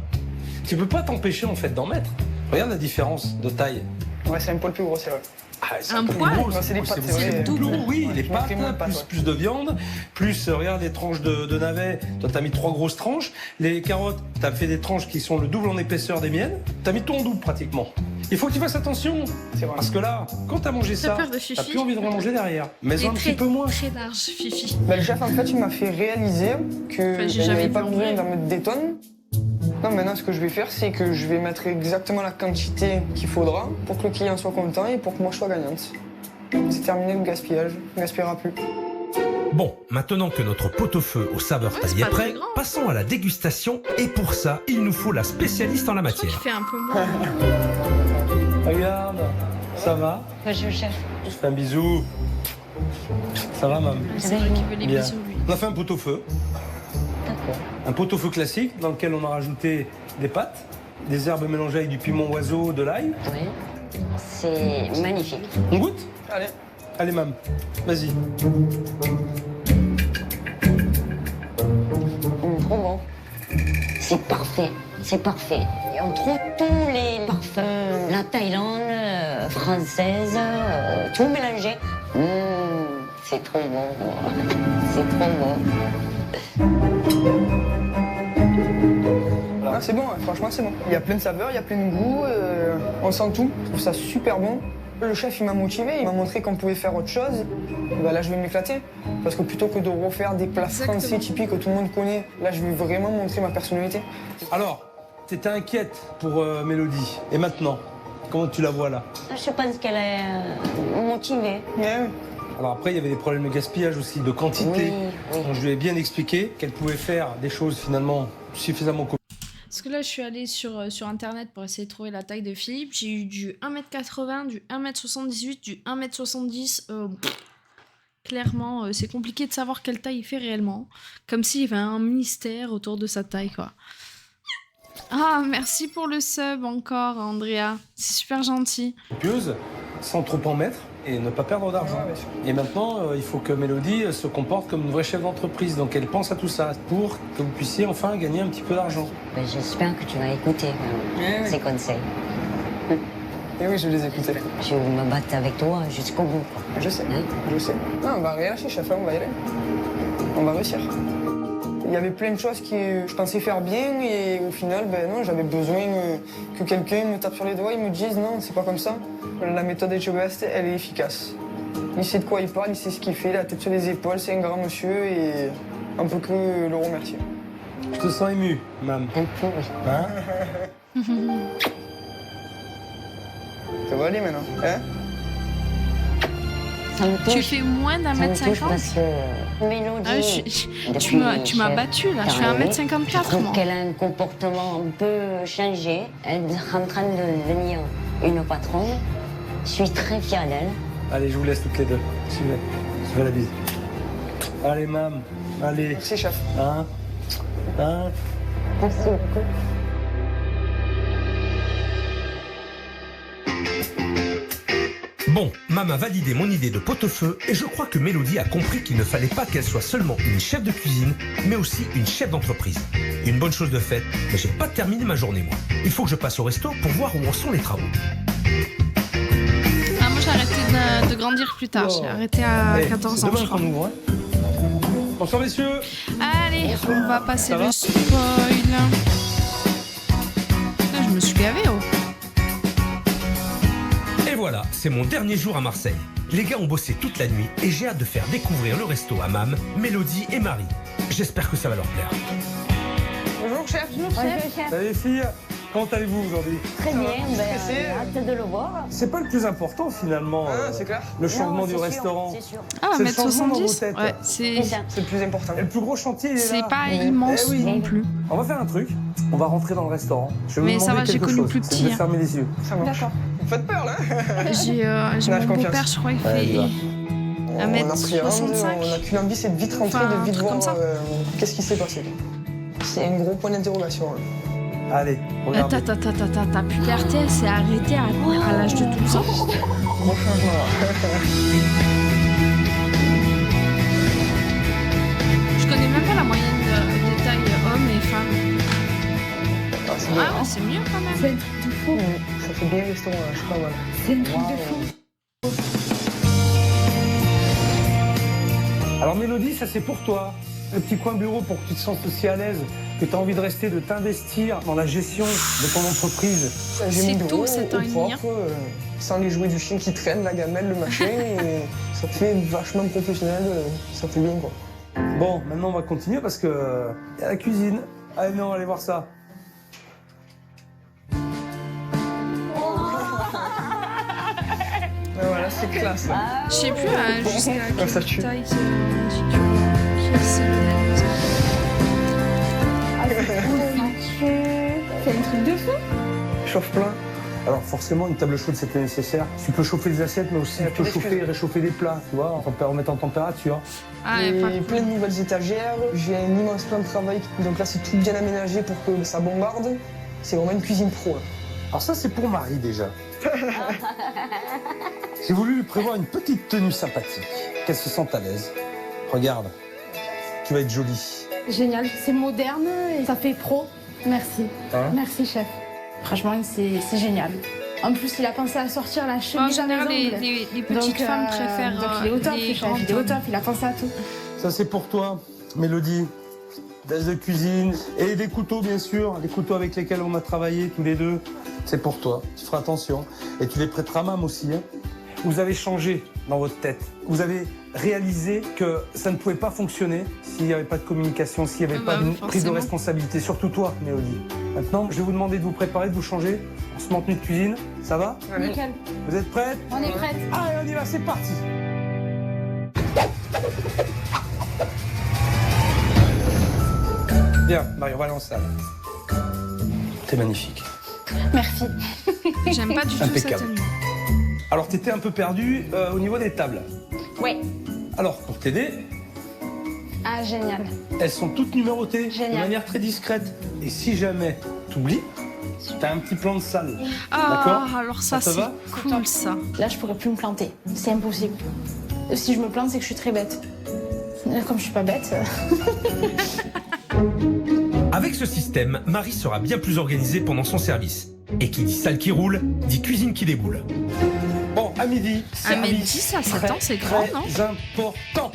Tu peux pas t'empêcher, en fait, d'en mettre. Regarde la différence de taille.
Ouais, c'est un poil plus gros, c'est vrai.
Ah, c'est
Un
peu
poil
gros,
c'est les pâtes,
beaucoup
c'est vrai.
plus lourd, oui,
Ouais,
les
je mettrais moins
pâtes,
de pâtes,
plus de viande, plus, regarde, les tranches de navets. Toi, t'as mis 3 grosses tranches. Les carottes, t'as fait des tranches qui sont le double en épaisseur des miennes. T'as mis ton double, pratiquement. Il faut que tu fasses attention.
C'est vrai.
Parce que là, quand t'as mangé ça,
peur de Fifi.
t'as plus envie de remanger derrière. Mais
Il est
un petit peu moins.
très large, Fifi.
Bah, le chef, en fait, il m'a fait réaliser que
Enfin, j'ai
il n'y
jamais
avait
vu
pas
en
besoin
vrai.
d'en mettre des tonnes. Non, maintenant, ce que je vais faire, c'est que je vais mettre exactement la quantité qu'il faudra pour que le client soit content et pour que moi, je sois gagnante. C'est terminé le gaspillage. On ne gaspillera plus.
Bon, maintenant que notre pot-au-feu au saveur taille est
pas très
prêt,
grand.
passons à la dégustation. Et pour ça, il nous faut la spécialiste en la
Je crois qu'il
matière.
fait un peu moins.
Regarde, ça va?
Bonjour, chef.
Je fais un bisou. Ça va, mam?
C'est vrai qu'il veut les
Bien.
bisous, lui.
On a fait un pot-au-feu.
D'accord.
Un pot-au-feu classique dans lequel on a rajouté des pâtes, des herbes mélangées avec du piment oiseau, de l'ail.
Oui. C'est magnifique.
On goûte?
Allez.
Allez, mam, vas-y.
Trop bon. C'est parfait. C'est parfait. Et on trouve tous les parfums. La Thaïlande, française, tout mélangé. C'est trop bon. C'est trop bon.
Ah, c'est bon, ouais, franchement c'est bon. Il y a plein de saveurs, il y a plein de goûts, on sent tout. Je trouve ça super bon. Le chef il m'a motivé, il m'a montré qu'on pouvait faire autre chose. Et ben là je vais m'éclater. Parce que plutôt que de refaire des plats français typiques que tout le monde connaît, là je vais vraiment montrer ma personnalité.
Alors, t'étais inquiète pour Mélodie. Et maintenant, comment tu la vois là?
Je pense qu'elle est motivée.
Ouais.
Alors après, il y avait des problèmes de gaspillage aussi, de quantité.
Oui.
Donc je lui ai bien expliqué qu'elle pouvait faire des choses finalement suffisamment
Parce que là, je suis allée sur Internet pour essayer de trouver la taille de Philippe. J'ai eu du 1m80, du 1m78, du 1m70. Clairement, c'est compliqué de savoir quelle taille il fait réellement. Comme s'il y avait un mystère autour de sa taille, quoi. Ah, merci pour le sub encore, Andrea. C'est super gentil.
copieuse, sans trop en mettre et ne pas perdre d'argent.
Ouais, bien sûr.
Et maintenant, il faut que Mélodie se comporte comme une vraie chef d'entreprise. Donc elle pense à tout ça pour que vous puissiez enfin gagner un petit peu d'argent.
Ben, j'espère que tu vas écouter
Oui.
ces conseils.
Et oui, je vais les écouter.
Je vais me battre avec toi jusqu'au bout. Quoi.
Je sais,
Hein?
je sais. Non, on va rien lâcher, chef, on va y aller. On va réussir. Il y avait plein de choses que je pensais faire bien et au final, ben non, j'avais besoin que quelqu'un me tape sur les doigts et me dise non, c'est pas comme ça. La méthode HOBST, elle est efficace. Il sait de quoi il parle, il sait ce qu'il fait, la tête sur les épaules, c'est un grand monsieur et on peut que le remercier.
Je te sens ému, mam.
Un peu, oui.
Hein?
Ça va aller maintenant, hein?
Ça me touche.
Tu fais moins d'un
Ça
mètre
me touche
50.
parce que Mélodie,
Ah, tu
depuis
m'as
chef
battu là, je fais
carré,
1m54
je trouve
moi.
qu'elle a un comportement un peu changé. Elle est en train de devenir une patronne. Je suis très fière d'elle.
Allez, je vous laisse toutes les deux. Suivez. Suivez la bise. Allez, mam. Allez.
Merci, chef.
Hein? Hein?
Merci beaucoup.
Bon, Mam a validé mon idée de pot-au-feu et je crois que Mélodie a compris qu'il ne fallait pas qu'elle soit seulement une chef de cuisine, mais aussi une chef d'entreprise. Une bonne chose de faite, mais j'ai pas terminé ma journée moi. Il faut que je passe au resto pour voir où en sont les travaux.
Ah, moi j'ai arrêté de grandir plus tard, j'ai arrêté à
Allez,
14
c'est
ans
demain
je crois.
qu'on ouvre, hein. Bonsoir, messieurs.
Allez, on va passer
Ça va
le spoil. Là, je me suis gavé, oh.
Et voilà, c'est mon dernier jour à Marseille. Les gars ont bossé toute la nuit et j'ai hâte de faire découvrir le resto à Mam, Mélodie et Marie. J'espère que ça va leur plaire.
Bonjour, chef.
Salut les filles. Comment allez-vous aujourd'hui?
Très bien,
stressé.
hâte de le voir.
C'est pas le plus important finalement.
Ah, c'est clair.
Le changement
Non,
du
c'est sûr,
restaurant.
c'est sûr.
Ah,
C'est le changement dans vos
1m70.
têtes.
Ouais,
C'est ça.
C'est le plus important.
Et le plus gros chantier, il est là.
c'est pas immense
Eh oui.
non plus.
On va faire un truc. On va rentrer dans le restaurant. Je vais
Mais
vous
ça
demander
va, j'ai
quelque
connu
chose.
plus
C'est
petit,
de
hein.
fermer les yeux.
Ça marche.
D'accord.
Vous faites peur, là?
J'ai
Lâche
mon
confiance.
beau-père, je crois, il
Ouais,
fait
va.
On a pris un,
1m65.
on a qu'une envie, c'est de vite rentrer,
Enfin,
de vite
un truc
voir
comme ça.
qu'est-ce qui s'est passé. C'est un gros point d'interrogation. Là.
Allez, regardez.
Ta puberté, elle s'est arrêtée à l'âge de 12 ans.
Gros changement.
Je connais même pas la moyenne de taille hommes et femmes.
Ah, c'est bien.
Ah ouais, c'est mieux quand même.
C'est un truc de fou.
Ça fait bien restaurant, là, je sais pas mal.
C'est un truc de fou.
Alors Mélodie, ça c'est pour toi. Le petit coin bureau pour que tu te sentes aussi à l'aise, que tu as envie de rester, de t'investir dans la gestion de ton entreprise.
J'ai
C'est
mon bureau
tout, 7 ans
au
et demi, hein.
propre, sans les jouets du chien qui traînent, la gamelle, le machin. Et ça te fait vachement professionnel, ça fait bien quoi.
Bon, maintenant on va continuer parce que y a la cuisine. Allez, non, on va aller voir ça.
Mais voilà, c'est classe. Là.
Je sais plus jusqu'à
ça
quelle
tue.
taille c'est.
C'est un truc de fou.
Chauffe plein. Alors forcément, une table chaude, c'était nécessaire. Tu peux chauffer des assiettes, mais aussi tu peux chauffer et réchauffer des plats, tu vois, en remettre en température.
J'ai plein de nouvelles étagères, j'ai un immense plan de travail. Donc là, c'est tout bien aménagé pour que ça bombarde. C'est vraiment une cuisine pro, là.
Alors ça, c'est pour Marie, déjà. J'ai voulu lui prévoir une petite tenue sympathique, qu'elle se sente à l'aise. Regarde, tu vas être jolie.
Génial, c'est moderne et ça fait pro. Merci.
Hein?
Merci, chef. Franchement, c'est génial. En plus, il a pensé à sortir la chemise
En
à
général,
mes ongles.
les petites femmes préfèrent
Donc il est au top,
les
le chef,
grands
il est au
hommes.
top, il a pensé à tout.
Ça, c'est pour toi, Mélodie. Baisse de cuisine et des couteaux, bien sûr, les couteaux avec lesquels on a travaillé tous les deux. C'est pour toi, tu feras attention. Et tu les prêteras à Mam aussi. Hein. Vous avez changé dans votre tête. Vous avez réalisé que ça ne pouvait pas fonctionner s'il n'y avait pas de communication, s'il n'y avait pas de prise de responsabilité. Surtout toi, Mélodie. Maintenant, je vais vous demander de vous préparer, de vous changer. On se met en tenue de cuisine. Ça va?
Nickel.
Vous êtes prêtes?
On est prêtes.
Allez, on y va, c'est parti. Bien, Marie, on va aller en salle. T'es magnifique.
Merci.
J'aime pas du tout cette tenue.
Alors, t'étais un peu perdu au niveau des tables.
Oui.
Alors, pour t'aider,
Ah, génial.
elles sont toutes numérotées
Génial.
de manière très discrète. Et si jamais t'oublies, t'as un petit plan de salle.
Ah,
D'accord?
alors ça,
Ça te
c'est
va?
cool, ça.
Là, je pourrais plus me planter. C'est impossible. Si je me plante, c'est que je suis très bête. Comme je suis pas bête.
Avec ce système, Marie sera bien plus organisée pendant son service. Et qui dit salle qui roule, dit cuisine qui déboule.
Bon, à midi,
À midi, ça, 7 ans, c'est grand, non?
Très important.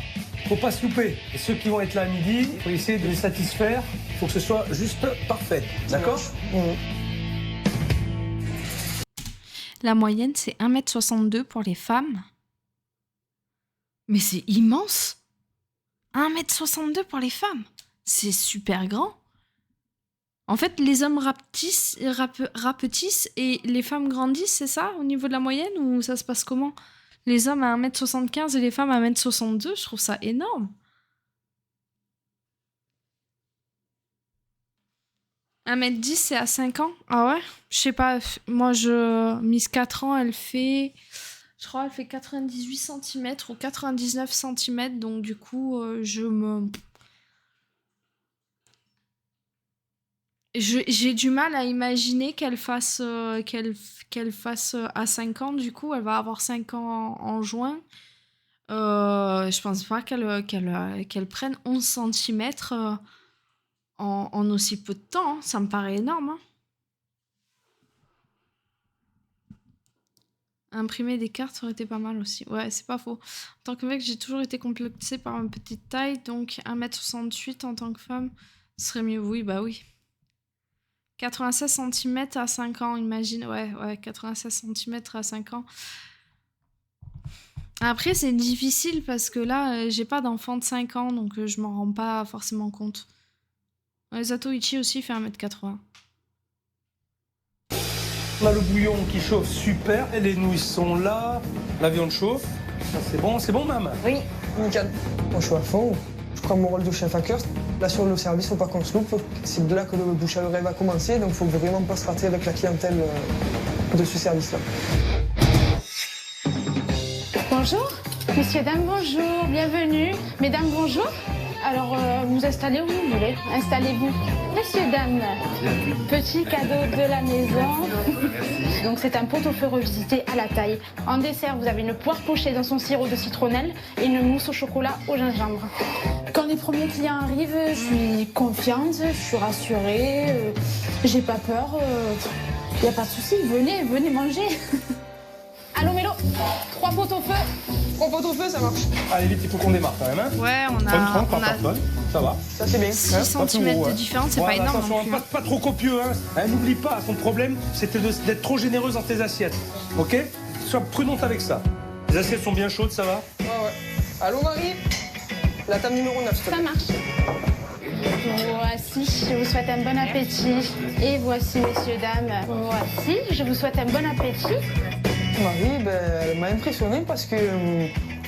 Faut pas se louper. Et ceux qui vont être là à midi, il faut essayer de les satisfaire. Il faut que ce soit juste parfait. D'accord?
La moyenne, c'est 1,62 m pour les femmes. Mais c'est immense! 1,62 m pour les femmes! C'est super grand. En fait, les hommes rapetissent et les femmes grandissent, c'est ça, au niveau de la moyenne? Ou ça se passe comment? Les hommes à 1,75 m et les femmes à 1,62 m, je trouve ça énorme. 1,10 m, c'est à 5 ans? Ah ouais? Je sais pas, moi, mise 4 ans, elle fait 98 cm ou 99 cm, donc du coup, j'ai du mal à imaginer qu'elle fasse à 5 ans, du coup, elle va avoir 5 ans en juin. Je pense pas qu'elle prenne 11 cm en aussi peu de temps, hein. Ça me paraît énorme, hein. Imprimer des cartes, ça aurait été pas mal aussi. Ouais, c'est pas faux. En tant que mec, j'ai toujours été complexée par ma petite taille, donc 1,68 m en tant que femme serait mieux. Oui, bah oui. 96 cm à 5 ans, imagine. Ouais, 96 cm à 5 ans. Après, c'est difficile parce que là, j'ai pas d'enfant de 5 ans, donc je m'en rends pas forcément compte. Zatoichi aussi fait 1,80 m.
On a le bouillon qui chauffe super, et les nouilles sont là, la viande chauffe. Ça, c'est bon, Mam?
Oui, nickel. Moi, je suis à fond. Je prends mon rôle de chef à cœur. Là, sur le service, faut pas qu'on se loupe. C'est de là que le bouche à l'oreille va commencer, donc faut vraiment pas se rater avec la clientèle de ce service-là.
Bonjour. Messieurs, dames, bonjour. Bienvenue. Mesdames, bonjour. Alors, vous installez où vous voulez. Installez-vous. Messieurs, dames, petit cadeau de la maison. Donc, c'est un pot-au-feu revisité à la taille. En dessert, vous avez une poire pochée dans son sirop de citronnelle et une mousse au chocolat au gingembre. Quand les premiers clients arrivent, je suis confiante, je suis rassurée, j'ai pas peur. Il n'y a pas de souci, venez manger. Allô, Mélo, 3 pot-au-feu.
3 pot-au-feu, ça marche.
Allez, vite, il faut qu'on démarre quand même, hein?
Ouais, on
Bonne
a
trempe par personne, ça va.
Ça, c'est bien.
6
Pas
cm
trop gros,
de
hein.
différence, c'est
Voilà,
pas énorme
attention,
non plus, hein.
pas trop copieux, hein. N'oublie pas, ton problème, c'était d'être trop généreuse dans tes assiettes, ok? Sois prudente avec ça. Les assiettes sont bien chaudes, ça va?
Ouais. Allô, Marie? La table numéro 9, s'il te plaît.
Ça marche. Voici, je vous souhaite un bon appétit. Et voici, messieurs, dames, voici, je vous souhaite un bon appétit.
Marie, elle m'a impressionné parce que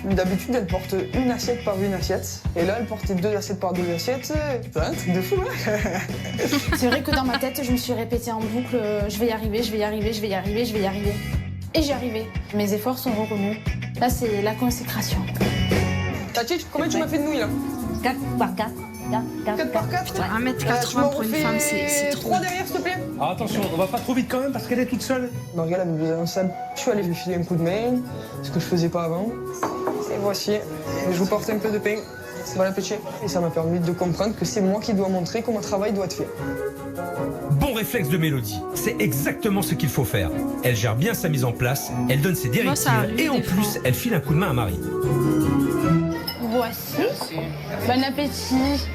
D'habitude, elle porte une assiette par une assiette. Et là, elle portait 2 assiettes par 2 assiettes. C'est un truc de fou, hein.
C'est vrai que dans ma tête, je me suis répétée en boucle je vais y arriver, je vais y arriver, je vais y arriver, je vais y arriver. Et j'y arrivais. Mes efforts sont reconnus. Là, c'est la consécration.
Tati, combien tu m'as fait de nouilles là?
4 par 4.
4 par 4.
Putain, 1m80 pour une femme, c'est trop.
3 derrière, s'il te plaît.
Alors attention, on va pas trop vite quand même parce qu'elle est toute seule.
Maria, elle me faisait un sale. Je suis allé lui filer un coup de main, ce que je faisais pas avant. Et voici, je vous porte un peu de pain. Bon appétit. Et ça m'a permis de comprendre que c'est moi qui dois montrer comment le travail doit être fait.
Bon réflexe de Mélodie, c'est exactement ce qu'il faut faire. Elle gère bien sa mise en place, elle donne ses directives
ça arrive
et en
des
plus,
fois.
elle file un coup de main à Marie.
Voici. Bon appétit.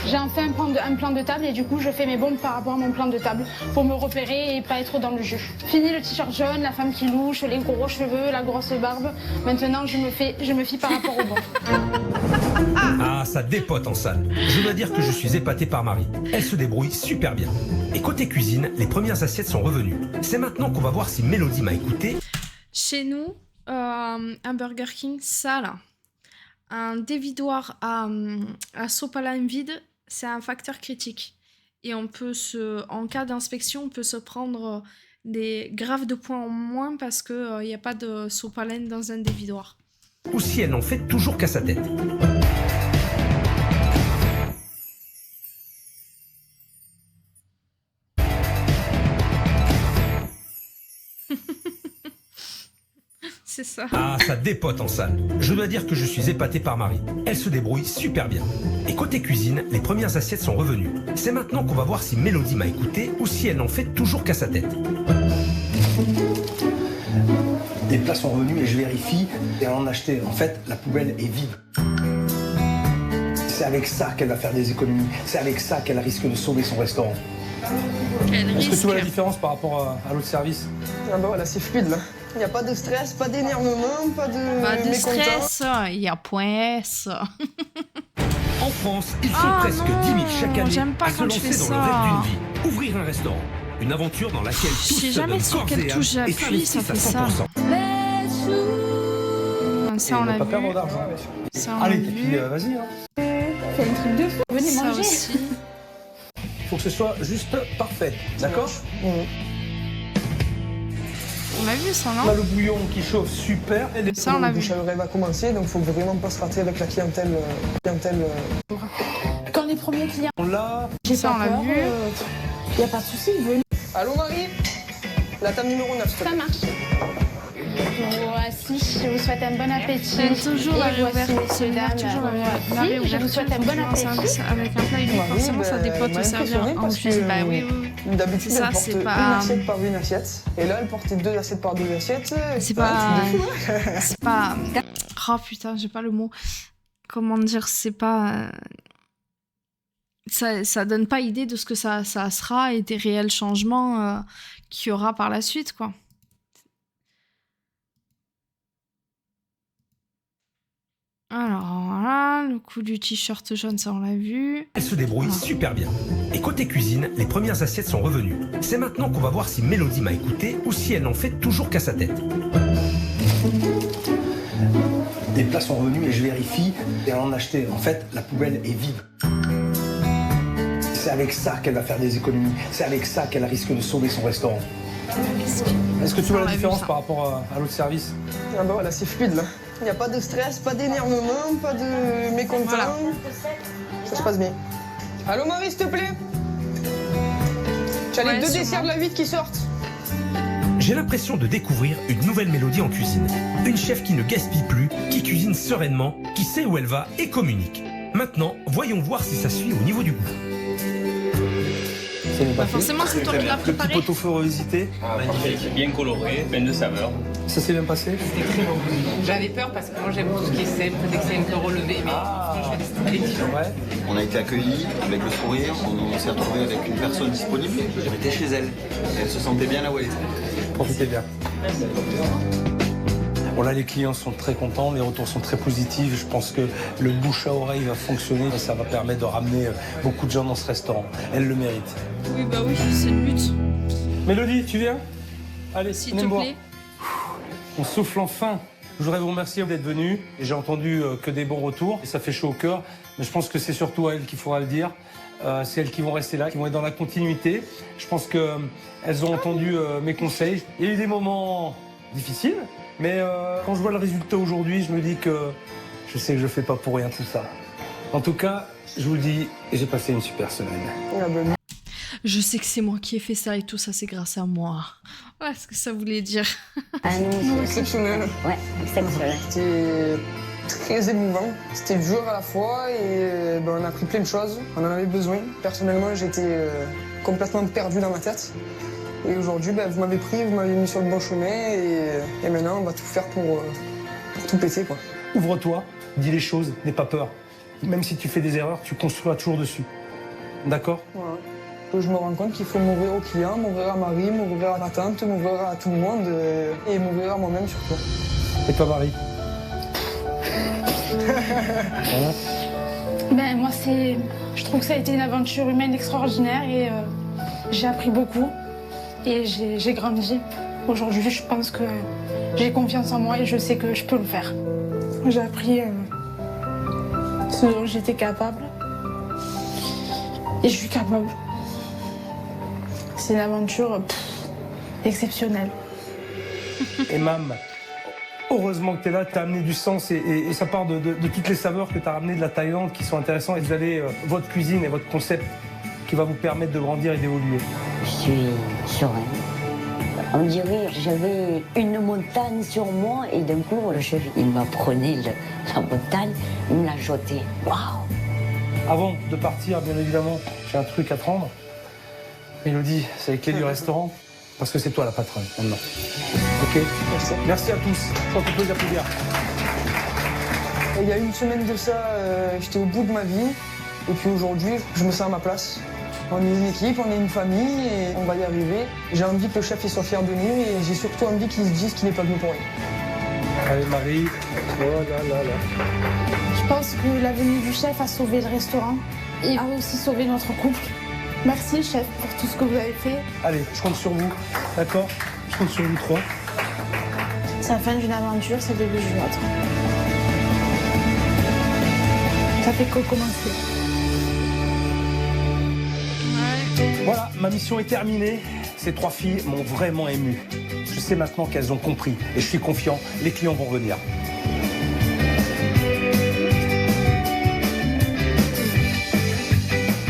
J'ai fait un plan de table et du coup je fais mes bombes par rapport à mon plan de table pour me repérer et pas être dans le jus. Fini le t-shirt jaune, la femme qui louche, les gros cheveux, la grosse barbe. Maintenant je me fie par rapport aux bombes.
Ah, ça dépote en salle. Je dois dire que je suis épaté par Marie. Elle se débrouille super bien. Et côté cuisine, les premières assiettes sont revenues. C'est maintenant qu'on va voir si Mélodie m'a écouté.
Chez nous, un Burger King, ça là, un dévidoir à sopalin vide, c'est un facteur critique. Et en cas d'inspection, on peut se prendre des graves de points en moins parce qu'il n'y a pas de sopalin dans un dévidoir.
Ou si elle n'en fait toujours qu'à sa tête.
C'est ça.
Ah, ça dépote en salle. Je dois dire que je suis épaté par Marie. Elle se débrouille super bien. Et côté cuisine, les premières assiettes sont revenues. C'est maintenant qu'on va voir si Mélodie m'a écouté ou si elle n'en fait toujours qu'à sa tête.
Des plats sont revenus et je vérifie et en acheter. En fait, la poubelle est vide. C'est avec ça qu'elle va faire des économies. C'est avec ça qu'elle risque de sauver son restaurant. Est-ce que tu vois la différence par rapport à l'autre service?
Ah bah voilà, c'est fluide là. Il n'y a pas de stress, pas d'énervement, pas de
Pas de
mécontent.
stress, il y a point S.
En France, ils sont
Ah
presque
non,
10 000 chaque année
j'aime pas
à se
quand tu
lancer
fais
dans
ça.
le rêve d'une vie. Ouvrir un restaurant. Une aventure dans laquelle
Je
tous
sais
se
jamais
donnent
sur
corps
quelle
et âme
touche
et
j'appuie, ça
s'investissent
fait
à
ça.
100%.
Ça, on l'a
pas
vu.
perdre d'argent.
Ça, on l'a
Allez, et
vu.
puis vas-y. Hein.
C'est un truc de fou. Venez
Ça
manger.
aussi.
Faut que ce soit juste parfait, d'accord?
On a vu ça,
On a
non?
le bouillon qui chauffe super. Et les...
Ça, on l'a
Le
vu.
bouche à oreille va commencer, donc il faut vraiment pas se rater avec la clientèle.
Quand les premiers clients,
On l'a.
j'ai
Ça,
pas
on l'a
peur.
vu.
Il n'y a pas de souci, venez.
Allô Marie? La table numéro 9, s'il te
Ça
plaît.
marche. Voici, je vous souhaite un bon appétit.
Elle est toujours la
Et voici,
réouverture.
messieurs, dames,
Toujours la
voici, je vous
réouverture.
souhaite un bon appétit.
Avec un plat unique,
Marie,
forcément, ça dépote
m'a
au servir
impressionné
en
parce
cuisine.
que,
Bah oui, oui, oui.
D'habitude,
C'est ça,
elle porte
c'est
une
pas-
assiette par une assiette. Et là, elle portait 2 assiettes par 2 assiettes.
C'est
un
pas.
truc de fou, hein.
C'est pas. Oh putain, j'ai pas le mot. Comment dire, c'est pas. Ça donne pas idée de ce que ça sera et des réels changements qu'il y aura par la suite, quoi. Alors là, le coup du t-shirt jaune, ça on l'a vu.
Elle se débrouille super bien. Et côté cuisine, les premières assiettes sont revenues. C'est maintenant qu'on va voir si Mélodie m'a écouté ou si elle n'en fait toujours qu'à sa tête.
Des plats sont revenus et je vérifie et en acheter. En fait, la poubelle est vide. C'est avec ça qu'elle va faire des économies. C'est avec ça qu'elle risque de sauver son restaurant. Est-ce que tu vois la différence par rapport à l'autre service?
Ah bah voilà, c'est fluide là. Il n'y a pas de stress, pas d'énervement, pas de mécontent.
Voilà.
Ça se passe bien. Allô Marie, s'il te plaît? Tu as
Ouais,
les 2
sûrement.
desserts de la 8 qui sortent.
J'ai l'impression de découvrir une nouvelle Mélodie en cuisine. Une chef qui ne gaspille plus, qui cuisine sereinement, qui sait où elle va et communique. Maintenant, voyons voir si ça suit au niveau du goût.
Bah forcément, c'est toi qui l'as
Le petit
préparé.
pot-au-feu revisité,
Magnifique, bien coloré, plein de saveurs.
ça s'est bien passé?
J'avais peur parce que moi j'aime tout ce qui est simple, dès que c'est un peu relevé, mais je vais rester sélective.
Ouais.
On a été accueillis avec le sourire, on s'est retrouvé avec une personne disponible. J'étais chez elle. Et elle se sentait bien là où elle était.
Profitez bien. Bon là, les clients sont très contents, les retours sont très positifs. Je pense que le bouche à oreille va fonctionner et ça va permettre de ramener beaucoup de gens dans ce restaurant. Elle le mérite.
Oui, bah oui, c'est le but.
Mélodie, tu viens? Allez,
S'il
venez
te
me voir.
plaît.
On souffle enfin. Je voudrais vous remercier d'être venus. J'ai entendu que des bons retours et ça fait chaud au cœur. Mais je pense que c'est surtout à elles qu'il faudra le dire. C'est elles qui vont rester là, qui vont être dans la continuité. Je pense qu'elles ont entendu mes conseils. Il y a eu des moments difficiles, mais quand je vois le résultat aujourd'hui, je me dis que je sais que je ne fais pas pour rien tout ça. En tout cas, je vous le dis, j'ai passé une super semaine.
Je sais que c'est moi qui ai fait ça et tout ça, c'est grâce à moi. Ouais, ce que ça voulait dire.
Ah non,
Exceptionnel.
Ouais, exceptionnel.
C'était très émouvant, c'était dur à la fois et on a appris plein de choses, on en avait besoin. Personnellement, j'étais complètement perdu dans ma tête. Et aujourd'hui, vous m'avez pris, vous m'avez mis sur le bon chemin et maintenant, on va tout faire pour tout péter, quoi.
Ouvre-toi, dis les choses, n'aie pas peur. Même si tu fais des erreurs, tu construis toujours dessus. D'accord ?
Voilà. Je me rends compte qu'il faut m'ouvrir aux clients, m'ouvrir à Marie, m'ouvrir à ma tante, m'ouvrir à tout le monde et m'ouvrir à moi-même surtout.
Et toi, Marie ?
Moi, je trouve que ça a été une aventure humaine extraordinaire et j'ai appris beaucoup et j'ai grandi. Aujourd'hui, je pense que j'ai confiance en moi et je sais que je peux le faire. J'ai appris ce dont j'étais capable et je suis capable. C'est une aventure exceptionnelle.
Et Mam, heureusement que tu es là, tu as amené du sens et ça part de toutes les saveurs que tu as ramenées de la Thaïlande qui sont intéressantes. Et vous avez votre cuisine et votre concept qui va vous permettre de grandir et d'évoluer.
Je suis sereine. On dirait que j'avais une montagne sur moi et d'un coup, le chef, il m'a prenait la montagne, il me l'a jetée. Waouh!
Avant de partir, bien évidemment, j'ai un truc à te rendre. Mélodie, c'est les clés du restaurant, parce que c'est toi la patronne, maintenant. Ok ? Merci à tous. Je crois qu'on peut les applaudir.
Il y a une semaine de ça, j'étais au bout de ma vie. Et puis aujourd'hui, je me sens à ma place. On est une équipe, on est une famille et on va y arriver. J'ai envie que le chef soit fier de nous et j'ai surtout envie qu'il se dise qu'il n'est pas venu pour rien.
Allez Marie, oh là là là.
Je pense que la venue du chef a sauvé le restaurant et a aussi sauvé notre couple. Merci chef pour tout ce que vous avez fait.
Allez, je compte sur vous, d'accord ? Je compte sur vous trois.
C'est la fin d'une aventure, c'est le début d'une autre. Ça fait que commencer.
Voilà, ma mission est terminée. Ces trois filles m'ont vraiment ému. Je sais maintenant qu'elles ont compris et je suis confiant, les clients vont venir.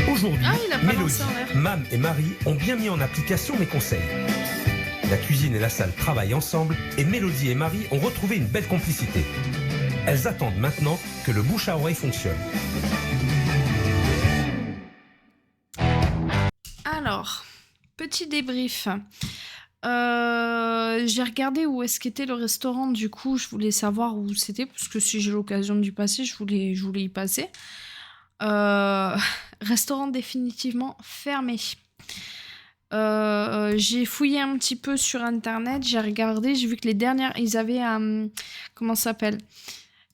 Aujourd'hui, Mélodie, Mam et Marie ont bien mis en application mes conseils. La cuisine et la salle travaillent ensemble et Mélodie et Marie ont retrouvé une belle complicité. Elles attendent maintenant que le bouche à oreille fonctionne.
Alors, petit débrief. J'ai regardé où est-ce qu'était le restaurant, du coup, je voulais savoir où c'était, parce que si j'ai l'occasion d'y passer, je voulais y passer. Restaurant définitivement fermé. J'ai fouillé un petit peu sur internet, j'ai regardé, j'ai vu que les dernières, ils avaient un, comment ça s'appelle ?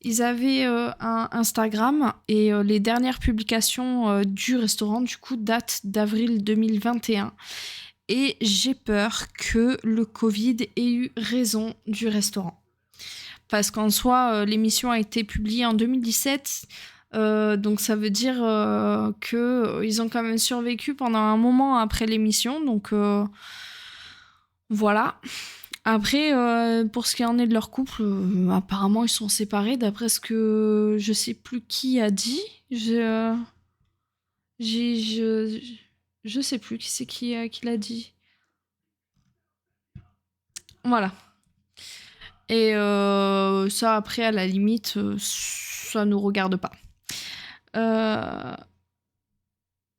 Ils avaient un Instagram et les dernières publications du restaurant, du coup, datent d'avril 2021. Et j'ai peur que le Covid ait eu raison du restaurant. Parce qu'en soi, l'émission a été publiée en 2017. Donc ça veut dire qu'ils ont quand même survécu pendant un moment après l'émission. Donc voilà. Après, pour ce qui en est de leur couple, apparemment ils sont séparés d'après ce que je sais plus qui a dit. Je sais plus qui c'est qui l'a dit. Voilà. Et ça après à la limite, ça nous regarde pas.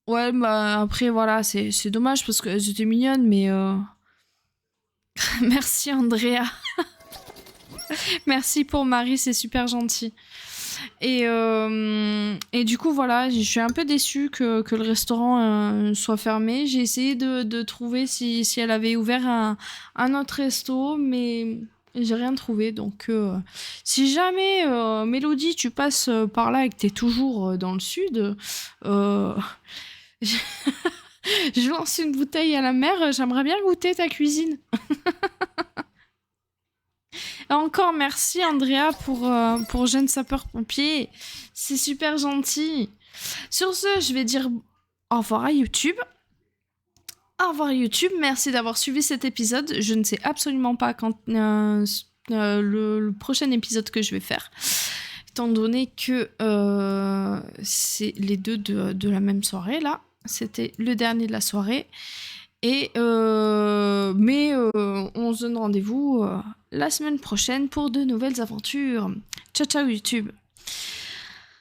Ouais, bah après voilà, c'est dommage parce qu'elles étaient mignonnes, mais merci Andrea. Merci pour Marie, c'est super gentil. Et du coup voilà, je suis un peu déçue que le restaurant soit fermé. J'ai essayé de trouver si elle avait ouvert un autre resto, mais j'ai rien trouvé. Donc si jamais Mélodie tu passes par là et que t'es toujours dans le sud, je lance une bouteille à la mer, j'aimerais bien goûter ta cuisine. Encore merci Andrea pour Jeune Sapeur-Pompier. C'est super gentil. Sur ce, je vais dire au revoir à YouTube. Au revoir YouTube, merci d'avoir suivi cet épisode. Je ne sais absolument pas quand le prochain épisode que je vais faire, étant donné que c'est les deux de la même soirée là. C'était le dernier de la soirée. Mais on se donne rendez-vous la semaine prochaine pour de nouvelles aventures. Ciao ciao YouTube.